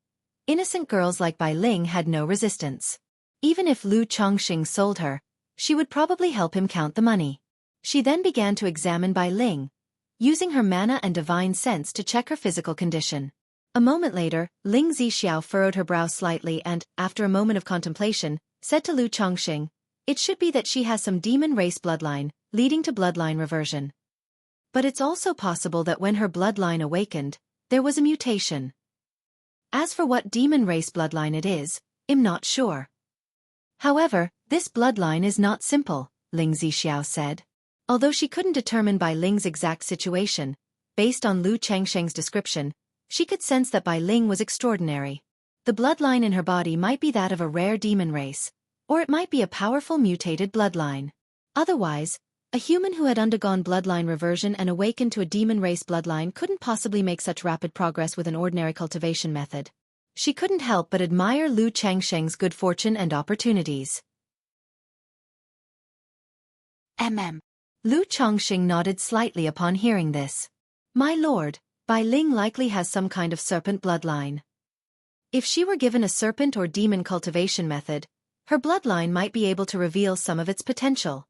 innocent girls like Bai Ling had no resistance. Even if Lu Chongqing sold her, she would probably help him count the money. She then began to examine Bai Ling, using her mana and divine sense to check her physical condition. A moment later, Ling Zixiao furrowed her brow slightly and, after a moment of contemplation, said to Lu Chongqing, "It should be that she has some demon race bloodline, leading to bloodline reversion. But it's also possible that when her bloodline awakened, there was a mutation. As for what demon race bloodline it is, I'm not sure. However, this bloodline is not simple," Ling Zixiao said. Although she couldn't determine Bai Ling's exact situation, based on Lu Changsheng's description, she could sense that Bai Ling was extraordinary. The bloodline in her body might be that of a rare demon race, or it might be a powerful mutated bloodline. Otherwise, a human who had undergone bloodline reversion and awakened to a demon race bloodline couldn't possibly make such rapid progress with an ordinary cultivation method. She couldn't help but admire Lu Changsheng's good fortune and opportunities. Lu Chongqing nodded slightly upon hearing this. "My lord, Bai Ling likely has some kind of serpent bloodline. If she were given a serpent or demon cultivation method, her bloodline might be able to reveal some of its potential.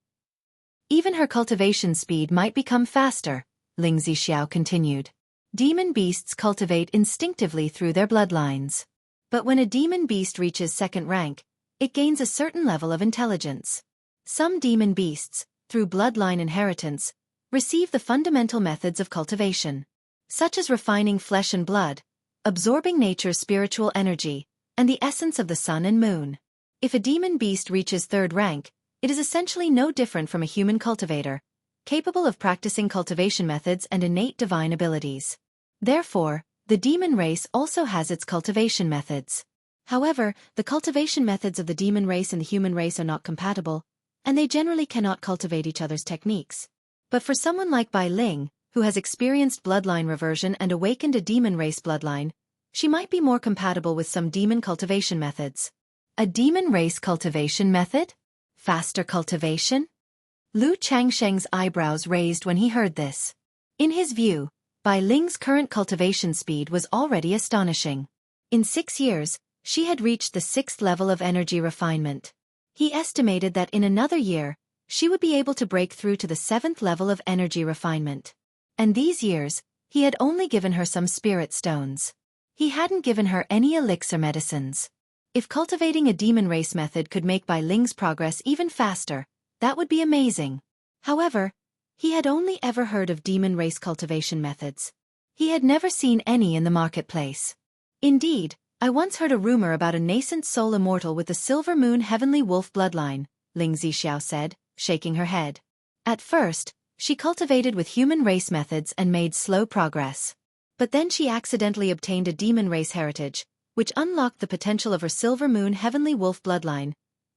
Even her cultivation speed might become faster," Ling Zixiao continued. "Demon beasts cultivate instinctively through their bloodlines. But when a demon beast reaches second rank, it gains a certain level of intelligence. Some demon beasts, through bloodline inheritance, receive the fundamental methods of cultivation, such as refining flesh and blood, absorbing nature's spiritual energy, and the essence of the sun and moon. If a demon beast reaches third rank, it is essentially no different from a human cultivator, capable of practicing cultivation methods and innate divine abilities. Therefore, the demon race also has its cultivation methods. However, the cultivation methods of the demon race and the human race are not compatible, and they generally cannot cultivate each other's techniques. But for someone like Bai Ling, who has experienced bloodline reversion and awakened a demon race bloodline, she might be more compatible with some demon cultivation methods." "A demon race cultivation method? Faster cultivation?" Lu Changsheng's eyebrows raised when he heard this. In his view, Bai Ling's current cultivation speed was already astonishing. In 6 years, she had reached the 6th level of energy refinement. He estimated that in another year, she would be able to break through to the 7th level of energy refinement. And these years, he had only given her some spirit stones. He hadn't given her any elixir medicines. If cultivating a demon race method could make Bai Ling's progress even faster, that would be amazing. However, he had only ever heard of demon race cultivation methods. He had never seen any in the marketplace. "Indeed, I once heard a rumor about a nascent soul immortal with the Silver Moon Heavenly Wolf bloodline," Ling Zixiao said, shaking her head. At first, she cultivated with human race methods and made slow progress. But then she accidentally obtained a demon race heritage, which unlocked the potential of her Silver Moon Heavenly Wolf bloodline,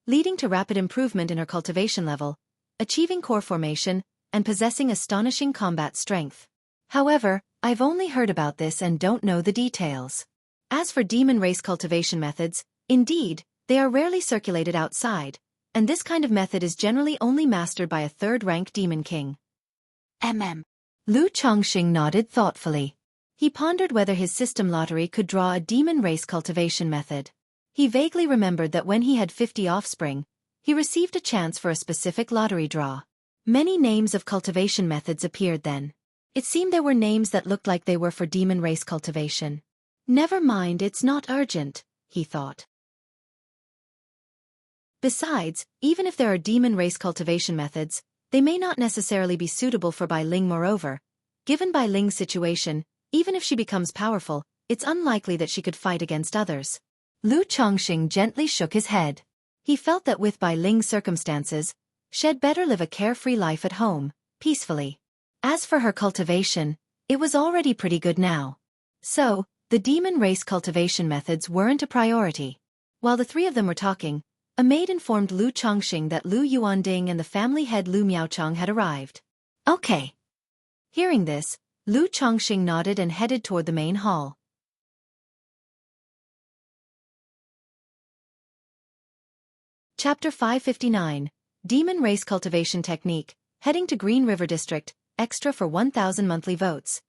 leading to rapid improvement in her cultivation level, achieving core formation, and possessing astonishing combat strength. However, I've only heard about this and don't know the details. As for demon race cultivation methods, indeed, they are rarely circulated outside, and this kind of method is generally only mastered by a third-rank demon king. Lu Chongqing nodded thoughtfully. He pondered whether his system lottery could draw a demon race cultivation method. He vaguely remembered that when he had 50 offspring, he received a chance for a specific lottery draw. Many names of cultivation methods appeared then. It seemed there were names that looked like they were for demon race cultivation. Never mind, it's not urgent, he thought. Besides, even if there are demon race cultivation methods, they may not necessarily be suitable for Bai Ling. Moreover, given Bai Ling's situation, even if she becomes powerful, it's unlikely that she could fight against others. Lu Chongqing gently shook his head. He felt that with Bai Ling's circumstances, she'd better live a carefree life at home, peacefully. As for her cultivation, it was already pretty good now. So, the demon race cultivation methods weren't a priority. While the three of them were talking, a maid informed Lu Chongqing that Lu Yuanding and the family head Lu Miaocheng had arrived. Okay. Hearing this, Lu Chongqing nodded and headed toward the main hall. Chapter 559, Demon Race Cultivation Technique, heading to Green River District, extra for 1,000 monthly votes.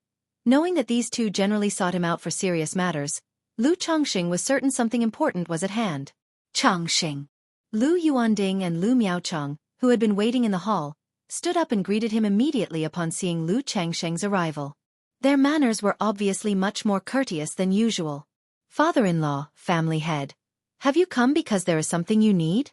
Knowing that these two generally sought him out for serious matters, Lu Chongqing was certain something important was at hand. Chongqing. Lu Yuanding and Lu Miaocheng, who had been waiting in the hall, stood up and greeted him immediately upon seeing Lu Changsheng's arrival. Their manners were obviously much more courteous than usual. Father-in-law, family head. Have you come because there is something you need?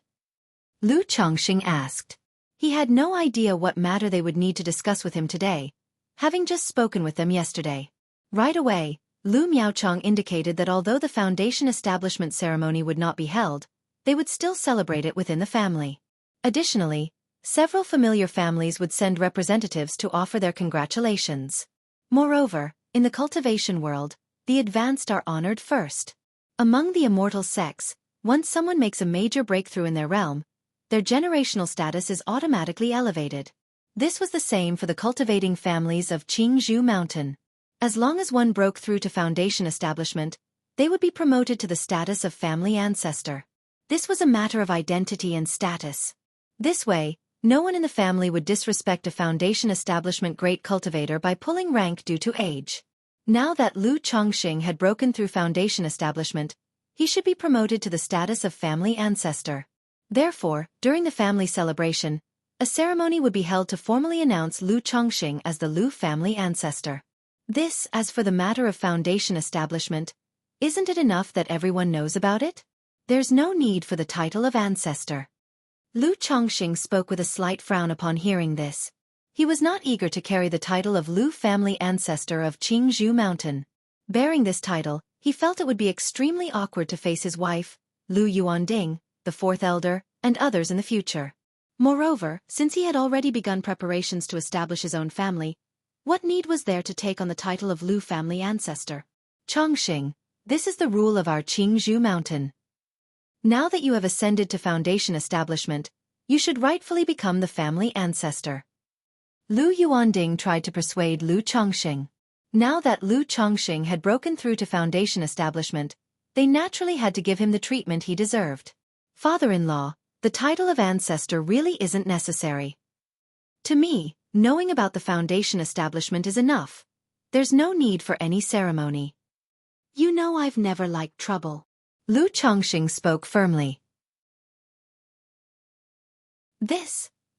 Lu Chongqing asked. He had no idea what matter they would need to discuss with him today, having just spoken with them yesterday. Right away, Lu Miaocheng indicated that although the foundation establishment ceremony would not be held, they would still celebrate it within the family. Additionally, several familiar families would send representatives to offer their congratulations. Moreover, in the cultivation world, the advanced are honored first. Among the immortal sects, once someone makes a major breakthrough in their realm, their generational status is automatically elevated. This was the same for the cultivating families of Qingzhou Mountain. As long as one broke through to foundation establishment, they would be promoted to the status of family ancestor. This was a matter of identity and status. This way, no one in the family would disrespect a foundation establishment great cultivator by pulling rank due to age. Now that Lu Chongqing had broken through foundation establishment, he should be promoted to the status of family ancestor. Therefore, during the family celebration, a ceremony would be held to formally announce Lu Chongqing as the Lu family ancestor. This, as for the matter of foundation establishment, isn't it enough that everyone knows about it? There's no need for the title of ancestor. Lu Chongqing spoke with a slight frown upon hearing this. He was not eager to carry the title of Lu family ancestor of Qingzhou Mountain. Bearing this title, he felt it would be extremely awkward to face his wife, Lu Yuanding, the fourth elder, and others in the future. Moreover, since he had already begun preparations to establish his own family, what need was there to take on the title of Lu family ancestor? Chongqing, this is the rule of our Qingzhou Mountain. Now that you have ascended to foundation establishment, you should rightfully become the family ancestor. Lu Yuanding tried to persuade Lu Chongqing. Now that Lu Chongqing had broken through to foundation establishment, they naturally had to give him the treatment he deserved. Father-in-law, the title of ancestor really isn't necessary. To me, knowing about the foundation establishment is enough. There's no need for any ceremony. You know I've never liked trouble. Lu Chongqing spoke firmly.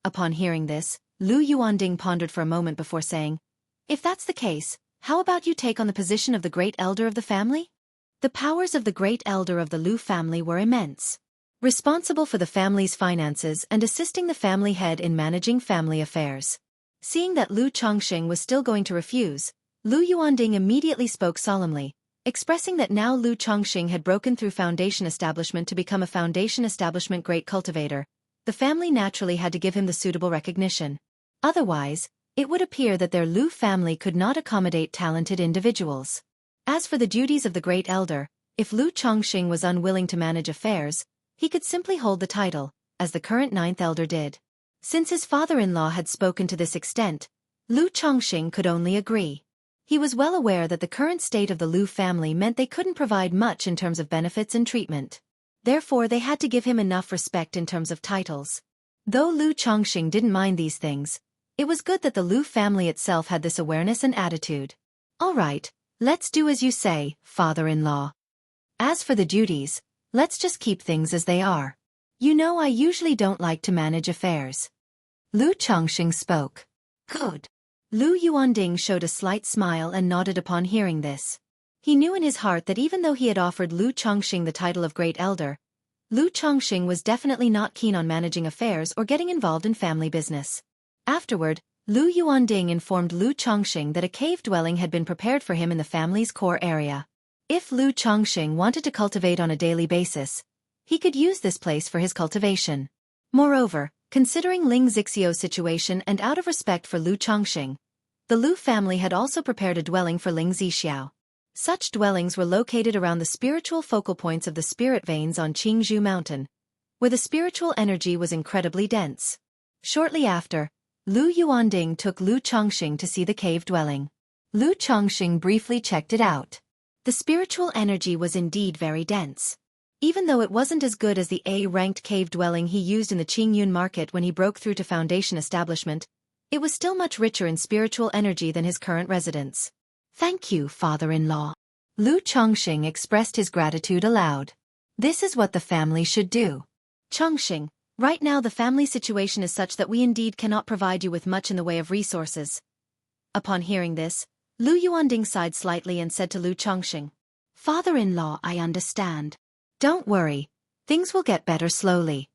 Upon hearing this, Lu Yuanding pondered for a moment before saying, if that's the case, how about you take on the position of the great elder of the family? The powers of the great elder of the Lu family were immense. Responsible for the family's finances and assisting the family head in managing family affairs. Seeing that Lu Chongqing was still going to refuse, Lu Yuanding immediately spoke solemnly, expressing that now Lu Chongqing had broken through foundation establishment to become a foundation establishment great cultivator. the family naturally had to give him the suitable recognition. Otherwise, it would appear that their Lu family could not accommodate talented individuals. As for the duties of the great elder, if Lu Chongqing was unwilling to manage affairs, he could simply hold the title, as the current ninth elder did. Since his father-in-law had spoken to this extent, Lu Chongqing could only agree. He was well aware that the current state of the Lu family meant they couldn't provide much in terms of benefits and treatment. Therefore they had to give him enough respect in terms of titles. Though Lu Chongqing didn't mind these things, it was good that the Lu family itself had this awareness and attitude. All right, let's do as you say, father-in-law. As for the duties, let's just keep things as they are. You know I usually don't like to manage affairs. Lu Chongqing spoke. Good. Lu Yuanding showed a slight smile and nodded upon hearing this. He knew in his heart that even though he had offered Lu Chongqing the title of Great Elder, Lu Chongqing was definitely not keen on managing affairs or getting involved in family business. Afterward, Lu Yuanding informed Lu Chongqing that a cave dwelling had been prepared for him in the family's core area. If Lu Chongqing wanted to cultivate on a daily basis, he could use this place for his cultivation. Moreover, considering Ling Zixio's situation and out of respect for Lu Chongqing, the Lu family had also prepared a dwelling for Ling Zixiao. Such dwellings were located around the spiritual focal points of the spirit veins on Qingzhou Mountain, where the spiritual energy was incredibly dense. Shortly after, Lu Yuanding took Lu Chongqing to see the cave dwelling. Lu Chongqing briefly checked it out. The spiritual energy was indeed very dense. Even though it wasn't as good as the A-ranked cave dwelling he used in the Qingyun market when he broke through to Foundation establishment, it was still much richer in spiritual energy than his current residence. Thank you, father-in-law. Lu Chongqing expressed his gratitude aloud. This is what the family should do. Chongqing, right now the family situation is such that we indeed cannot provide you with much in the way of resources. Upon hearing this, Lu Yuanding sighed slightly and said to Lu Chongqing, Father-in-law, I understand. Don't worry, things will get better slowly.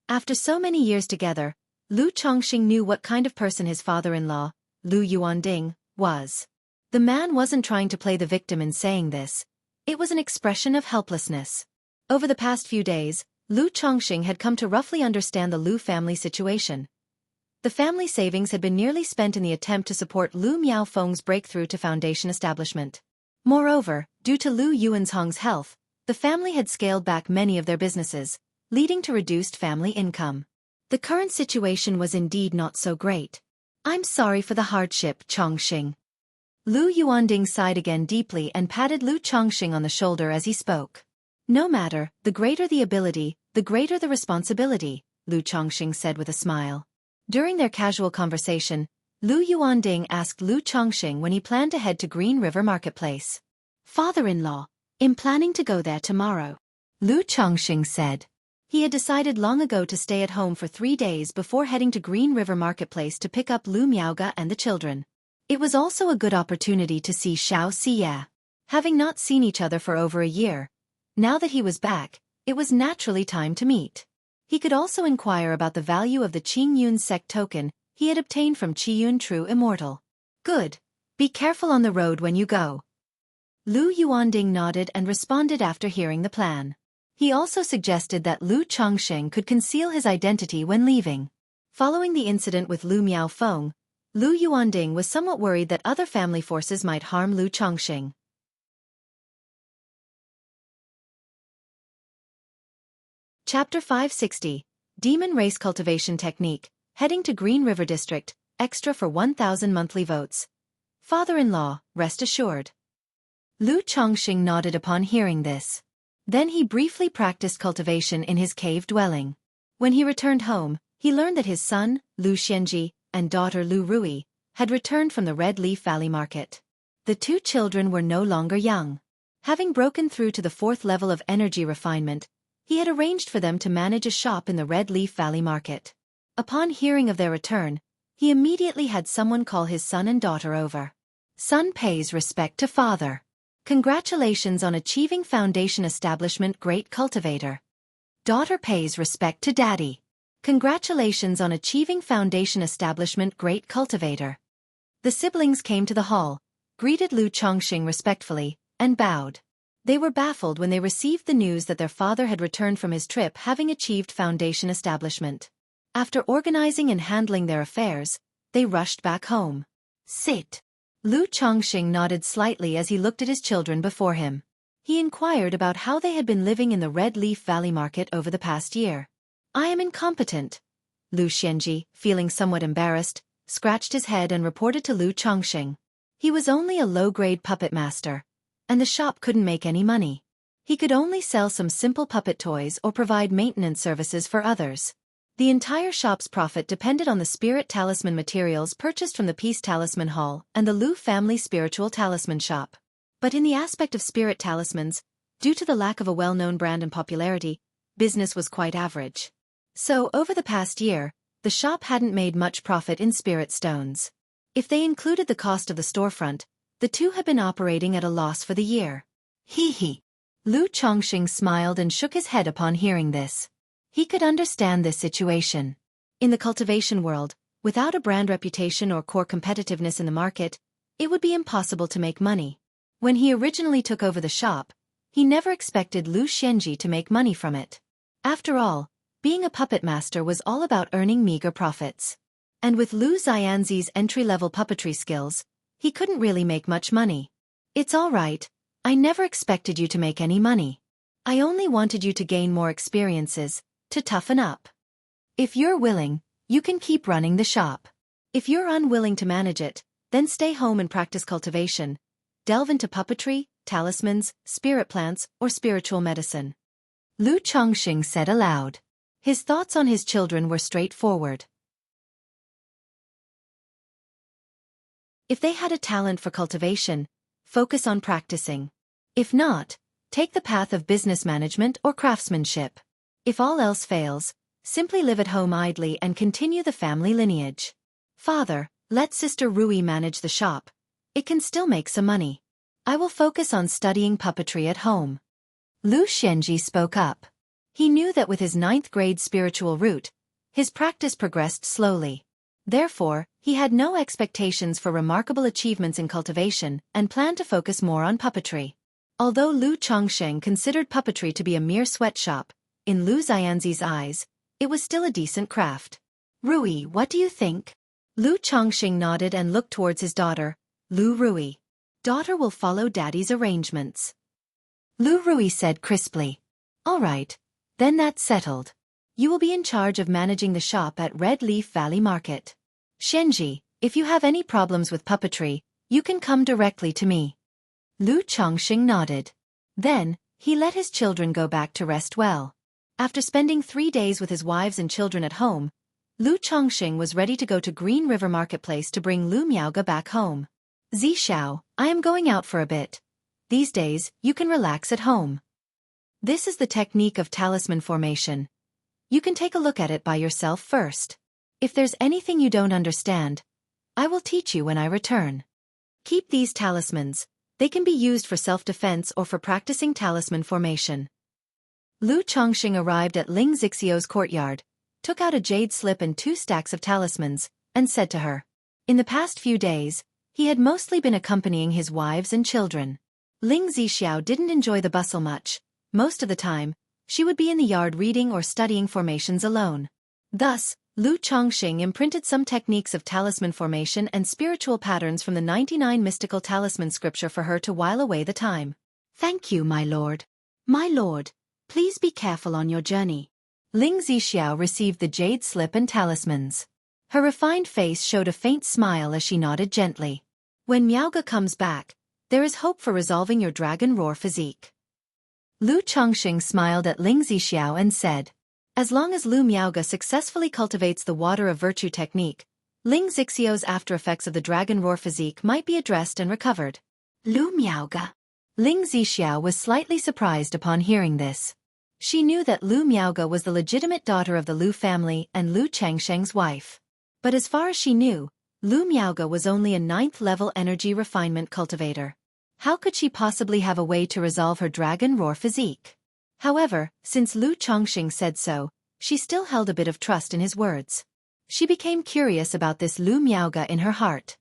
After so many years together, Lu Chongqing knew what kind of person his father-in-law, Lu Yuanding, was. The man wasn't trying to play the victim in saying this. It was an expression of helplessness. Over the past few days, Lu Chongqing had come to roughly understand the Lu family situation. The family savings had been nearly spent in the attempt to support Lu Miaofeng's breakthrough to Foundation establishment. Moreover, due to Lu Yuanzhong's health, the family had scaled back many of their businesses, leading to reduced family income. The current situation was indeed not so great. I'm sorry for the hardship, Chongqing. Lu Yuanding sighed again deeply and patted Lu Chongqing on the shoulder as he spoke. No matter, the greater the ability, the greater the responsibility, Lu Chongqing said with a smile. During their casual conversation, Lu Yuanding asked Lu Chongqing when he planned to head to Green River Marketplace. Father-in-law, I'm planning to go there tomorrow. Lu Chongqing said. He had decided long ago to stay at home for 3 days before heading to Green River Marketplace to pick up Lu Miaoga and the children. It was also a good opportunity to see Xiao Xie. Having not seen each other for over a year, now that he was back, it was naturally time to meet. He could also inquire about the value of the Qingyun sect token he had obtained from Qiyun True Immortal. Good. Be careful on the road when you go. Lu Yuanding nodded and responded after hearing the plan. He also suggested that Lu Chongqing could conceal his identity when leaving. Following the incident with Lu Miaofeng, Lu Yuanding was somewhat worried that other family forces might harm Lu Chongqing. Chapter 560, Demon Race Cultivation Technique, heading to Green River District, extra for 1,000 monthly votes. Father-in-law, rest assured. Lu Chongqing nodded upon hearing this. Then he briefly practiced cultivation in his cave dwelling. When he returned home, he learned that his son, Lu Xianji, and daughter Lu Rui, had returned from the Red Leaf Valley Market. The 2 children were no longer young. Having broken through to the 4th level of energy refinement, he had arranged for them to manage a shop in the Red Leaf Valley Market. Upon hearing of their return, he immediately had someone call his son and daughter over. Son pays respect to father. Congratulations on achieving Foundation establishment Great Cultivator. Daughter pays respect to daddy. Congratulations on achieving Foundation establishment Great Cultivator. The siblings came to the hall, greeted Lu Chongqing respectfully, and bowed. They were baffled when they received the news that their father had returned from his trip having achieved foundation establishment. After organizing and handling their affairs, they rushed back home. Sit. Lu Chongqing nodded slightly as he looked at his children before him. He inquired about how they had been living in the Red Leaf Valley market over the past year. I am incompetent. Lu Xianji, feeling somewhat embarrassed, scratched his head and reported to Lu Chongqing. He was only a low-grade puppet master, and the shop couldn't make any money. He could only sell some simple puppet toys or provide maintenance services for others. The entire shop's profit depended on the spirit talisman materials purchased from the Peace Talisman Hall and the Lu family spiritual talisman shop. But in the aspect of spirit talismans, due to the lack of a well-known brand and popularity, business was quite average. So, over the past year, the shop hadn't made much profit in spirit stones. If they included the cost of the storefront, the two had been operating at a loss for the year. Hee hee. Lu Chongqing smiled and shook his head upon hearing this. He could understand this situation. In the cultivation world, without a brand reputation or core competitiveness in the market, it would be impossible to make money. When he originally took over the shop, he never expected Lu Xianji to make money from it. After all, being a puppet master was all about earning meager profits. And with Lu Xianzi's entry-level puppetry skills, he couldn't really make much money. It's all right, I never expected you to make any money. I only wanted you to gain more experiences, to toughen up. If you're willing, you can keep running the shop. If you're unwilling to manage it, then stay home and practice cultivation. Delve into puppetry, talismans, spirit plants, or spiritual medicine. Lu Chongqing said aloud. His thoughts on his children were straightforward. If they had a talent for cultivation, focus on practicing. If not, take the path of business management or craftsmanship. If all else fails, simply live at home idly and continue the family lineage. Father, let Sister Rui manage the shop. It can still make some money. I will focus on studying puppetry at home. Lu Xianji spoke up. He knew that with his 9th grade spiritual route, his practice progressed slowly. Therefore, he had no expectations for remarkable achievements in cultivation and planned to focus more on puppetry. Although Lu Chongqing considered puppetry to be a mere sweatshop, in Lu Xianzi's eyes, it was still a decent craft. Rui, what do you think? Lu Chongqing nodded and looked towards his daughter, Lu Rui. Daughter will follow daddy's arrangements. Lu Rui said crisply. All right, then that's settled. You will be in charge of managing the shop at Red Leaf Valley Market. Xianji, if you have any problems with puppetry, you can come directly to me. Lu Chongqing nodded. Then, he let his children go back to rest well. After spending 3 days with his wives and children at home, Lu Chongqing was ready to go to Green River Marketplace to bring Lu Miaoge back home. Zishao, I am going out for a bit. These days, you can relax at home. This is the technique of talisman formation. You can take a look at it by yourself first. If there's anything you don't understand, I will teach you when I return. Keep these talismans. They can be used for self-defense or for practicing talisman formation. Lu Chongqing arrived at Ling Zixio's courtyard, took out a jade slip and 2 stacks of talismans, and said to her. In the past few days, he had mostly been accompanying his wives and children. Ling Zixiao didn't enjoy the bustle much. Most of the time, she would be in the yard reading or studying formations alone. Thus, Lu Chongqing imprinted some techniques of talisman formation and spiritual patterns from the 99 mystical talisman scripture for her to while away the time. Thank you, my lord. My lord, please be careful on your journey. Ling Zixiao received the jade slip and talismans. Her refined face showed a faint smile as she nodded gently. When Miaoge comes back, there is hope for resolving your dragon roar physique. Lu Chongqing smiled at Ling Zixiao and said, as long as Lu Miaoge successfully cultivates the water of virtue technique, Ling Zixio's after-effects of the dragon roar physique might be addressed and recovered. Lu Miaoge. Ling Zixiao was slightly surprised upon hearing this. She knew that Lu Miaoge was the legitimate daughter of the Lu family and Lu Chengsheng's wife. But as far as she knew, Lu Miaoge was only a 9th-level energy refinement cultivator. How could she possibly have a way to resolve her dragon roar physique? However, since Lu Chongqing said so, she still held a bit of trust in his words. She became curious about this Lu Miaoge in her heart.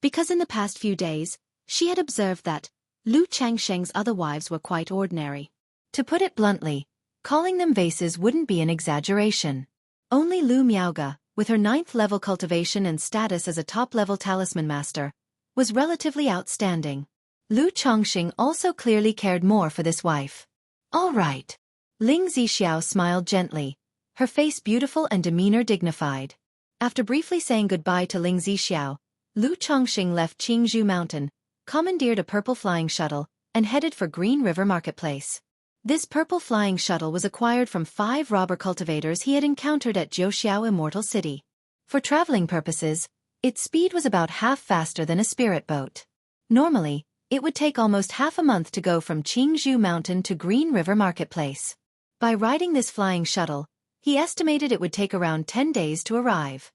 Because in the past few days, She had observed that Lu Changsheng's other wives were quite ordinary. To put it bluntly, calling them vases wouldn't be an exaggeration. Only Lu Miaoge, with her 9th-level cultivation and status as a top-level talisman master, was relatively outstanding. Lu Chongqing also clearly cared more for this wife. All right. Ling Zixiao smiled gently, her face beautiful and demeanor dignified. After briefly saying goodbye to Ling Zixiao, Lu Chongqing left Qingzhou Mountain, commandeered a purple flying shuttle, and headed for Green River Marketplace. This purple flying shuttle was acquired from 5 robber cultivators he had encountered at Jiuxiao Immortal City. For traveling purposes, its speed was about half faster than a spirit boat. Normally, it would take almost half a month to go from Qingzhou Mountain to Green River Marketplace. By riding this flying shuttle, he estimated it would take around 10 days to arrive.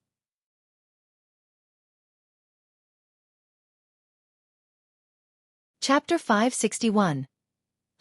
Chapter 561.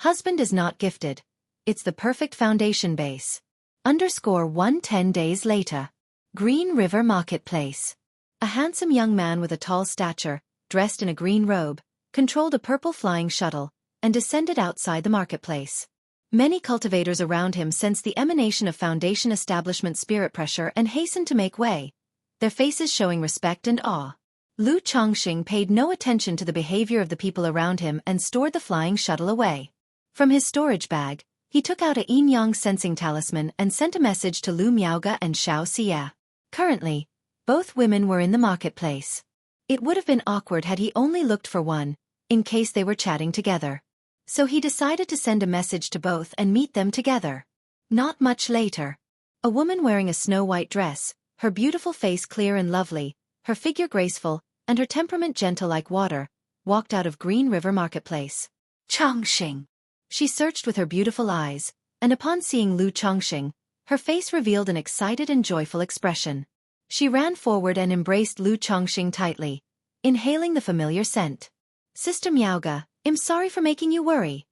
Husband is not gifted. It's the perfect foundation base. _110 days later. Green River Marketplace. A handsome young man with a tall stature, dressed in a green robe, controlled a purple flying shuttle, and descended outside the marketplace. Many cultivators around him sensed the emanation of Foundation establishment spirit pressure and hastened to make way, their faces showing respect and awe. Lu Chongqing paid no attention to the behavior of the people around him and stored the flying shuttle away. From his storage bag, he took out a yin-yang sensing talisman and sent a message to Lu Miaoge and Xiao Xia. Currently, both women were in the marketplace. It would have been awkward had he only looked for one, in case they were chatting together. So he decided to send a message to both and meet them together. Not much later. A woman wearing a snow-white dress, her beautiful face clear and lovely, her figure graceful, and her temperament gentle like water, walked out of Green River Marketplace. Chongqing. She searched with her beautiful eyes, and upon seeing Lu Chongqing, her face revealed an excited and joyful expression. She ran forward and embraced Lu Chongqing tightly, inhaling the familiar scent. Sister Miaoge, I'm sorry for making you worry.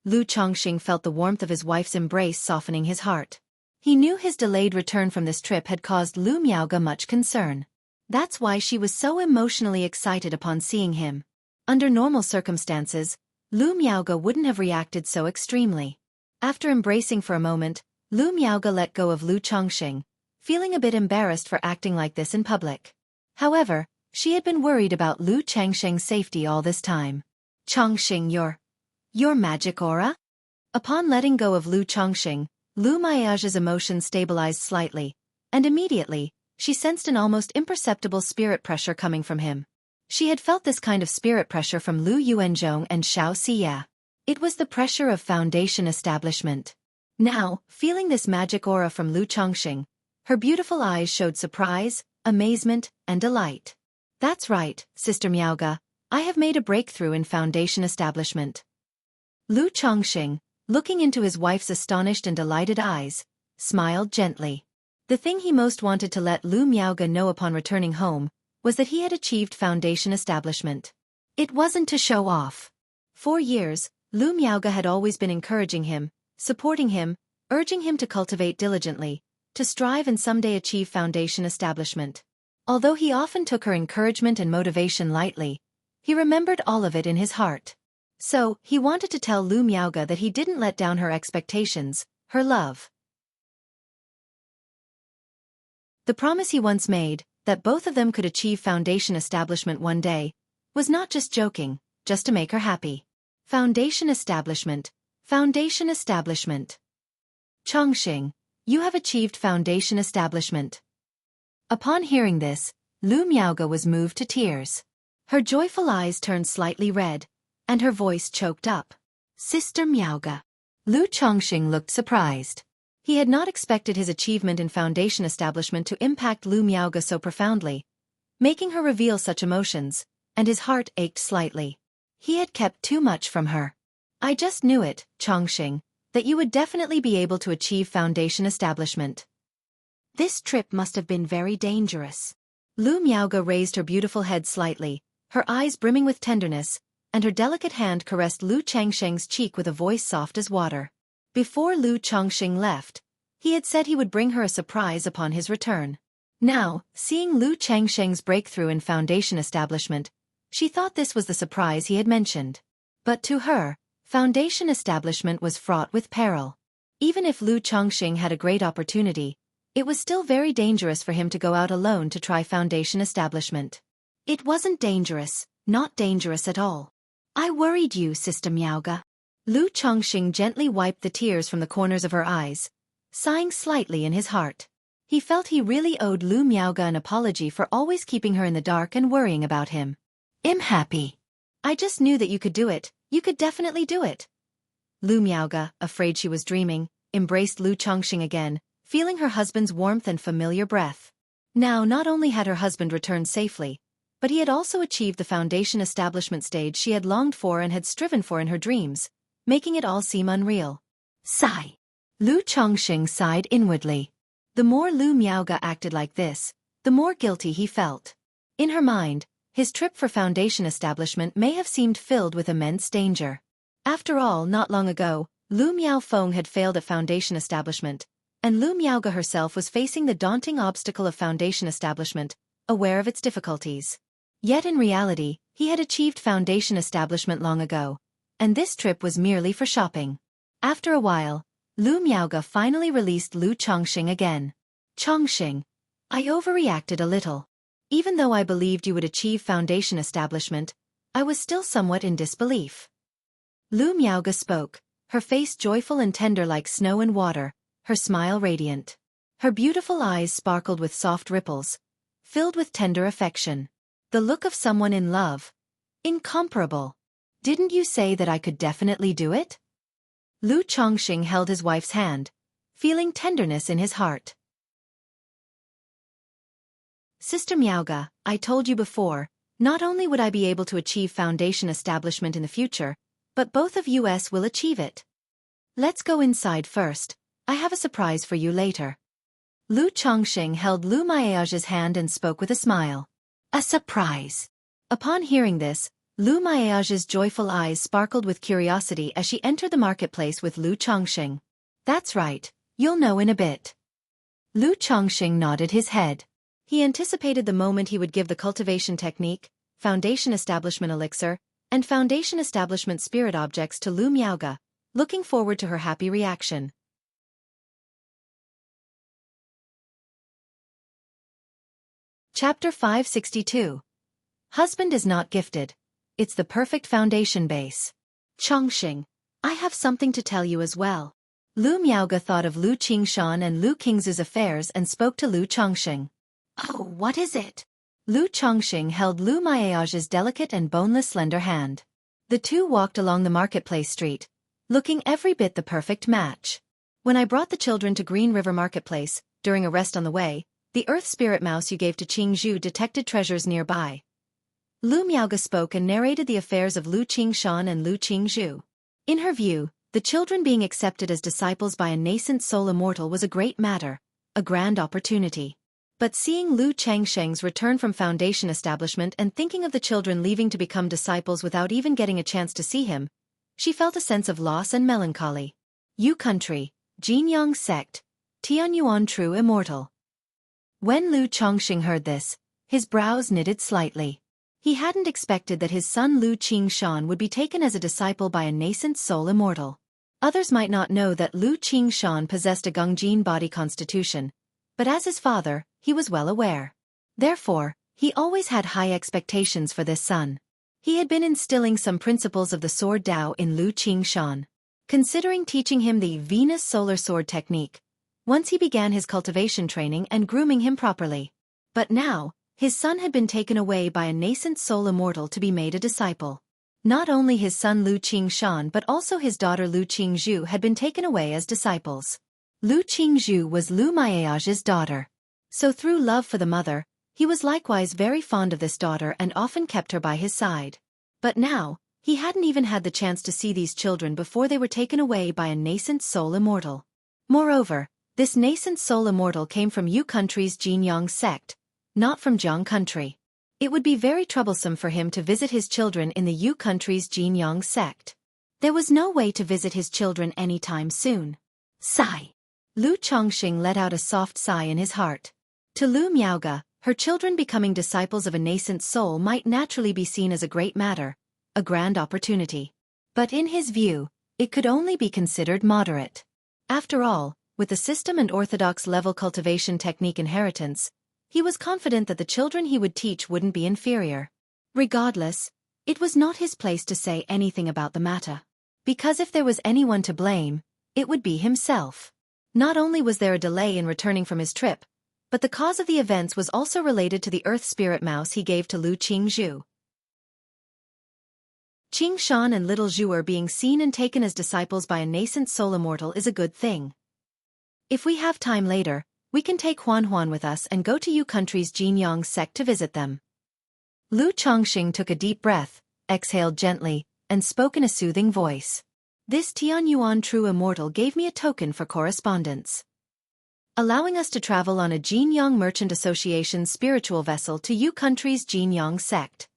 Lu Chongqing felt the warmth of his wife's embrace softening his heart. He knew his delayed return from this trip had caused Lu Miaoge much concern. That's why she was so emotionally excited upon seeing him. Under normal circumstances, Lu Miaoge wouldn't have reacted so extremely. After embracing for a moment, Lu Miaoge let go of Lu Chongqing, feeling a bit embarrassed for acting like this in public. However, she had been worried about Lu Changsheng's safety all this time. Chongqing, your magic aura? Upon letting go of Lu Chongqing, Lu Miaoge's emotions stabilized slightly, and immediately, she sensed an almost imperceptible spirit pressure coming from him. She had felt this kind of spirit pressure from Lu Yuanzhong and Xiao Xia. It was the pressure of Foundation establishment. Now, feeling this magic aura from Lu Chongqing, her beautiful eyes showed surprise, amazement, and delight. That's right, Sister Miaoge, I have made a breakthrough in Foundation establishment. Lu Chongqing, looking into his wife's astonished and delighted eyes, smiled gently. The thing he most wanted to let Lu Miaoge know upon returning home was that he had achieved Foundation establishment. It wasn't to show off. For years, Lu Miaoge had always been encouraging him, supporting him, urging him to cultivate diligently, to strive and someday achieve Foundation establishment. Although he often took her encouragement and motivation lightly, he remembered all of it in his heart. So, he wanted to tell Lu Miaoge that he didn't let down her expectations, her love. The promise he once made, that both of them could achieve Foundation establishment one day, was not just joking, just to make her happy. Foundation establishment. Foundation establishment. Chongqing, you have achieved Foundation establishment. Upon hearing this, Lu Miaoge was moved to tears. Her joyful eyes turned slightly red, and her voice choked up. Sister Miaoge. Lu Chongqing looked surprised. He had not expected his achievement in Foundation establishment to impact Lu Miaoge so profoundly, making her reveal such emotions, and his heart ached slightly. He had kept too much from her. I just knew it, Chongqing, that you would definitely be able to achieve Foundation establishment. This trip must have been very dangerous. Lu Miaoge raised her beautiful head slightly, her eyes brimming with tenderness, and her delicate hand caressed Lu Changsheng's cheek with a voice soft as water. Before Lu Chongqing left, he had said he would bring her a surprise upon his return. Now, seeing Lu Changsheng's breakthrough in Foundation establishment, She thought this was the surprise he had mentioned. But to her, foundation establishment was fraught with peril. Even if Lu Chongqing had a great opportunity, it was still very dangerous for him to go out alone to try foundation establishment. It wasn't dangerous, not dangerous at all. I worried you, Sister Miaoga. Lu Chongqing gently wiped the tears from the corners of her eyes, sighing slightly in his heart. He felt he really owed Lu Miaoga an apology for always keeping her in the dark and worrying about him. I'm happy. I just knew that you could do it, you could definitely do it. Lu Miaoga, afraid she was dreaming, embraced Lu Chongqing again, feeling her husband's warmth and familiar breath. Now not only had her husband returned safely, but he had also achieved the foundation establishment stage she had longed for and had striven for in her dreams, making it all seem unreal. Sigh. Lu Chongqing sighed inwardly. The more Lu Miaoga acted like this, the more guilty he felt. In her mind, his trip for foundation establishment may have seemed filled with immense danger. After all, not long ago, Lu Miaofeng had failed at foundation establishment, and Lu Miaoga herself was facing the daunting obstacle of foundation establishment, aware of its difficulties. Yet in reality, he had achieved foundation establishment long ago, and this trip was merely for shopping. After a while, Lu Miaoga finally released Lu Chongqing again. Chongqing, I overreacted a little. Even though I believed you would achieve foundation establishment, I was still somewhat in disbelief. Lu Miaoga spoke, her face joyful and tender like snow and water, her smile radiant. Her beautiful eyes sparkled with soft ripples, filled with tender affection. The look of someone in love. Incomparable. Didn't you say that I could definitely do it? Lu Chongqing held his wife's hand, feeling tenderness in his heart. Sister Miaoga, I told you before, not only would I be able to achieve foundation establishment in the future, but both of us will achieve it. Let's go inside first, I have a surprise for you later. Lu Chongqing held Lu Miaoga's hand and spoke with a smile. A surprise. Upon hearing this, Lu Miaoga's joyful eyes sparkled with curiosity as she entered the marketplace with Lu Chongqing. That's right, you'll know in a bit. Lu Chongqing nodded his head. He anticipated the moment he would give the cultivation technique, foundation establishment elixir, and foundation establishment spirit objects to Lu Miaoga, looking forward to her happy reaction. Chapter 562. Husband is not gifted. It's the perfect foundation base. Chongqing, I have something to tell you as well. Lu Miaoga thought of Lu Qingshan and Lu Qingzu's affairs and spoke to Lu Chongqing. Oh, what is it? Lu Chongqing held Lu Miaoga's delicate and boneless slender hand. The two walked along the marketplace street, looking every bit the perfect match. When I brought the children to Green River Marketplace, during a rest on the way, the earth spirit mouse you gave to Qingzhu detected treasures nearby. Lu Miaoga spoke and narrated the affairs of Lu Qingshan and Lu Qingzhu. In her view, the children being accepted as disciples by a nascent soul immortal was a great matter, a grand opportunity. But seeing Lu Changsheng's return from foundation establishment and thinking of the children leaving to become disciples without even getting a chance to see him, she felt a sense of loss and melancholy. Yu country, Jinyang sect, Tianyuan true immortal. When Lu Chongqing heard this, his brows knitted slightly. He hadn't expected that his son Lu Qingshan would be taken as a disciple by a nascent soul immortal. Others might not know that Lu Qingshan possessed a Gongjin body constitution, but as his father, he was well aware. Therefore, he always had high expectations for this son. He had been instilling some principles of the sword Dao in Lu Qingshan, considering teaching him the Venus solar sword technique, once he began his cultivation training and grooming him properly. But now, his son had been taken away by a nascent soul immortal to be made a disciple. Not only his son Lu Qingshan but also his daughter Lu Qingzhu had been taken away as disciples. Lu Qingzhu was Lu Miaoga's daughter. So through love for the mother, he was likewise very fond of this daughter and often kept her by his side. But now, he hadn't even had the chance to see these children before they were taken away by a nascent soul immortal. Moreover, this nascent soul immortal came from Yu country's Jinyang sect, not from Jiang country. It would be very troublesome for him to visit his children in the Yu country's Jinyang sect. There was no way to visit his children anytime soon. Sigh. Lu Chongqing let out a soft sigh in his heart. To Lu Miaoga, Her children becoming disciples of a nascent soul might naturally be seen as a great matter, a grand opportunity. But in his view, it could only be considered moderate. After all, with the system and orthodox level cultivation technique inheritance, he was confident that the children he would teach wouldn't be inferior. Regardless, it was not his place to say anything about the matter. Because if there was anyone to blame, it would be himself. Not only was there a delay in returning from his trip, but the cause of the events was also related to the earth spirit mouse he gave to Lu Qingzhu. Qingshan and little Zhuer being seen and taken as disciples by a nascent soul immortal is a good thing. If we have time later, we can take Huan with us and go to Yu country's Jinyang sect to visit them. Lu Chongxing took a deep breath, exhaled gently, and spoke in a soothing voice. This Tianyuan true immortal gave me a token for correspondence, allowing us to travel on a Jinyang Merchant Association spiritual vessel to Yu country's Jinyang sect.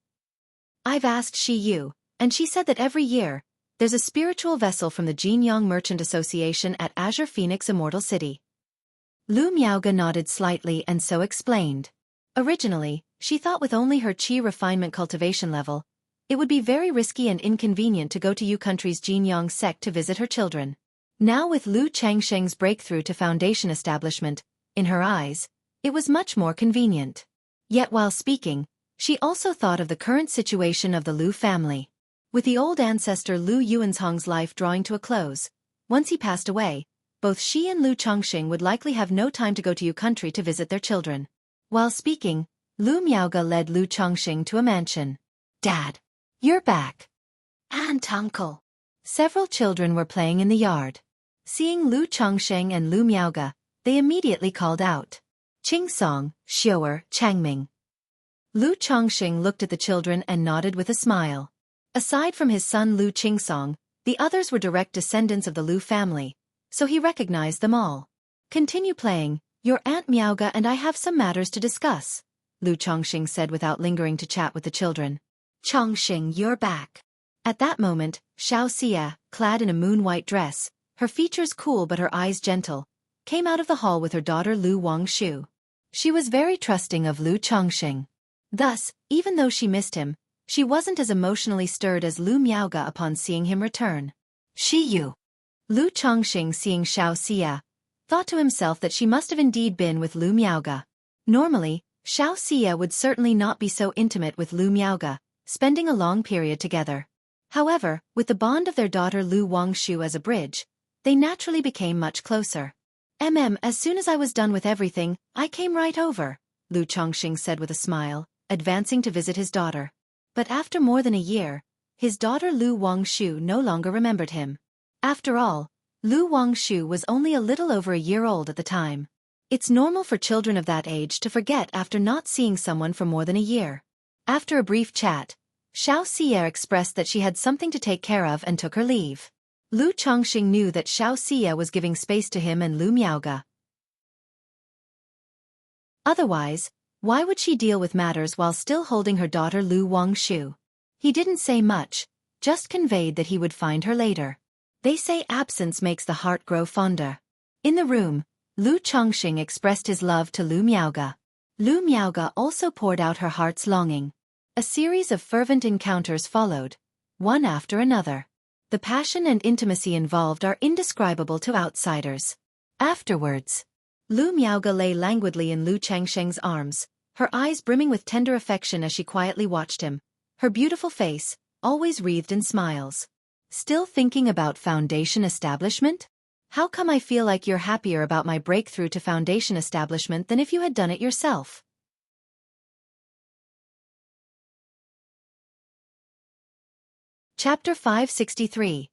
I've asked Shi Yu, and she said that every year, there's a spiritual vessel from the Jinyang Merchant Association at Azure Phoenix Immortal City. Lu Miaoga nodded slightly and so explained. Originally, she thought with only her qi refinement cultivation level, it would be very risky and inconvenient to go to Yu country's Jinyang sect to visit her children. Now with Lu Changsheng's breakthrough to foundation establishment, in her eyes, it was much more convenient. Yet while speaking, she also thought of the current situation of the Lu family. With the old ancestor Lu Yuanzhong's life drawing to a close, once he passed away, both she and Lu Chongxing would likely have no time to go to Yu country to visit their children. While speaking, Lu Miaoga led Lu Chongxing to a mansion. Dad, you're back. Aunt, uncle. Several children were playing in the yard. Seeing Lu Chongxing and Lu Miaoga, they immediately called out. Qingsong, Xiuer, Changming. Lu Chongxing looked at the children and nodded with a smile. Aside from his son Lu Qingsong, the others were direct descendants of the Lu family, so he recognized them all. Continue playing, your Aunt Miaoga and I have some matters to discuss, Lu Chongxing said without lingering to chat with the children. Chongxing, you're back. At that moment, Xiaofan, clad in a moon-white dress, her features cool but her eyes gentle, came out of the hall with her daughter Lu Wangshu. She was very trusting of Lu Chongxing. Thus, even though she missed him, she wasn't as emotionally stirred as Lu Miaoga upon seeing him return. Shi Yu. Lu Chongxing, seeing Xiaofan, thought to himself that she must have indeed been with Lu Miaoga. Normally, Xiaofan would certainly not be so intimate with Lu Miaoga, spending a long period together. However, with the bond of their daughter Lu Wangshu as a bridge, they naturally became much closer. As soon as I was done with everything, I came right over, Lu Chongxing said with a smile, advancing to visit his daughter. But after more than a year, his daughter Lu Wangshu no longer remembered him. After all, Lu Wangshu was only a little over a year old at the time. It's normal for children of that age to forget after not seeing someone for more than a year. After a brief chat, Xiaofan expressed that she had something to take care of and took her leave. Lu Chongxing knew that Xiaofan was giving space to him and Lu Miaoga. Otherwise, why would she deal with matters while still holding her daughter Lu Wangshu? He didn't say much, just conveyed that he would find her later. They say absence makes the heart grow fonder. In the room, Lu Chongxing expressed his love to Lu Miaoga. Lu Miaoga also poured out her heart's longing. A series of fervent encounters followed, one after another. The passion and intimacy involved are indescribable to outsiders. Afterwards, Lu Miaoga lay languidly in Lu Changsheng's arms, her eyes brimming with tender affection as she quietly watched him, her beautiful face, always wreathed in smiles. Still thinking about foundation establishment? How come I feel like you're happier about my breakthrough to foundation establishment than if you had done it yourself? Chapter 563.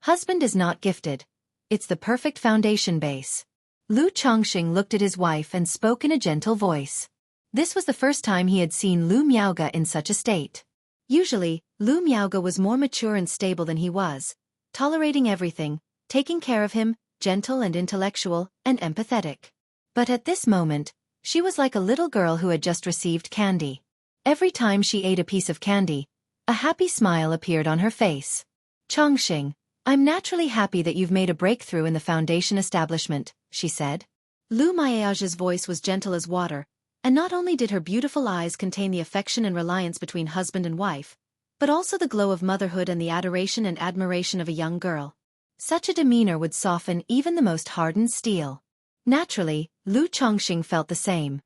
Husband is not gifted. It's the perfect foundation base. Lu Chongxing looked at his wife and spoke in a gentle voice. This was the first time he had seen Lu Miaoga in such a state. Usually, Lu Miaoga was more mature and stable than he was, tolerating everything, taking care of him, gentle and intellectual, and empathetic. But at this moment, she was like a little girl who had just received candy. Every time she ate a piece of candy, a happy smile appeared on her face. Chongxing, I'm naturally happy that you've made a breakthrough in the foundation establishment, she said. Lu Miaoga's voice was gentle as water, And not only did her beautiful eyes contain the affection and reliance between husband and wife, but also the glow of motherhood and the adoration and admiration of a young girl. Such a demeanor would soften even the most hardened steel. Naturally, Lu Chongqing felt the same.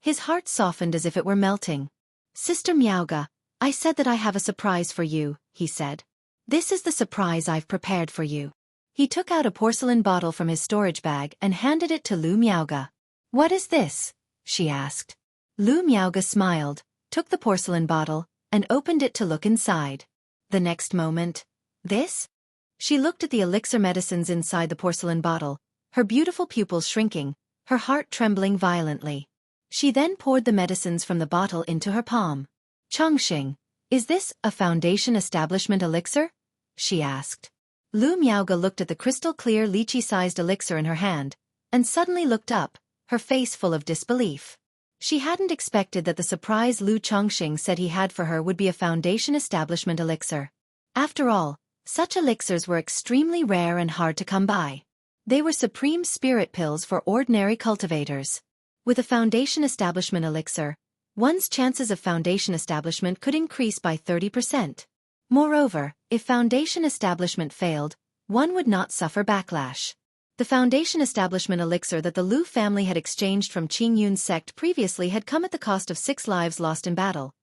His heart softened as if it were melting. "Sister Miaoga, I said that I have a surprise for you," he said. "This is the surprise I've prepared for you." He took out a porcelain bottle from his storage bag and handed it to Lu Miaoga. "What is this?" she asked. Lu Miaoga smiled, took the porcelain bottle, and opened it to look inside. The next moment, "This?" She looked at the elixir medicines inside the porcelain bottle, her beautiful pupils shrinking, her heart trembling violently. She then poured the medicines from the bottle into her palm. "Chongqing, is this a foundation establishment elixir?" she asked. Lu Miaoga looked at the crystal-clear lychee-sized elixir in her hand, and suddenly looked up, her face full of disbelief. She hadn't expected that the surprise Lu Chongqing said he had for her would be a foundation establishment elixir. After all, such elixirs were extremely rare and hard to come by. They were supreme spirit pills for ordinary cultivators. With a foundation establishment elixir, one's chances of foundation establishment could increase by 30%. Moreover, if foundation establishment failed, one would not suffer backlash. The foundation establishment elixir that the Lu family had exchanged from Qing Yun's sect previously had come at the cost of 6 lives lost in battle,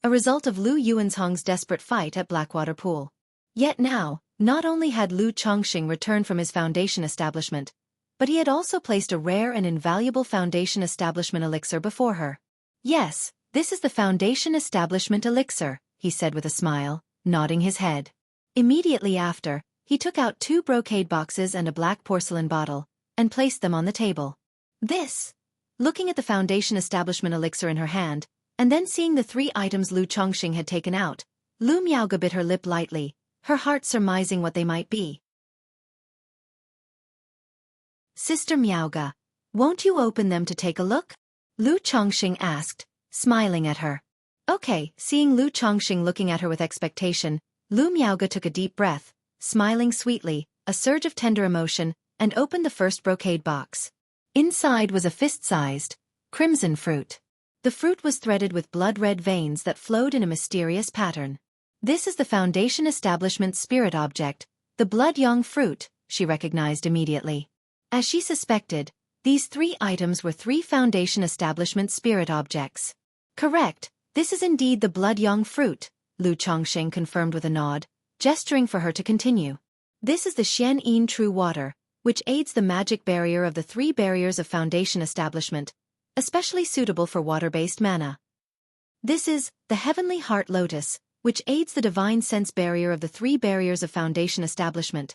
a result of Lu Yuanzhong's desperate fight at Blackwater Pool. Yet now, not only had Lu Chongqing returned from his foundation establishment, but he had also placed a rare and invaluable foundation establishment elixir before her. "Yes, this is the foundation establishment elixir," he said with a smile, nodding his head. Immediately after, he took out 2 brocade boxes and a black porcelain bottle, and placed them on the table. "This?" Looking at the foundation establishment elixir in her hand, and then seeing the 3 items Lu Chongqing had taken out, Lu Miaoga bit her lip lightly, her heart surmising what they might be. "Sister Miaoga, won't you open them to take a look?" Lu Chongqing asked, smiling at her. "Okay." Seeing Lu Chongqing looking at her with expectation, Lu Miaoga took a deep breath, smiling sweetly, a surge of tender emotion, and opened the first brocade box. Inside was a fist-sized, crimson fruit. The fruit was threaded with blood-red veins that flowed in a mysterious pattern. "This is the foundation establishment spirit object, the blood yang fruit," she recognized immediately. As she suspected, these 3 items were 3 foundation establishment spirit objects. "Correct, this is indeed the blood yang fruit," Lu Chongqing confirmed with a nod, gesturing for her to continue. "This is the Xian Yin true water, which aids the magic barrier of the 3 barriers of foundation establishment, especially suitable for water-based mana. This is the heavenly heart lotus, which aids the divine sense barrier of the 3 barriers of foundation establishment."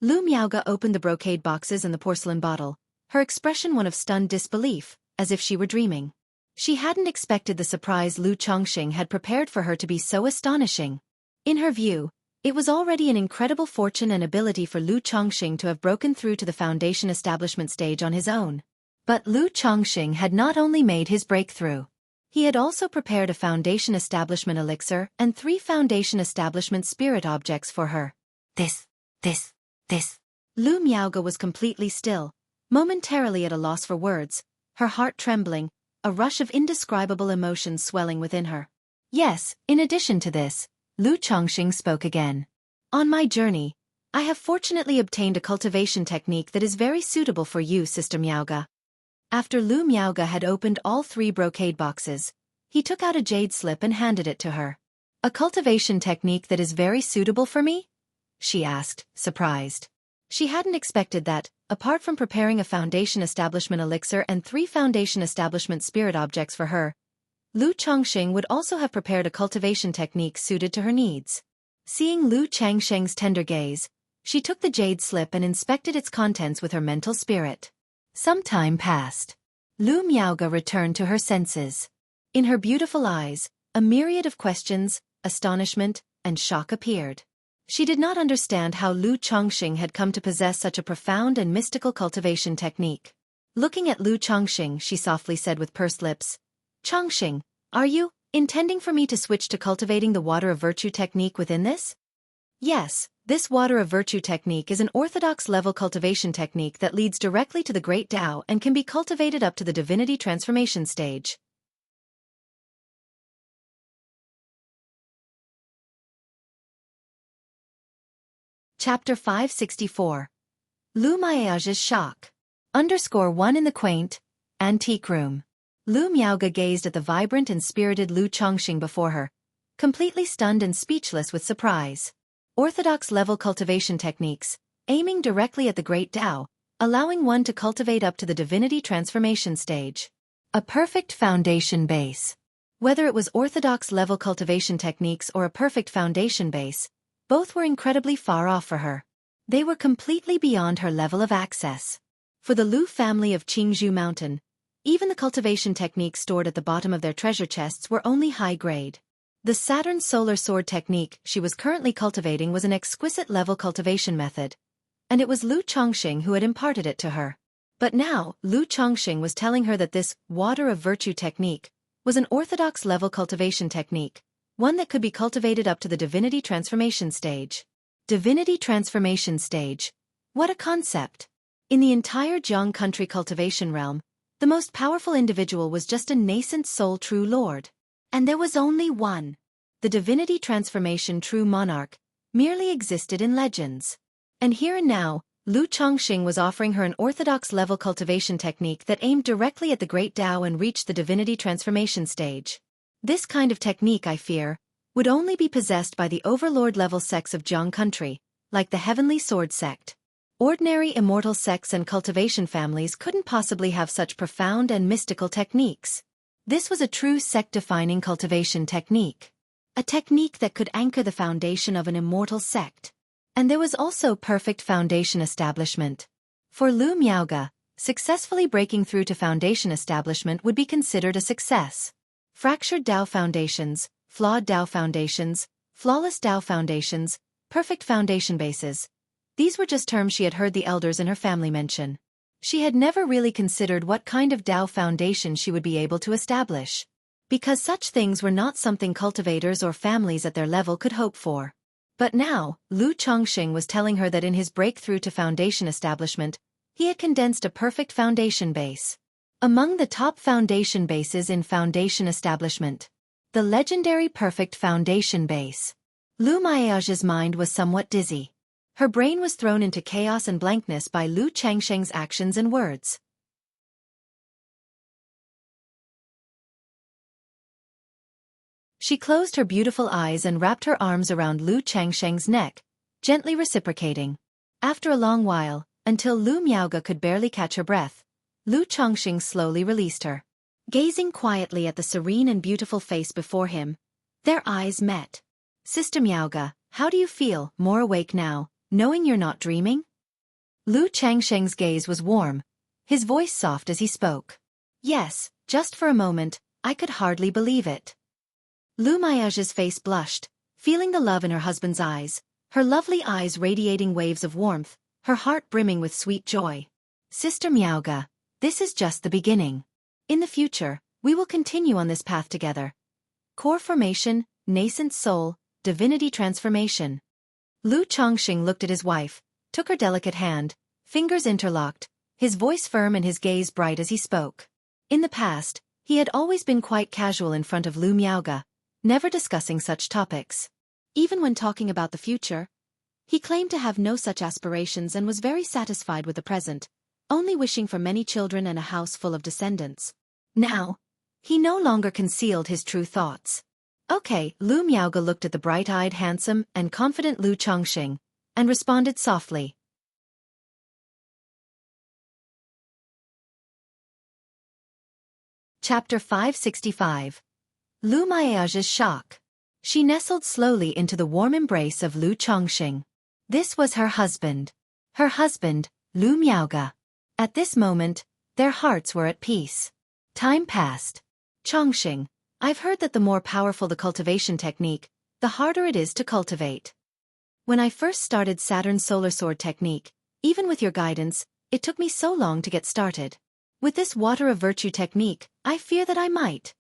Lu Miaoga opened the brocade boxes and the porcelain bottle, her expression one of stunned disbelief, as if she were dreaming. She hadn't expected the surprise Lu Chongqing had prepared for her to be so astonishing. In her view, it was already an incredible fortune and ability for Lu Chongqing to have broken through to the foundation establishment stage on his own. But Lu Chongqing had not only made his breakthrough. He had also prepared a foundation establishment elixir and 3 foundation establishment spirit objects for her. This. Lu Miaoga was completely still, momentarily at a loss for words, her heart trembling, a rush of indescribable emotions swelling within her. "Yes, in addition to this," Lu Chongqing spoke again. "On my journey, I have fortunately obtained a cultivation technique that is very suitable for you, Sister Miaoga." After Lu Miaoga had opened all 3 brocade boxes, he took out a jade slip and handed it to her. "A cultivation technique that is very suitable for me?" she asked, surprised. She hadn't expected that, apart from preparing a foundation establishment elixir and 3 foundation establishment spirit objects for her, Lu Chongqing would also have prepared a cultivation technique suited to her needs. Seeing Lu Chongqing's tender gaze, she took the jade slip and inspected its contents with her mental spirit. Some time passed. Lu Miaoga returned to her senses. In her beautiful eyes, a myriad of questions, astonishment, and shock appeared. She did not understand how Lu Chongqing had come to possess such a profound and mystical cultivation technique. Looking at Lu Chongqing, she softly said with pursed lips, "Chongqing, are you intending for me to switch to cultivating the water of virtue technique within this?" "Yes, This water of virtue technique is an orthodox level cultivation technique that leads directly to the great Tao and can be cultivated up to the divinity transformation stage. Chapter 564. Lu Miaoge's Shock. _1 in the quaint, antique room. Lu Miaoge gazed at the vibrant and spirited Lu Chongqing before her, completely stunned and speechless with surprise. Orthodox level cultivation techniques, aiming directly at the great Tao, allowing one to cultivate up to the divinity transformation stage. A perfect foundation base. Whether it was orthodox level cultivation techniques or a perfect foundation base, both were incredibly far off for her. They were completely beyond her level of access. For the Lu family of Qingzhou Mountain, even the cultivation techniques stored at the bottom of their treasure chests were only high grade. The Saturn solar sword technique she was currently cultivating was an exquisite level cultivation method, and it was Lu Chongqing who had imparted it to her. But now, Lu Chongqing was telling her that this water of virtue technique was an orthodox level cultivation technique, one that could be cultivated up to the divinity transformation stage. Divinity transformation stage. What a concept! In the entire Jiang country cultivation realm, the most powerful individual was just a nascent soul true lord. And there was only one. The divinity transformation true monarch merely existed in legends. And here and now, Lu Chongqing was offering her an orthodox level cultivation technique that aimed directly at the great Tao and reached the divinity transformation stage. This kind of technique, I fear, would only be possessed by the overlord level sects of Jiang country, like the Heavenly Sword sect. Ordinary immortal sects and cultivation families couldn't possibly have such profound and mystical techniques. This was a true sect-defining cultivation technique. A technique that could anchor the foundation of an immortal sect. And there was also perfect foundation establishment. For Lu Miaoge, successfully breaking through to foundation establishment would be considered a success. Fractured Tao foundations, flawed Tao foundations, flawless Tao foundations, perfect foundation bases. These were just terms she had heard the elders in her family mention. She had never really considered what kind of Tao foundation she would be able to establish. Because such things were not something cultivators or families at their level could hope for. But now, Lu Chongqing was telling her that in his breakthrough to foundation establishment, he had condensed a perfect foundation base. Among the top foundation bases in foundation establishment, the legendary perfect foundation base. Lu Miaoge's mind was somewhat dizzy. Her brain was thrown into chaos and blankness by Lu Chongqing's actions and words. She closed her beautiful eyes and wrapped her arms around Lu Chongqing's neck, gently reciprocating. After a long while, until Lu Miaoge could barely catch her breath, Lu Chongqing slowly released her. Gazing quietly at the serene and beautiful face before him, their eyes met. Sister Miaoge, how do you feel, more awake now, knowing you're not dreaming? Lu Chongqing's gaze was warm, his voice soft as he spoke. Yes, just for a moment, I could hardly believe it. Lu Miaoge's face blushed, feeling the love in her husband's eyes, her lovely eyes radiating waves of warmth, her heart brimming with sweet joy. Sister Miaoge, this is just the beginning. In the future, we will continue on this path together. Core formation, nascent soul, divinity transformation. Lu Chongqing looked at his wife, took her delicate hand, fingers interlocked, his voice firm and his gaze bright as he spoke. In the past, he had always been quite casual in front of Lu Miaoge, never discussing such topics. Even when talking about the future, he claimed to have no such aspirations and was very satisfied with the present, only wishing for many children and a house full of descendants. Now, he no longer concealed his true thoughts. Okay, Lu Miaoge looked at the bright-eyed, handsome, and confident Lu Chongqing, and responded softly. Chapter 565. Lu Miaoge's Shock. She nestled slowly into the warm embrace of Lu Chongqing. This was her husband. Her husband, Lu Miaoge. At this moment, their hearts were at peace. Time passed. Chongqing, I've heard that the more powerful the cultivation technique, the harder it is to cultivate. When I first started Saturn's solar sword technique, even with your guidance, it took me so long to get started. With this water of virtue technique, I fear that I might.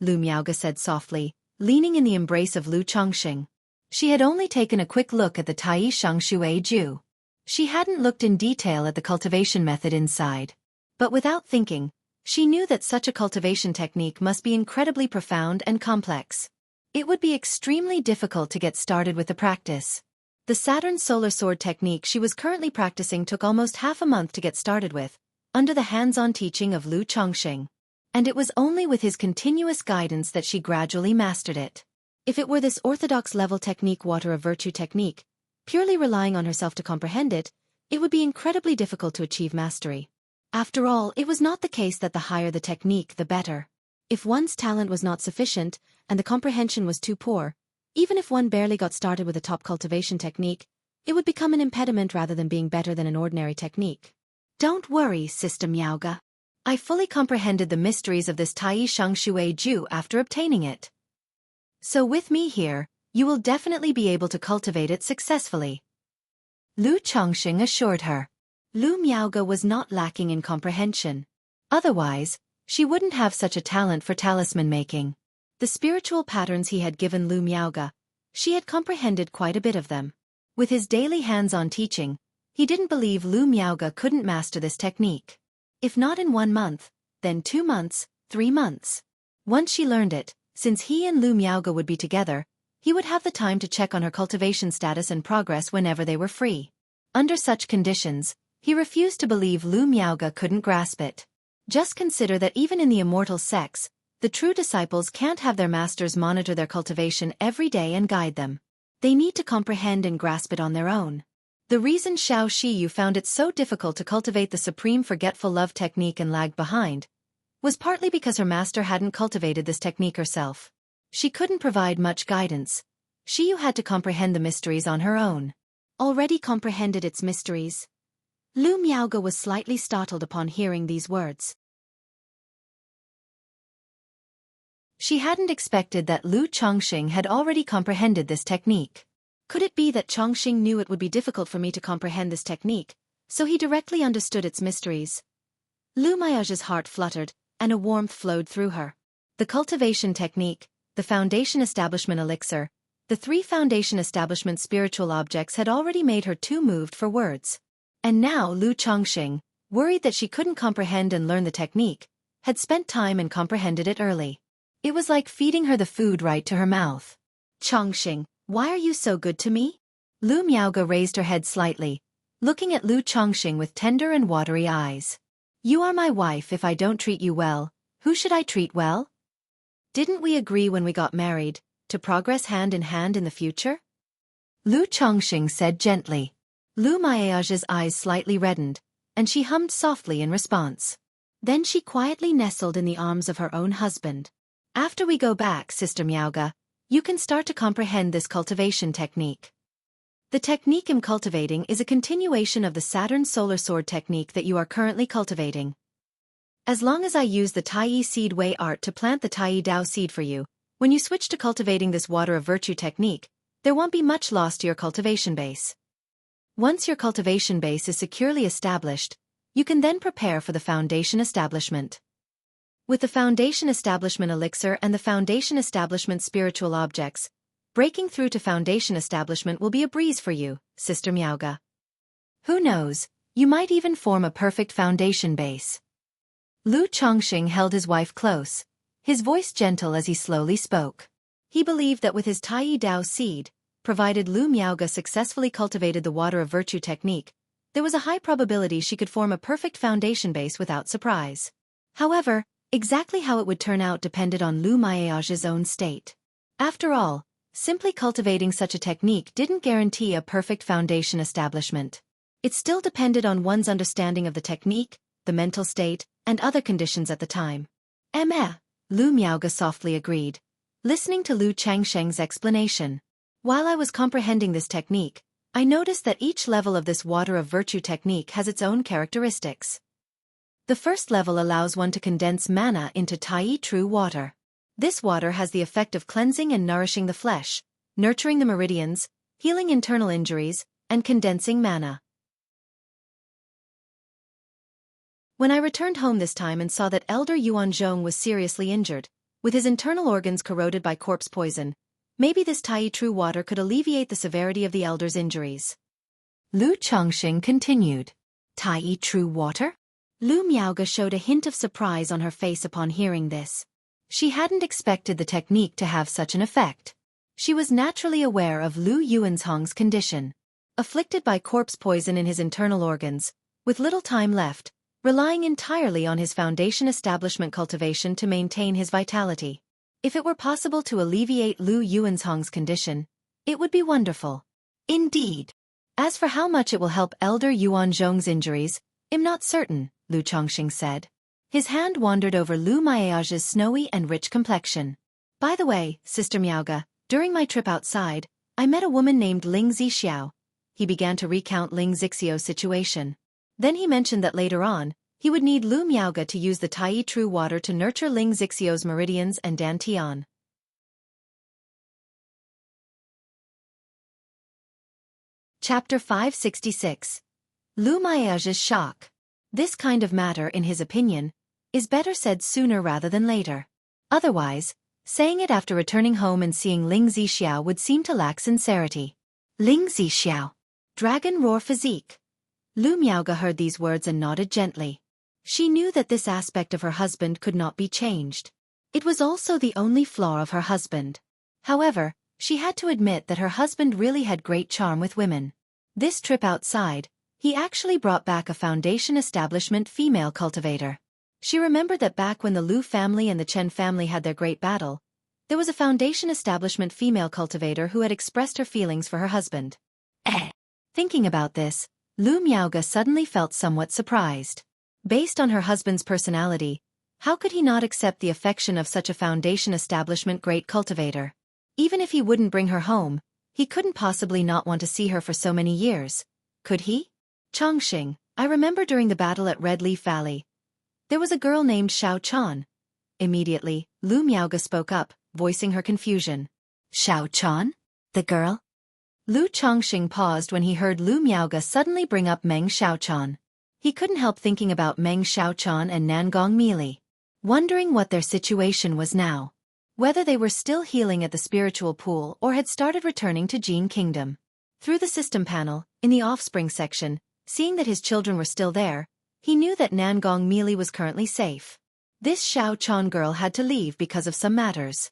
Lu Miaoge said softly, leaning in the embrace of Lu Chongqing. She had only taken a quick look at the Tai Shang Shui Ju. She hadn't looked in detail at the cultivation method inside. But without thinking, she knew that such a cultivation technique must be incredibly profound and complex. It would be extremely difficult to get started with the practice. The Saturn Solar Sword technique she was currently practicing took almost half a month to get started with, under the hands-on teaching of Lu Chongqing. And it was only with his continuous guidance that she gradually mastered it. If it were this orthodox-level technique, water of virtue technique, purely relying on herself to comprehend it, it would be incredibly difficult to achieve mastery. After all, it was not the case that the higher the technique, the better. If one's talent was not sufficient, and the comprehension was too poor, even if one barely got started with a top cultivation technique, it would become an impediment rather than being better than an ordinary technique. Don't worry, Sister Miaoga. I fully comprehended the mysteries of this Tai Shang Shui Ju after obtaining it. So with me here, you will definitely be able to cultivate it successfully. Lu Chongqing assured her. Lu Miaoga was not lacking in comprehension. Otherwise, she wouldn't have such a talent for talisman making. The spiritual patterns he had given Lu Miaoga, she had comprehended quite a bit of them. With his daily hands-on teaching, he didn't believe Lu Miaoga couldn't master this technique. If not in 1 month, then 2 months, 3 months. Once she learned it, since he and Lu Miaoga would be together, he would have the time to check on her cultivation status and progress whenever they were free. Under such conditions, he refused to believe Lu Miaoga couldn't grasp it. Just consider that even in the immortal sects, the true disciples can't have their masters monitor their cultivation every day and guide them. They need to comprehend and grasp it on their own. The reason Xiao Shiyu found it so difficult to cultivate the supreme forgetful love technique and lagged behind was partly because her master hadn't cultivated this technique herself. She couldn't provide much guidance. Shiyu had to comprehend the mysteries on her own. Already comprehended its mysteries. Lu Miaoga was slightly startled upon hearing these words. She hadn't expected that Lu Chongqing had already comprehended this technique. Could it be that Chongqing knew it would be difficult for me to comprehend this technique, so he directly understood its mysteries? Lu Miaoga's heart fluttered, and a warmth flowed through her. The cultivation technique, the foundation establishment elixir, the 3 foundation establishment spiritual objects had already made her too moved for words. And now Lu Chongqing, worried that she couldn't comprehend and learn the technique, had spent time and comprehended it early. It was like feeding her the food right to her mouth. Chongqing, why are you so good to me? Lu Miaoga raised her head slightly, looking at Lu Chongqing with tender and watery eyes. You are my wife. If I don't treat you well, who should I treat well? Didn't we agree when we got married, to progress hand in hand in the future? Lu Chongqing said gently. Lu Miaoga's eyes slightly reddened, and she hummed softly in response. Then she quietly nestled in the arms of her own husband. After we go back, Sister Miaoga, you can start to comprehend this cultivation technique. The technique I'm cultivating is a continuation of the Saturn Solar Sword technique that you are currently cultivating. As long as I use the Tai Seed Way art to plant the Tai Dao seed for you, when you switch to cultivating this water of virtue technique, there won't be much loss to your cultivation base. Once your cultivation base is securely established, you can then prepare for the foundation establishment. With the foundation establishment elixir and the foundation establishment spiritual objects, breaking through to foundation establishment will be a breeze for you, Sister Miaoga. Who knows, you might even form a perfect foundation base. Lu Chongqing held his wife close, his voice gentle as he slowly spoke. He believed that with his Tai Dao seed, provided Lu Miaoga successfully cultivated the water of virtue technique, there was a high probability she could form a perfect foundation base without surprise. However, exactly how it would turn out depended on Lu Miaoga's own state. After all, simply cultivating such a technique didn't guarantee a perfect foundation establishment. It still depended on one's understanding of the technique, the mental state, and other conditions at the time. Lu Miaoga softly agreed, listening to Lu Chongqing's explanation. While I was comprehending this technique, I noticed that each level of this water of virtue technique has its own characteristics. The first level allows one to condense mana into Tai true water. This water has the effect of cleansing and nourishing the flesh, nurturing the meridians, healing internal injuries, and condensing mana. When I returned home this time and saw that Elder Yuan Zhong was seriously injured, with his internal organs corroded by corpse poison, Maybe this Tai True water could alleviate the severity of the elder's injuries. Lu Chongqing continued. Tai True water? Lu Miaoge showed a hint of surprise on her face upon hearing this. She hadn't expected the technique to have such an effect. She was naturally aware of Lu Yuanzhong's condition. Afflicted by corpse poison in his internal organs, with little time left, relying entirely on his foundation establishment cultivation to maintain his vitality. If it were possible to alleviate Lu Yuanzhong's condition, it would be wonderful. Indeed. As for how much it will help elder Yuan Zhong's injuries, I'm not certain, Lu Chongqing said. His hand wandered over Lu Maiage's snowy and rich complexion. By the way, Sister Miaoge, during my trip outside, I met a woman named Ling Zixiao. He began to recount Ling Zixiao's situation. Then he mentioned that later on, he would need Lu Miaoge to use the Tai True water to nurture Ling Zixiao's meridians and dantian. Chapter 566. Lu Maiage's shock. This kind of matter, in his opinion, is better said sooner rather than later. Otherwise, saying it after returning home and seeing Ling Zixiao would seem to lack sincerity. Ling Zixiao. Dragon roar physique. Lu Miaoge heard these words and nodded gently. She knew that this aspect of her husband could not be changed. It was also the only flaw of her husband. However, she had to admit that her husband really had great charm with women. This trip outside, he actually brought back a foundation establishment female cultivator. She remembered that back when the Lu family and the Chen family had their great battle, there was a foundation establishment female cultivator who had expressed her feelings for her husband. Thinking about this, Lu Miaoge suddenly felt somewhat surprised. Based on her husband's personality, how could he not accept the affection of such a foundation establishment great cultivator? Even if he wouldn't bring her home, he couldn't possibly not want to see her for so many years, could he? Chongqing, I remember during the battle at Red Leaf Valley, there was a girl named Xiaofan. Immediately, Lu Miaoge spoke up, voicing her confusion. Xiaofan? The girl? Lu Chongqing paused when he heard Lu Miaoge suddenly bring up Meng Xiaochan. He couldn't help thinking about Meng Xiaochan and Nangong Meili, wondering what their situation was now. Whether they were still healing at the spiritual pool or had started returning to Jin Kingdom. Through the system panel, in the offspring section, seeing that his children were still there, he knew that Nangong Meili was currently safe. This Xiaochan girl had to leave because of some matters.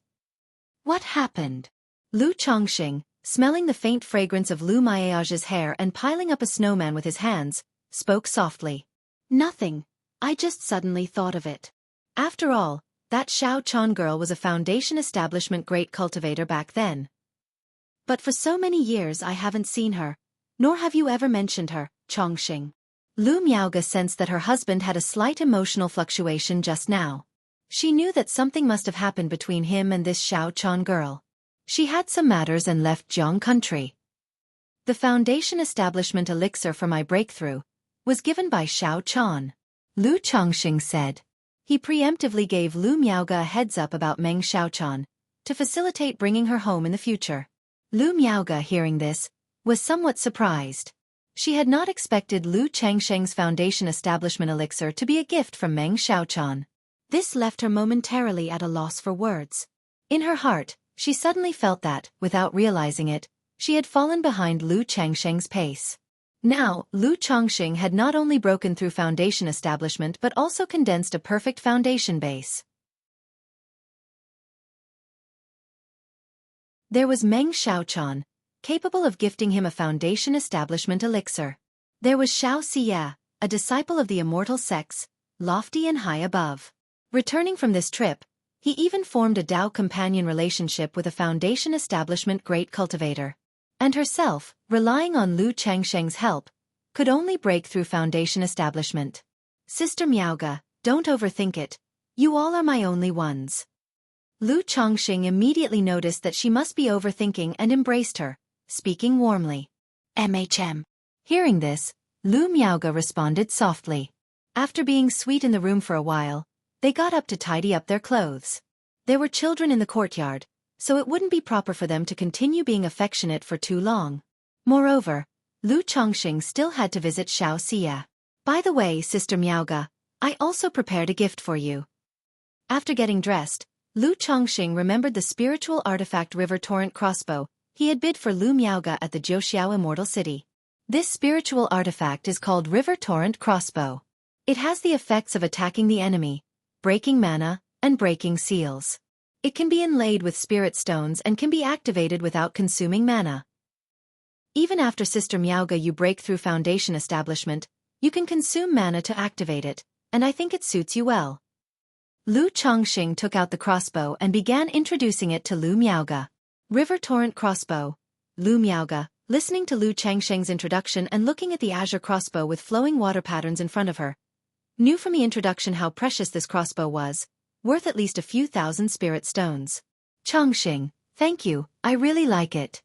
What happened? Lu Chongqing, smelling the faint fragrance of Lu Maiage's hair and piling up a snowman with his hands, spoke softly. Nothing. I just suddenly thought of it. After all, that Xiaochan girl was a foundation establishment great cultivator back then. But for so many years I haven't seen her, nor have you ever mentioned her, Chongqing. Lu Miaoge sensed that her husband had a slight emotional fluctuation just now. She knew that something must have happened between him and this Xiaochan girl. She had some matters and left Jiang country. The foundation establishment elixir for my breakthrough was given by Xiaochan, Lu Chongqing said. He preemptively gave Lu Miaoge a heads-up about Meng Xiaochan, to facilitate bringing her home in the future. Lu Miaoge, hearing this, was somewhat surprised. She had not expected Lu Changsheng's foundation establishment elixir to be a gift from Meng Xiaochan. This left her momentarily at a loss for words. In her heart, she suddenly felt that, without realizing it, she had fallen behind Lu Changsheng's pace. Now, Lu Chongqing had not only broken through foundation establishment but also condensed a perfect foundation base. There was Meng Xiaochan, capable of gifting him a foundation establishment elixir. There was Xiao Xia, a disciple of the immortal sex, lofty and high above. Returning from this trip, he even formed a Dao companion relationship with a foundation establishment great cultivator. And herself, relying on Lu Changsheng's help, could only break through foundation establishment. Sister Miaoge, don't overthink it. You all are my only ones. Lu Chongqing immediately noticed that she must be overthinking and embraced her, speaking warmly. MHM. Hearing this, Lu Miaoge responded softly. After being sweet in the room for a while, they got up to tidy up their clothes. There were children in the courtyard, so it wouldn't be proper for them to continue being affectionate for too long. Moreover, Lu Chongqing still had to visit Xiao Xia. By the way, Sister Miaoge, I also prepared a gift for you. After getting dressed, Lu Chongqing remembered the spiritual artifact River Torrent crossbow he had bid for Lu Miaoga at the Jiuxiao Immortal City. This spiritual artifact is called River Torrent crossbow. It has the effects of attacking the enemy, breaking mana, and breaking seals. It can be inlaid with spirit stones and can be activated without consuming mana. Even after Sister Miaoga you break through Foundation establishment, you can consume mana to activate it, and I think it suits you well. Lu Chongqing took out the crossbow and began introducing it to Lu Miaoga. River Torrent crossbow. Lu Miaoga, listening to Lu Chongqing's introduction and looking at the azure crossbow with flowing water patterns in front of her, knew from the introduction how precious this crossbow was, worth at least a few thousand spirit stones. Chongqing, thank you, I really like it.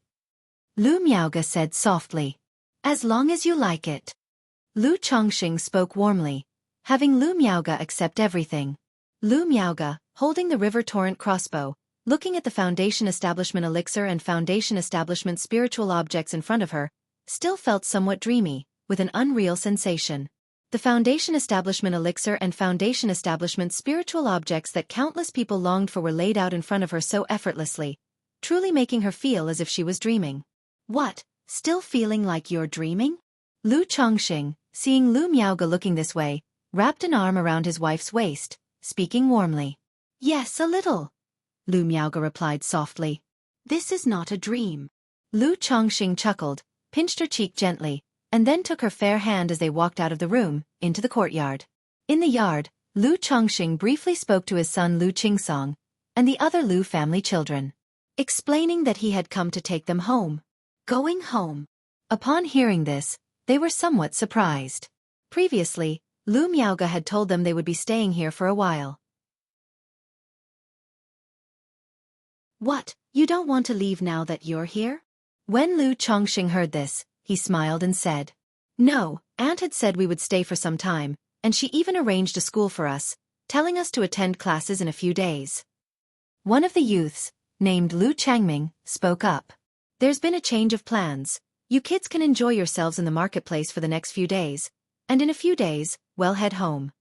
Lu Miaoga said softly. As long as you like it. Lu Chongqing spoke warmly, having Lu Miaoga accept everything. Lu Miaoga, holding the River Torrent crossbow, looking at the Foundation Establishment elixir and Foundation Establishment spiritual objects in front of her, still felt somewhat dreamy, with an unreal sensation. The Foundation Establishment elixir and Foundation Establishment spiritual objects that countless people longed for were laid out in front of her so effortlessly, truly making her feel as if she was dreaming. What, still feeling like you're dreaming? Lu Chongqing, seeing Lu Miaoga looking this way, wrapped an arm around his wife's waist, speaking warmly. Yes, a little. Lu Miaoga replied softly. This is not a dream. Lu Chongqing chuckled, pinched her cheek gently, and then took her fair hand as they walked out of the room, into the courtyard. In the yard, Lu Chongqing briefly spoke to his son Lu Qingsong, and the other Lu family children, explaining that he had come to take them home. Going home. Upon hearing this, they were somewhat surprised. Previously, Lu Miaoga had told them they would be staying here for a while. What, you don't want to leave now that you're here? When Lu Chongqing heard this, he smiled and said, No, Aunt had said we would stay for some time, and she even arranged a school for us, telling us to attend classes in a few days. One of the youths, named Lu Changming, spoke up. There's been a change of plans. You kids can enjoy yourselves in the marketplace for the next few days, and in a few days, we'll head home.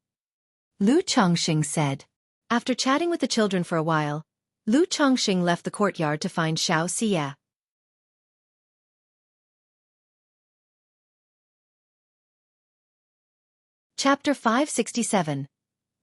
Lu Chongqing said. After chatting with the children for a while, Lu Chongqing left the courtyard to find Xiaofan. Chapter 567.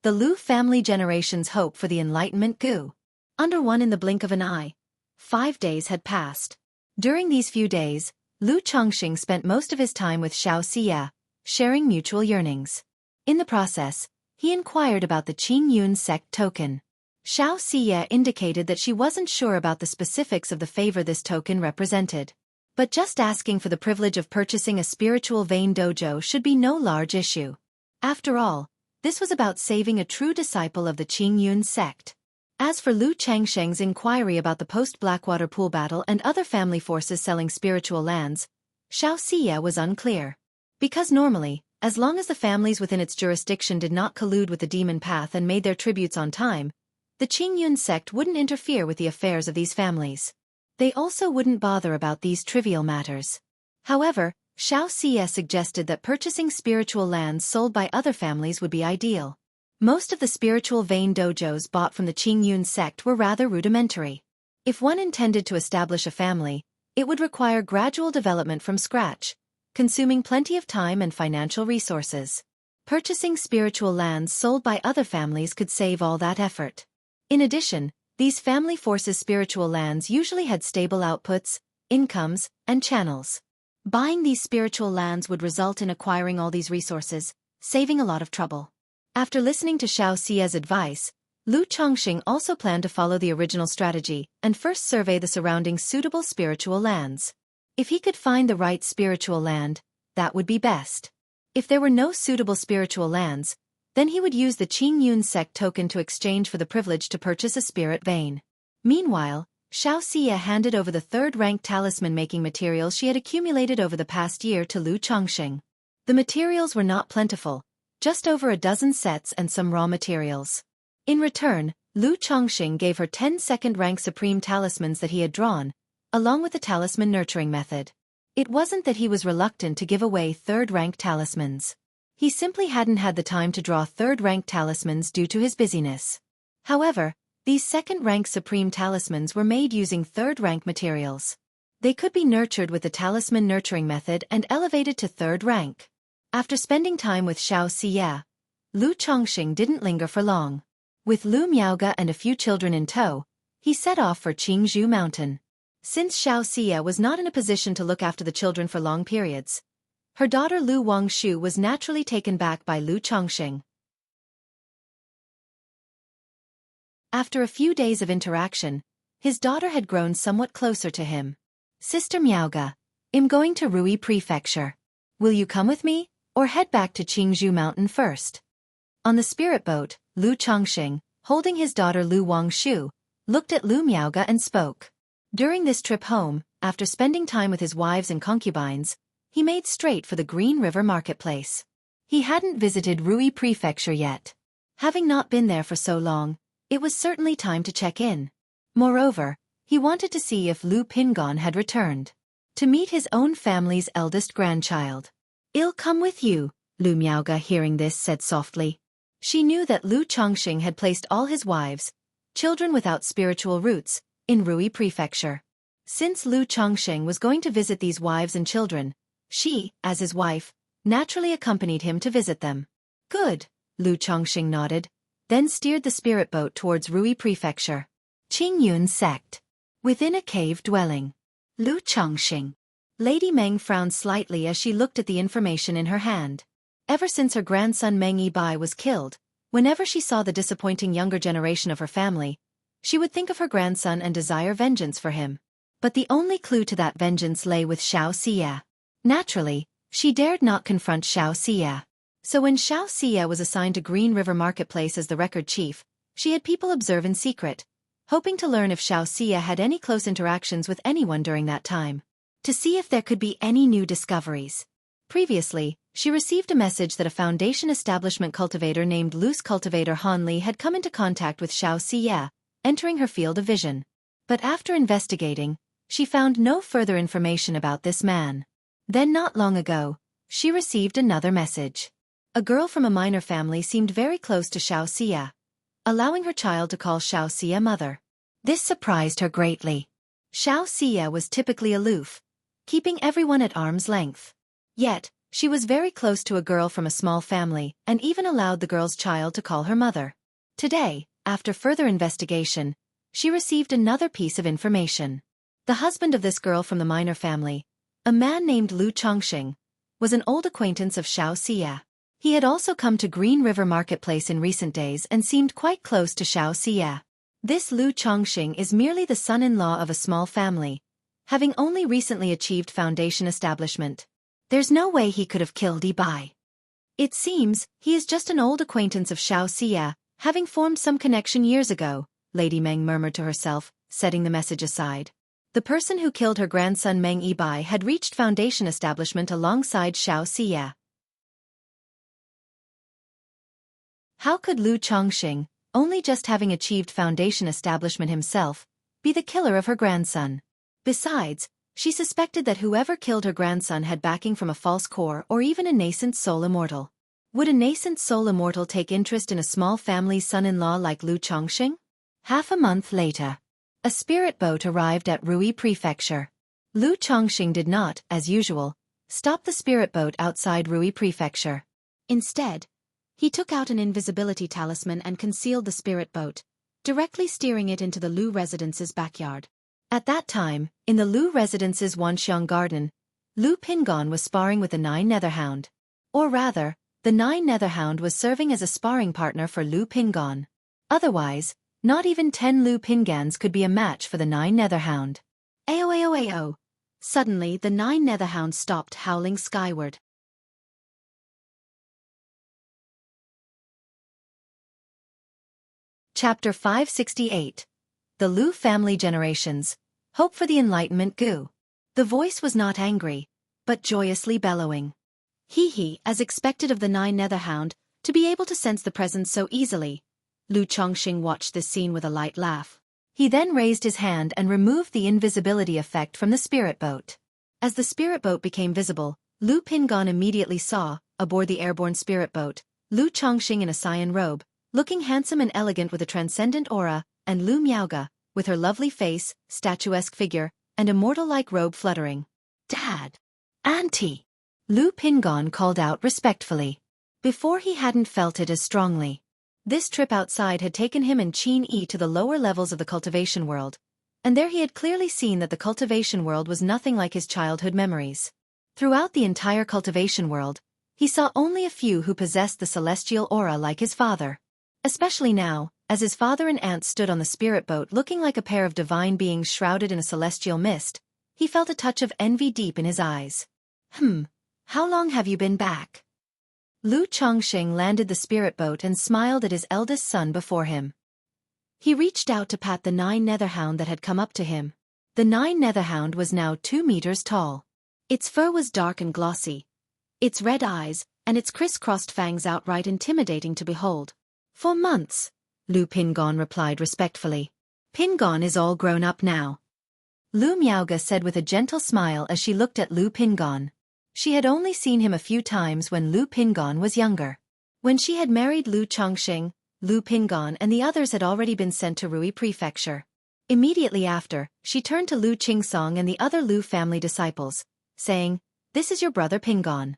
The Lu Family Generation's Hope for the Enlightenment Gu. Under one in the blink of an eye. 5 days had passed. During these few days, Lu Chongqing spent most of his time with Xiaofan, sharing mutual yearnings. In the process, he inquired about the Qingyun sect token. Xiaofan indicated that she wasn't sure about the specifics of the favor this token represented. But just asking for the privilege of purchasing a spiritual vein dojo should be no large issue. After all, this was about saving a true disciple of the Qingyun sect. As for Lu Changsheng's inquiry about the post-Blackwater pool battle and other family forces selling spiritual lands, Xiaofan was unclear. Because normally, as long as the families within its jurisdiction did not collude with the demon path and made their tributes on time, the Qingyun sect wouldn't interfere with the affairs of these families. They also wouldn't bother about these trivial matters. However, Xiaofan suggested that purchasing spiritual lands sold by other families would be ideal. Most of the spiritual vein dojos bought from the Qingyun sect were rather rudimentary. If one intended to establish a family, it would require gradual development from scratch, consuming plenty of time and financial resources. Purchasing spiritual lands sold by other families could save all that effort. In addition, these family forces' spiritual lands usually had stable outputs, incomes, and channels. Buying these spiritual lands would result in acquiring all these resources, saving a lot of trouble. After listening to Xiaofan's advice, Lu Chongqing also planned to follow the original strategy and first survey the surrounding suitable spiritual lands. If he could find the right spiritual land, that would be best. If there were no suitable spiritual lands, then he would use the Qingyun sect token to exchange for the privilege to purchase a spirit vein. Meanwhile, Xiaofan handed over the third-rank talisman-making materials she had accumulated over the past year to Lu Chongqing. The materials were not plentiful, just over a dozen sets and some raw materials. In return, Lu Chongqing gave her 10 second-rank supreme talismans that he had drawn, along with the talisman nurturing method. It wasn't that he was reluctant to give away third-rank talismans. He simply hadn't had the time to draw third-rank talismans due to his busyness. However, These second-rank supreme talismans were made using third-rank materials. They could be nurtured with the talisman nurturing method and elevated to third rank. After spending time with Xiaofan, Lu Chongqing didn't linger for long. With Lu Miaoge and a few children in tow, he set off for Qingzhou Mountain. Since Xiaofan was not in a position to look after the children for long periods, her daughter Lu Wangshu was naturally taken back by Lu Chongqing. After a few days of interaction, his daughter had grown somewhat closer to him. Sister Miaoge, I'm going to Rui Prefecture. Will you come with me, or head back to Qingzhou Mountain first? On the spirit boat, Lu Chongqing, holding his daughter Lu Wangshu, looked at Lu Miaoge and spoke. During this trip home, after spending time with his wives and concubines, he made straight for the Green River marketplace. He hadn't visited Rui Prefecture yet. Having not been there for so long, it was certainly time to check in. Moreover, he wanted to see if Lu Pingon had returned. To meet his own family's eldest grandchild. I'll come with you, Lu Miaoge hearing this said softly. She knew that Lu Chongqing had placed all his wives, children without spiritual roots, in Rui Prefecture. Since Lu Chongqing was going to visit these wives and children, she, as his wife, naturally accompanied him to visit them. Good, Lu Chongqing nodded, then steered the spirit boat towards Rui Prefecture. Qingyun sect. Within a cave dwelling. Lu Chongqing. Lady Meng frowned slightly as she looked at the information in her hand. Ever since her grandson Meng Yibai was killed, whenever she saw the disappointing younger generation of her family, she would think of her grandson and desire vengeance for him. But the only clue to that vengeance lay with Xiaofan. Naturally, she dared not confront Xiaofan. So when Xiaofan was assigned to Green River Marketplace as the record chief, she had people observe in secret, hoping to learn if Xiaofan had any close interactions with anyone during that time, to see if there could be any new discoveries. Previously, she received a message that a Foundation establishment cultivator named Loose Cultivator Han Li had come into contact with Xiaofan, entering her field of vision. But after investigating, she found no further information about this man. Then not long ago, she received another message. A girl from a minor family seemed very close to Xiaofan, allowing her child to call Xiaofan mother. This surprised her greatly. Xiaofan was typically aloof, keeping everyone at arm's length. Yet, she was very close to a girl from a small family and even allowed the girl's child to call her mother. Today, after further investigation, she received another piece of information. The husband of this girl from the minor family, a man named Lu Chongqing, was an old acquaintance of Xiaofan. He had also come to Green River Marketplace in recent days and seemed quite close to Xiaofan. This Lu Chongqing is merely the son-in-law of a small family, having only recently achieved Foundation establishment. There's no way he could have killed Yibai. It seems, he is just an old acquaintance of Xiaofan, having formed some connection years ago, Lady Meng murmured to herself, setting the message aside. The person who killed her grandson Meng Yibai had reached Foundation establishment alongside Xiaofan. How could Lu Chongqing, only just having achieved Foundation establishment himself, be the killer of her grandson? Besides, she suspected that whoever killed her grandson had backing from a false core or even a nascent soul immortal. Would a nascent soul immortal take interest in a small family's son-in-law like Lu Chongqing? Half a month later, a spirit boat arrived at Rui Prefecture. Lu Chongqing did not, as usual, stop the spirit boat outside Rui Prefecture. Instead, he took out an invisibility talisman and concealed the spirit boat, directly steering it into the Lu residence's backyard. At that time, in the Lu residence's Wanxiang garden, Lu Pingon was sparring with the 9 Netherhound. Or rather, the 9 Netherhound was serving as a sparring partner for Lu Pingon. Otherwise, not even 10 Lu Pingans could be a match for the 9 Netherhound. Ayo. Suddenly the 9 Netherhound stopped howling skyward. Chapter 568. The Lu Family Generations. Hope for the Enlightenment Gu. The voice was not angry, but joyously bellowing. Hee, as expected of the 9 Netherhound, to be able to sense the presence so easily. Lu Chongqing watched this scene with a light laugh. He then raised his hand and removed the invisibility effect from the spirit boat. As the spirit boat became visible, Lu Pingon immediately saw, aboard the airborne spirit boat, Lu Chongqing in a cyan robe, looking handsome and elegant with a transcendent aura, and Lu Miaoga, with her lovely face, statuesque figure, and immortal-like robe fluttering. "Dad! Auntie!" Lu Pingon called out respectfully. Before he hadn't felt it as strongly. This trip outside had taken him and Qin Yi to the lower levels of the cultivation world, and there he had clearly seen that the cultivation world was nothing like his childhood memories. Throughout the entire cultivation world, he saw only a few who possessed the celestial aura like his father. Especially now, as his father and aunt stood on the spirit boat looking like a pair of divine beings shrouded in a celestial mist, he felt a touch of envy deep in his eyes. How long have you been back?" Lu Chongqing landed the spirit boat and smiled at his eldest son before him. He reached out to pat the 9 netherhound that had come up to him. The 9 netherhound was now 2 meters tall. Its fur was dark and glossy, its red eyes, and its criss-crossed fangs outright intimidating to behold. "For months," Lu Pingon replied respectfully. "Pingon is all grown up now," Lu Miaoga said with a gentle smile as she looked at Lu Pingon. She had only seen him a few times when Lu Pingon was younger. When she had married Lu Chongqing, Lu Pingon and the others had already been sent to Rui Prefecture. Immediately after, she turned to Lu Qingsong and the other Lu family disciples, saying, "This is your brother Pingon."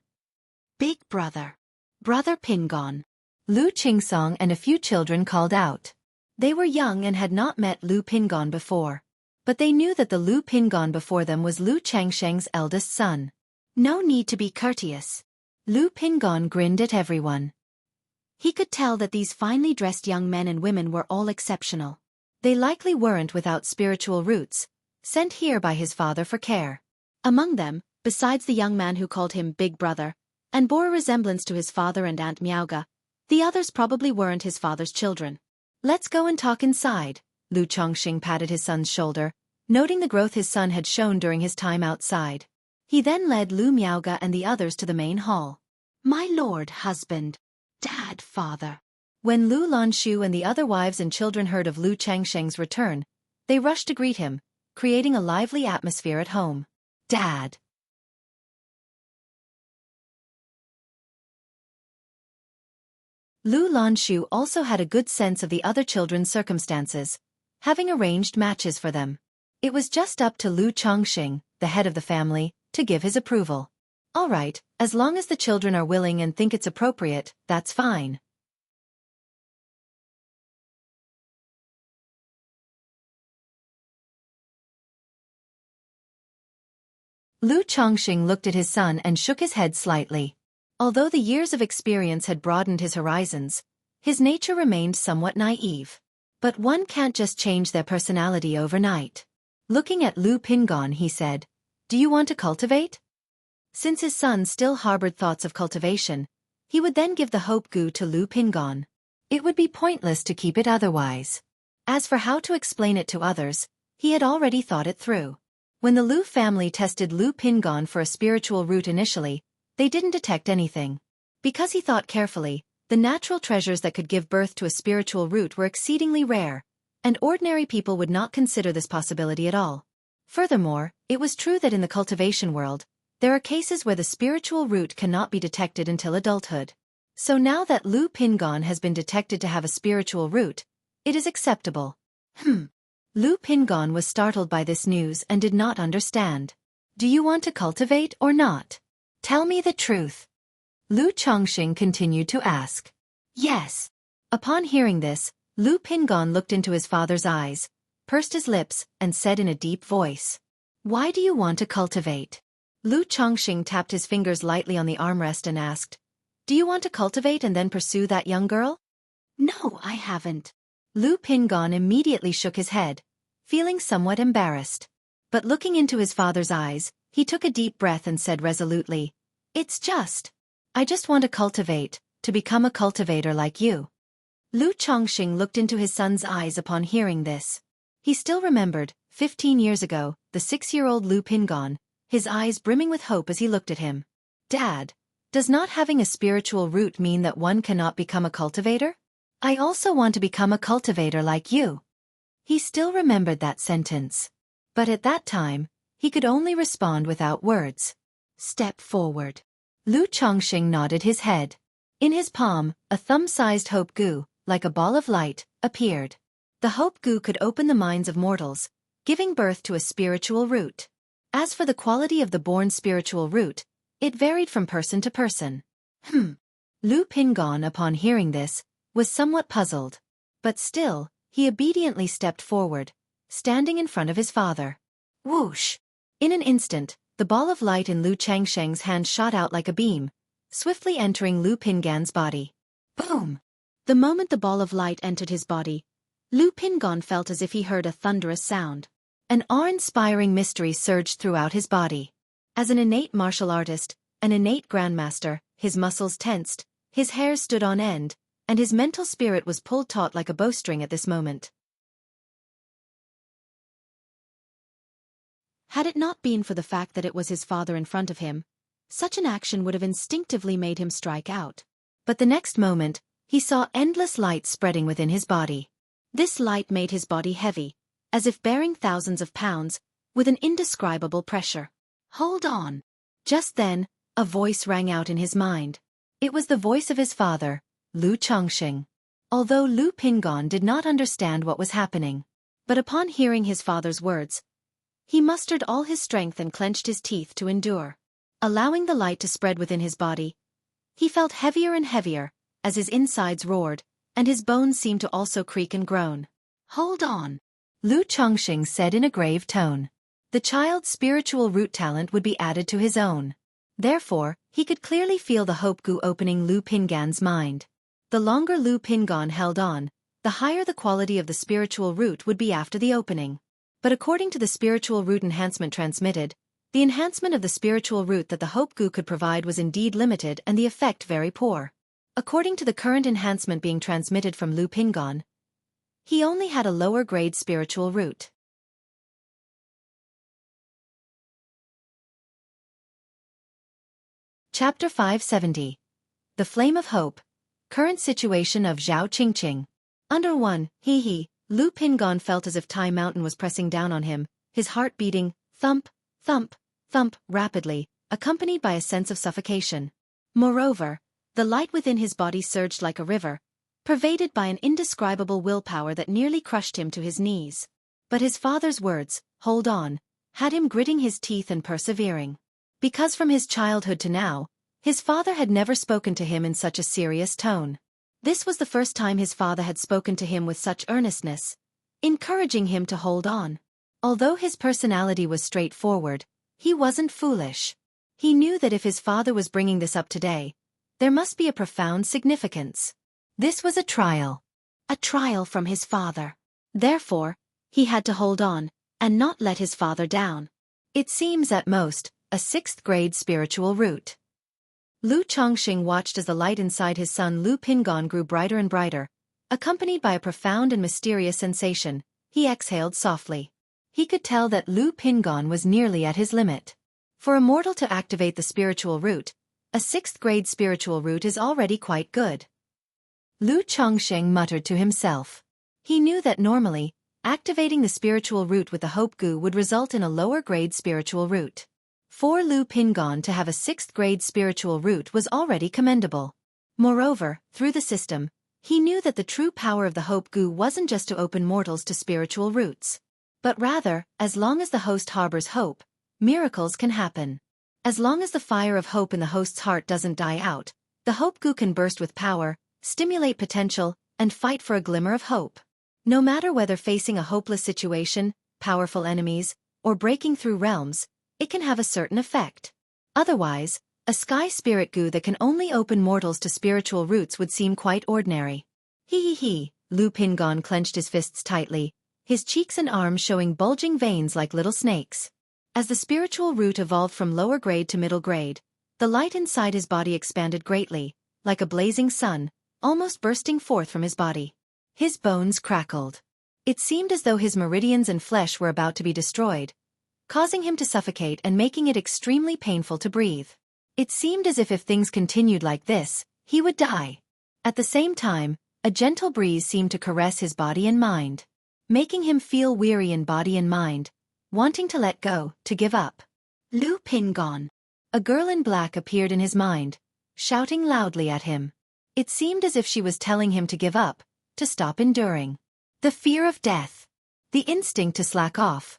"Big brother. Brother Pingon." Lu Qingsong and a few children called out. They were young and had not met Lu Pingon before. But they knew that the Lu Pingon before them was Lu Changsheng's eldest son. "No need to be courteous." Lu Pingon grinned at everyone. He could tell that these finely dressed young men and women were all exceptional. They likely weren't without spiritual roots, sent here by his father for care. Among them, besides the young man who called him Big Brother, and bore a resemblance to his father and Aunt Miaoga, the others probably weren't his father's children. "Let's go and talk inside," Lu Chongqing patted his son's shoulder, noting the growth his son had shown during his time outside. He then led Lu Miaoga and the others to the main hall. "My lord husband, dad father." When Lu Lanshu and the other wives and children heard of Lu Changsheng's return, they rushed to greet him, creating a lively atmosphere at home. "Dad." Lu Lanshu also had a good sense of the other children's circumstances, having arranged matches for them. It was just up to Lu Chongqing, the head of the family, to give his approval. "All right, as long as the children are willing and think it's appropriate, that's fine." Lu Chongqing looked at his son and shook his head slightly. Although the years of experience had broadened his horizons, his nature remained somewhat naive. But one can't just change their personality overnight. Looking at Lu Pingon, he said, "Do you want to cultivate?" Since his son still harbored thoughts of cultivation, he would then give the hope gu to Lu Pingon. It would be pointless to keep it otherwise. As for how to explain it to others, he had already thought it through. When the Lu family tested Lu Pingon for a spiritual root initially, they didn't detect anything. Because he thought carefully, the natural treasures that could give birth to a spiritual root were exceedingly rare, and ordinary people would not consider this possibility at all. Furthermore, it was true that in the cultivation world, there are cases where the spiritual root cannot be detected until adulthood. So now that Lu Pingon has been detected to have a spiritual root, it is acceptable. Lu Pingon was startled by this news and did not understand. "Do you want to cultivate or not? Tell me the truth." Lu Chongqing continued to ask. "Yes." Upon hearing this, Lu Pingon looked into his father's eyes, pursed his lips, and said in a deep voice, "Why do you want to cultivate?" Lu Chongqing tapped his fingers lightly on the armrest and asked, "Do you want to cultivate and then pursue that young girl?" "No, I haven't." Lu Pingon immediately shook his head, feeling somewhat embarrassed. But looking into his father's eyes, he took a deep breath and said resolutely, I just want to cultivate, to become a cultivator like you." Lu Chongqing looked into his son's eyes upon hearing this. He still remembered, 15 years ago, the 6-year-old Lu Pingon, his eyes brimming with hope as he looked at him. "Dad, does not having a spiritual root mean that one cannot become a cultivator? I also want to become a cultivator like you." He still remembered that sentence. But at that time, he could only respond without words. "Step forward." Lu Chongqing nodded his head. In his palm, a thumb-sized hope gu, like a ball of light, appeared. The hope goo could open the minds of mortals, giving birth to a spiritual root. As for the quality of the born spiritual root, it varied from person to person. Lu Pingon, upon hearing this, was somewhat puzzled. But still, he obediently stepped forward, standing in front of his father. Whoosh! In an instant, the ball of light in Lu Changsheng's hand shot out like a beam, swiftly entering Lu Pingan's body. Boom! The moment the ball of light entered his body, Lu Pingon felt as if he heard a thunderous sound. An awe-inspiring mystery surged throughout his body. As an innate martial artist, an innate grandmaster, his muscles tensed, his hairs stood on end, and his mental spirit was pulled taut like a bowstring at this moment. Had it not been for the fact that it was his father in front of him, such an action would have instinctively made him strike out. But the next moment, he saw endless light spreading within his body. This light made his body heavy, as if bearing thousands of pounds, with an indescribable pressure. Hold on. Just then, a voice rang out in his mind. It was the voice of his father, Lu Chongqing. Although Lu Pingon did not understand what was happening, but upon hearing his father's words, he mustered all his strength and clenched his teeth to endure. Allowing the light to spread within his body, he felt heavier and heavier, as his insides roared, and his bones seemed to also creak and groan. Hold on, Lu Chongqing said in a grave tone. The child's spiritual root talent would be added to his own. Therefore, he could clearly feel the hope goo opening Lu Pingan's mind. The longer Lu Pingan held on, the higher the quality of the spiritual root would be after the opening. But according to the spiritual root enhancement transmitted, the enhancement of the spiritual root that the hope goo could provide was indeed limited and the effect very poor. According to the current enhancement being transmitted from Lu Pingan, he only had a lower-grade spiritual root. Chapter 570. The Flame of Hope. Current situation of Zhao Qingqing. Under 1, Lu Pingan felt as if Tai Mountain was pressing down on him, his heart beating, thump, thump, thump, rapidly, accompanied by a sense of suffocation. Moreover, the light within his body surged like a river, pervaded by an indescribable willpower that nearly crushed him to his knees. But his father's words, hold on, had him gritting his teeth and persevering. Because from his childhood to now, his father had never spoken to him in such a serious tone. This was the first time his father had spoken to him with such earnestness, encouraging him to hold on. Although his personality was straightforward, he wasn't foolish. He knew that if his father was bringing this up today, there must be a profound significance. This was a trial from his father. Therefore, he had to hold on, and not let his father down. It seems at most, a 6th-grade spiritual root. Lu Chongqing watched as the light inside his son Lu Pingan grew brighter and brighter. Accompanied by a profound and mysterious sensation, he exhaled softly. He could tell that Lu Pingan was nearly at his limit. For a mortal to activate the spiritual root, a 6th-grade spiritual root is already quite good. Lu Chongqing muttered to himself. He knew that normally, activating the spiritual root with the hope goo would result in a lower-grade spiritual root. For Lu Pingan to have a 6th-grade spiritual root was already commendable. Moreover, through the system, he knew that the true power of the hope goo wasn't just to open mortals to spiritual roots. But rather, as long as the host harbors hope, miracles can happen. As long as the fire of hope in the host's heart doesn't die out, the hope goo can burst with power, stimulate potential, and fight for a glimmer of hope. No matter whether facing a hopeless situation, powerful enemies, or breaking through realms, it can have a certain effect. Otherwise, a sky spirit goo that can only open mortals to spiritual roots would seem quite ordinary. Lu Pingan clenched his fists tightly, his cheeks and arms showing bulging veins like little snakes. As the spiritual root evolved from lower grade to middle grade, the light inside his body expanded greatly, like a blazing sun, almost bursting forth from his body. His bones crackled. It seemed as though his meridians and flesh were about to be destroyed, causing him to suffocate and making it extremely painful to breathe. It seemed as if things continued like this, he would die. At the same time, a gentle breeze seemed to caress his body and mind, making him feel weary in body and mind, wanting to let go, to give up. Lu Pingan. A girl in black appeared in his mind, shouting loudly at him. It seemed as if she was telling him to give up, to stop enduring. The fear of death, the instinct to slack off,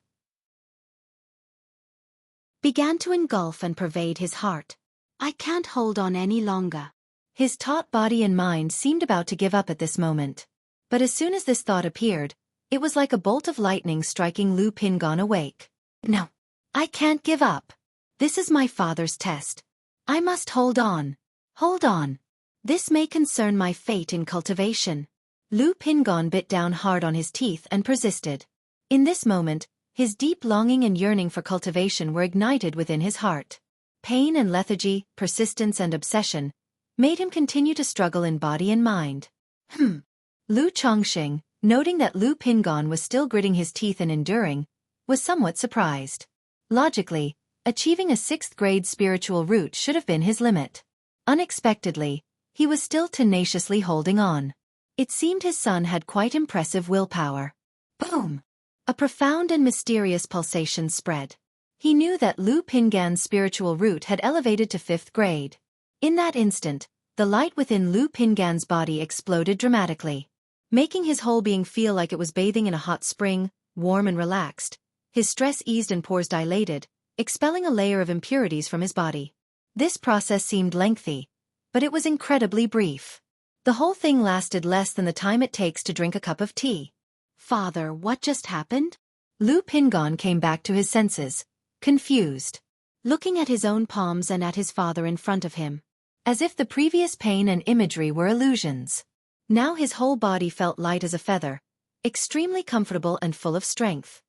began to engulf and pervade his heart. I can't hold on any longer. His taut body and mind seemed about to give up at this moment. But as soon as this thought appeared, it was like a bolt of lightning striking Lu Pingon awake. No, I can't give up. This is my father's test. I must hold on. Hold on. This may concern my fate in cultivation. Lu Pingon bit down hard on his teeth and persisted. In this moment, his deep longing and yearning for cultivation were ignited within his heart. Pain and lethargy, persistence and obsession, made him continue to struggle in body and mind. Lu Chongqing, noting that Lu Pingon was still gritting his teeth and enduring, was somewhat surprised. Logically, achieving a 6th grade spiritual root should have been his limit. Unexpectedly, he was still tenaciously holding on. It seemed his son had quite impressive willpower. Boom! A profound and mysterious pulsation spread. He knew that Lu Pingan's spiritual root had elevated to 5th grade. In that instant, the light within Lu Pingan's body exploded dramatically, making his whole being feel like it was bathing in a hot spring, warm and relaxed. His stress eased and pores dilated, expelling a layer of impurities from his body. This process seemed lengthy, but it was incredibly brief. The whole thing lasted less than the time it takes to drink a cup of tea. Father, what just happened? Lu Pingon came back to his senses, confused, looking at his own palms and at his father in front of him, as if the previous pain and imagery were illusions. Now his whole body felt light as a feather, extremely comfortable and full of strength.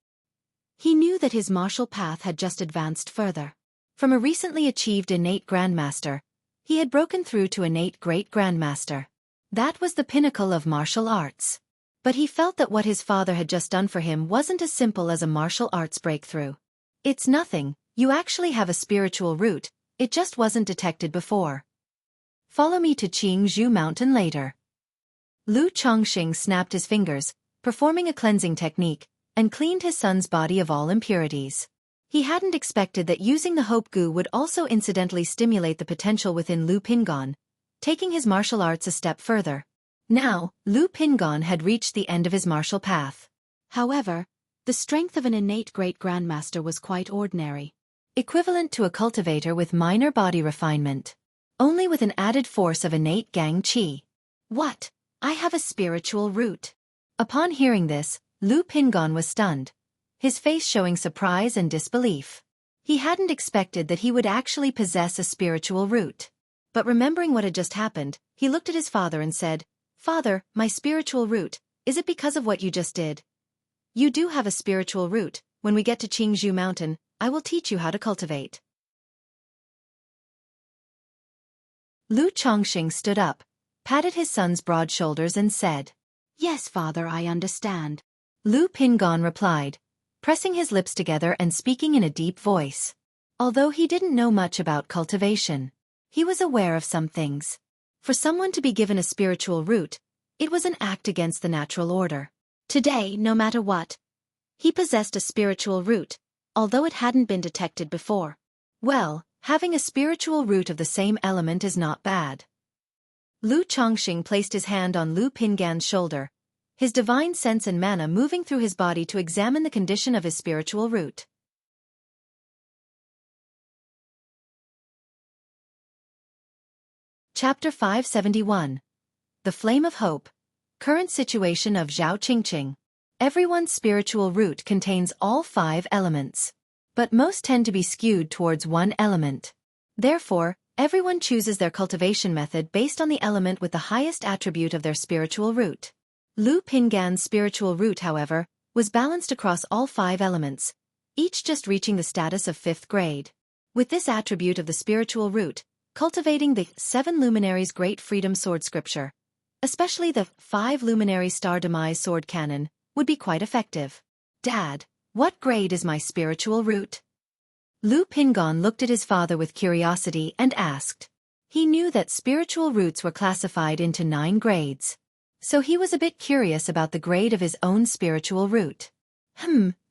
He knew that his martial path had just advanced further. From a recently achieved innate grandmaster, he had broken through to innate great grandmaster. That was the pinnacle of martial arts. But he felt that what his father had just done for him wasn't as simple as a martial arts breakthrough. It's nothing, you actually have a spiritual root, it just wasn't detected before. Follow me to Qingzhou Mountain later. Lu Chongqing snapped his fingers, performing a cleansing technique, and cleaned his son's body of all impurities. He hadn't expected that using the Hope Goo would also incidentally stimulate the potential within Lu Pingon, taking his martial arts a step further. Now, Lu Pingon had reached the end of his martial path. However, the strength of an innate great grandmaster was quite ordinary, equivalent to a cultivator with minor body refinement, only with an added force of innate gang qi. What? I have a spiritual root. Upon hearing this, Lu Pingon was stunned, his face showing surprise and disbelief. He hadn't expected that he would actually possess a spiritual root. But remembering what had just happened, he looked at his father and said, Father, my spiritual root, is it because of what you just did? You do have a spiritual root. When we get to Qingzhou Mountain, I will teach you how to cultivate. Lu Chongqing stood up, patted his son's broad shoulders and said, Yes, father, I understand. Lu Pingon replied, pressing his lips together and speaking in a deep voice. Although he didn't know much about cultivation, he was aware of some things. For someone to be given a spiritual root, it was an act against the natural order. Today, no matter what, he possessed a spiritual root, although it hadn't been detected before. Well, having a spiritual root of the same element is not bad. Lu Chongqing placed his hand on Lu Pingan's shoulder, his divine sense and mana moving through his body to examine the condition of his spiritual root. Chapter 571. The Flame of Hope. Current situation of Zhao Qingqing. Everyone's spiritual root contains all 5 elements, but most tend to be skewed towards one element. Therefore, everyone chooses their cultivation method based on the element with the highest attribute of their spiritual root. Lu Pingan's spiritual root, however, was balanced across all 5 elements, each just reaching the status of 5th grade. With this attribute of the spiritual root, cultivating the 7 luminaries Great Freedom Sword Scripture, especially the 5 luminary Star Demise Sword Cannon, would be quite effective. Dad, what grade is my spiritual root? Lu Pingon looked at his father with curiosity and asked. He knew that spiritual roots were classified into 9 grades, so he was a bit curious about the grade of his own spiritual root.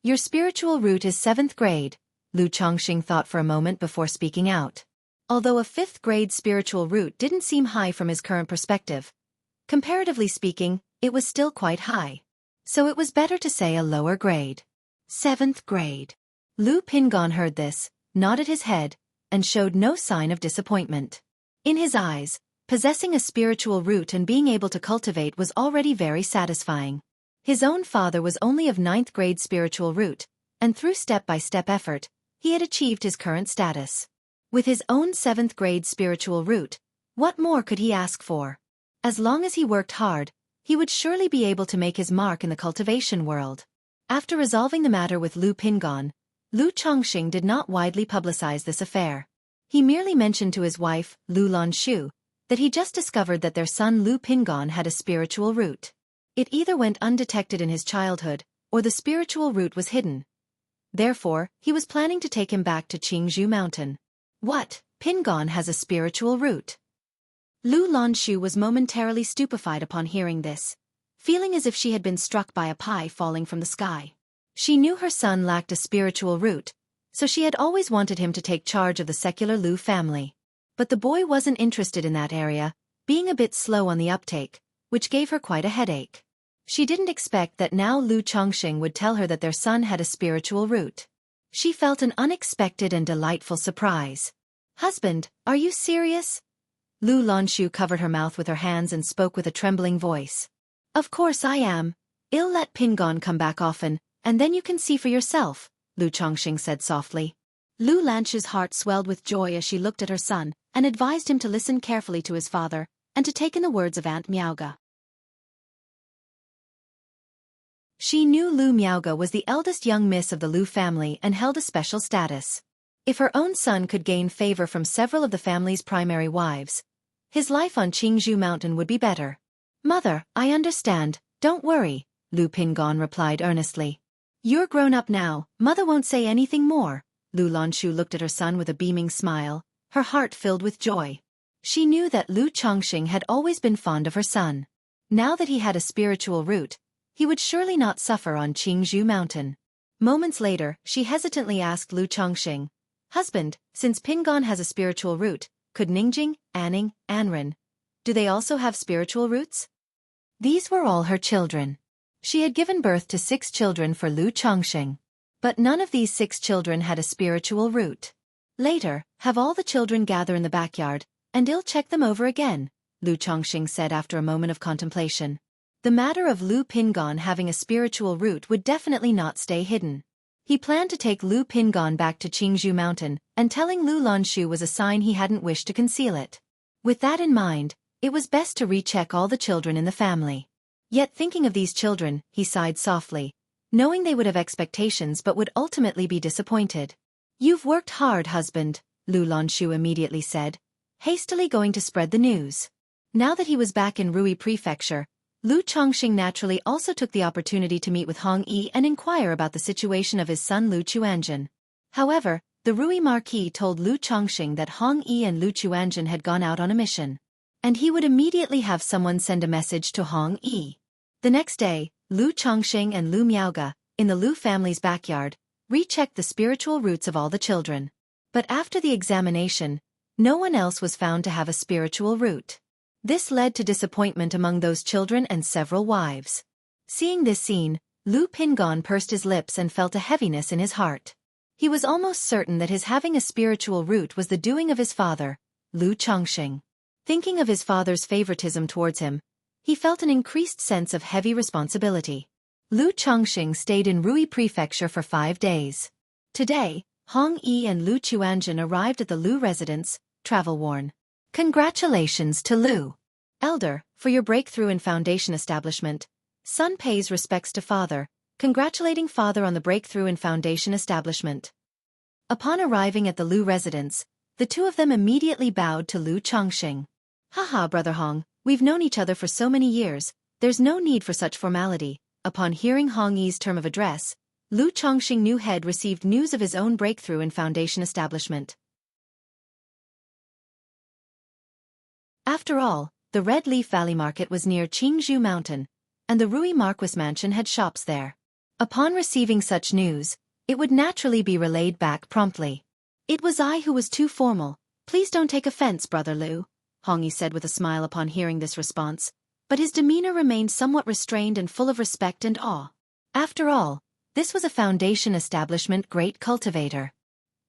Your spiritual root is 7th grade, Lu Chongqing thought for a moment before speaking out. Although a 5th grade spiritual root didn't seem high from his current perspective, comparatively speaking, it was still quite high. so it was better to say a lower grade. 7th grade. Lu Pingon heard this, nodded his head, and showed no sign of disappointment. In his eyes, possessing a spiritual root and being able to cultivate was already very satisfying. His own father was only of 9th grade spiritual root, and through step-by-step effort, he had achieved his current status. With his own 7th grade spiritual root, what more could he ask for? As long as he worked hard, he would surely be able to make his mark in the cultivation world. After resolving the matter with Lu Pingon, Lu Chongxing did not widely publicize this affair. He merely mentioned to his wife, Lu Lanshu, that he just discovered that their son Lu Pingon had a spiritual root. It either went undetected in his childhood, or the spiritual root was hidden. Therefore, he was planning to take him back to Qingzhou Mountain. What? Pingon has a spiritual root? Lu Lanshu was momentarily stupefied upon hearing this, feeling as if she had been struck by a pie falling from the sky. She knew her son lacked a spiritual root, so she had always wanted him to take charge of the secular Lu family. But the boy wasn't interested in that area, being a bit slow on the uptake, which gave her quite a headache. She didn't expect that now Lu Chongxing would tell her that their son had a spiritual root. She felt an unexpected and delightful surprise. "Husband, are you serious?" Lu Lanshu covered her mouth with her hands and spoke with a trembling voice. "Of course I am. I'll let Pingon come back often, and then you can see for yourself," Lu Chongxing said softly. Lu Lanshu's heart swelled with joy as she looked at her son, and advised him to listen carefully to his father, and to take in the words of Aunt Miaoga. She knew Lu Miaoga was the eldest young miss of the Lu family and held a special status. If her own son could gain favor from several of the family's primary wives, his life on Qingzhou Mountain would be better. "Mother, I understand, don't worry," Lu Pingon replied earnestly. "You're grown up now, Mother won't say anything more." Lu Lanshu looked at her son with a beaming smile, her heart filled with joy. She knew that Lu Chongxing had always been fond of her son. Now that he had a spiritual root, he would surely not suffer on Qingzhou Mountain. Moments later, she hesitantly asked Lu Chongxing, "Husband, since Pingon has a spiritual root, could Ningjing, Anning, Anren, do they also have spiritual roots?" These were all her children. She had given birth to 6 children for Lu Chongxing. But none of these 6 children had a spiritual root. "Later, have all the children gather in the backyard, and I'll check them over again," Lu Chongxing said after a moment of contemplation. The matter of Lu Pingon having a spiritual root would definitely not stay hidden. He planned to take Lu Pingon back to Qingzhou Mountain, and telling Lu Lanshu was a sign he hadn't wished to conceal it. With that in mind, it was best to recheck all the children in the family. Yet thinking of these children, he sighed softly, knowing they would have expectations but would ultimately be disappointed. "You've worked hard, husband," Lu Lanshu immediately said, hastily going to spread the news. Now that he was back in Rui Prefecture, Lu Chongxing naturally also took the opportunity to meet with Hong Yi and inquire about the situation of his son Lu Chuanjun. However, the Rui Marquis told Lu Chongxing that Hong Yi and Lu Chuanjun had gone out on a mission, and he would immediately have someone send a message to Hong Yi. The next day, Lu Chongxing and Lu Miaoga, in the Lu family's backyard, rechecked the spiritual roots of all the children. But after the examination, no one else was found to have a spiritual root. This led to disappointment among those children and several wives. Seeing this scene, Lu Pingon pursed his lips and felt a heaviness in his heart. He was almost certain that his having a spiritual root was the doing of his father, Lu Chongxing. Thinking of his father's favoritism towards him, he felt an increased sense of heavy responsibility. Lu Chongxing stayed in Rui Prefecture for 5 days. Today, Hong Yi and Lu Chuanjun arrived at the Lu residence, travel-worn. "Congratulations to Lu Elder, for your breakthrough in foundation establishment. Son pays respects to father, congratulating father on the breakthrough in foundation establishment." Upon arriving at the Lu residence, the two of them immediately bowed to Lu Chongxing. "Haha, Brother Hong, we've known each other for so many years, there's no need for such formality." Upon hearing Hong Yi's term of address, Lu Chongxing knew had received news of his own breakthrough in foundation establishment. After all, the Red Leaf Valley Market was near Qingzhou Mountain, and the Rui Marquis mansion had shops there. Upon receiving such news, it would naturally be relayed back promptly. "It was I who was too formal. Please don't take offense, Brother Lu," Hong Yi said with a smile upon hearing this response, but his demeanor remained somewhat restrained and full of respect and awe. After all, this was a foundation establishment great cultivator.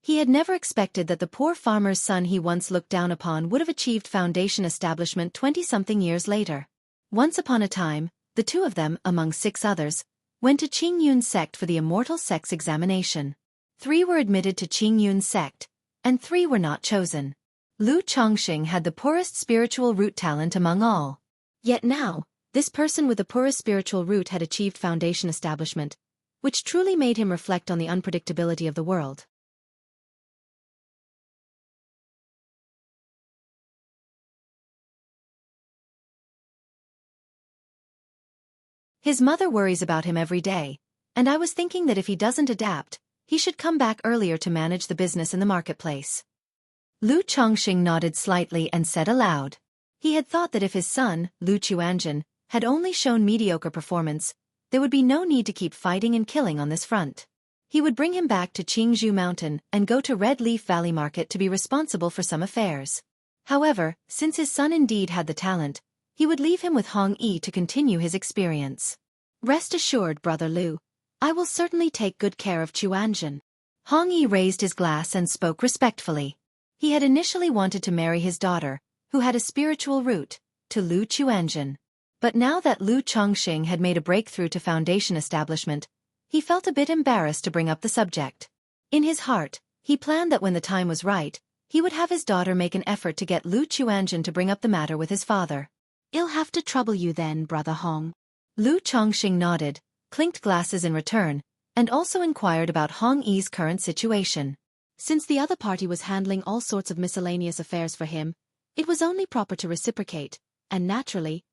He had never expected that the poor farmer's son he once looked down upon would have achieved foundation establishment 20-something years later. Once upon a time, the two of them, among 6 others, went to Qing Yun's sect for the immortal sex examination. 3 were admitted to Qing Yun's sect, and 3 were not chosen. Lu Chongqing had the poorest spiritual root talent among all. Yet now, this person with the poorest spiritual root had achieved foundation establishment, which truly made him reflect on the unpredictability of the world. His mother worries about him every day, and I was thinking that if he doesn't adapt, he should come back earlier to manage the business in the marketplace. Lu Chongqing nodded slightly and said aloud. He had thought that if his son, Lu Chuanjun, had only shown mediocre performance, there would be no need to keep fighting and killing on this front. He would bring him back to Qingzhou Mountain and go to Red Leaf Valley Market to be responsible for some affairs. However, since his son indeed had the talent, he would leave him with Hong Yi to continue his experience. Rest assured, Brother Lu, I will certainly take good care of Chuanjun. Hong Yi raised his glass and spoke respectfully. He had initially wanted to marry his daughter, who had a spiritual root, to Lu Chuanjun. But now that Lu Chongqing had made a breakthrough to foundation establishment, he felt a bit embarrassed to bring up the subject. In his heart, he planned that when the time was right, he would have his daughter make an effort to get Lu Chuanjun to bring up the matter with his father. I'll have to trouble you then, Brother Hong. Lu Chongqing nodded, clinked glasses in return, and also inquired about Hong Yi's current situation. Since the other party was handling all sorts of miscellaneous affairs for him, it was only proper to reciprocate, and naturally,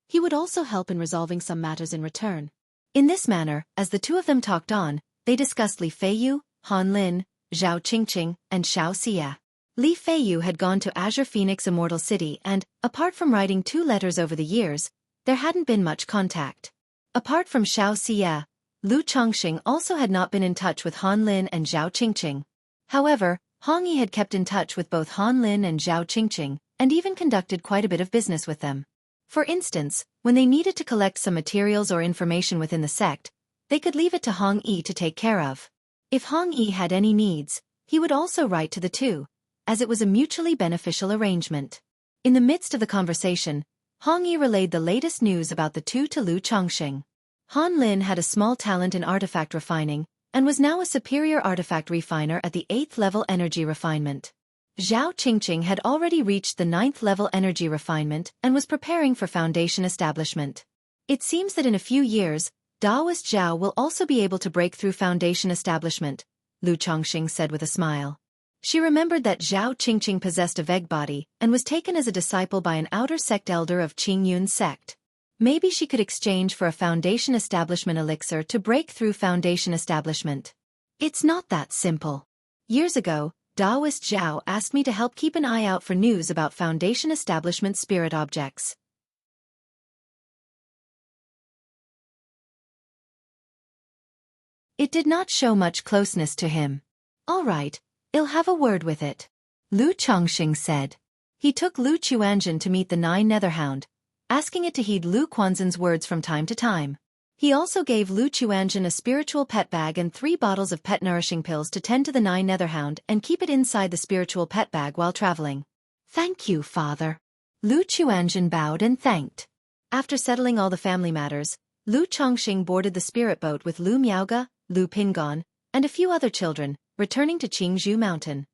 he would also help in resolving some matters in return. In this manner, as the two of them talked on, they discussed Li Feiyu, Han Lin, Zhao Qingqing, and Xiao Xia. Li Feiyu had gone to Azure Phoenix Immortal City and, apart from writing 2 letters over the years, there hadn't been much contact. Apart from Xiao Xia, Lu Chongqing also had not been in touch with Han Lin and Zhao Qingqing. However, Hong Yi had kept in touch with both Han Lin and Zhao Qingqing, and even conducted quite a bit of business with them. For instance, when they needed to collect some materials or information within the sect, they could leave it to Hong Yi to take care of. If Hong Yi had any needs, he would also write to the two, as it was a mutually beneficial arrangement. In the midst of the conversation, Hong Yi relayed the latest news about the two to Lu Chongqing. Han Lin had a small talent in artifact refining, and was now a superior artifact refiner at the 8th level energy refinement. Zhao Qingqing had already reached the 9th level energy refinement and was preparing for foundation establishment. It seems that in a few years, Daoist Zhao will also be able to break through foundation establishment, Lu Chongqing said with a smile. She remembered that Zhao Qingqing possessed a Veg body and was taken as a disciple by an outer sect elder of Qing Yun's sect. Maybe she could exchange for a foundation establishment elixir to break through foundation establishment. It's not that simple. Years ago, Daoist Zhao asked me to help keep an eye out for news about foundation establishment spirit objects. It did not show much closeness to him. All right, I'll have a word with it, Lu Chongqing said. He took Lu Chuanjun to meet the 9 Netherhound, asking it to heed Lu Quanzhen's words from time to time. He also gave Lu Chuanjun a spiritual pet bag and 3 bottles of pet nourishing pills to tend to the 9 Netherhound and keep it inside the spiritual pet bag while traveling. Thank you, father. Lu Chuanjun bowed and thanked. After settling all the family matters, Lu Chongqing boarded the spirit boat with Lu Miaoge, Lu Pingon, and a few other children, returning to Qingzhou Mountain.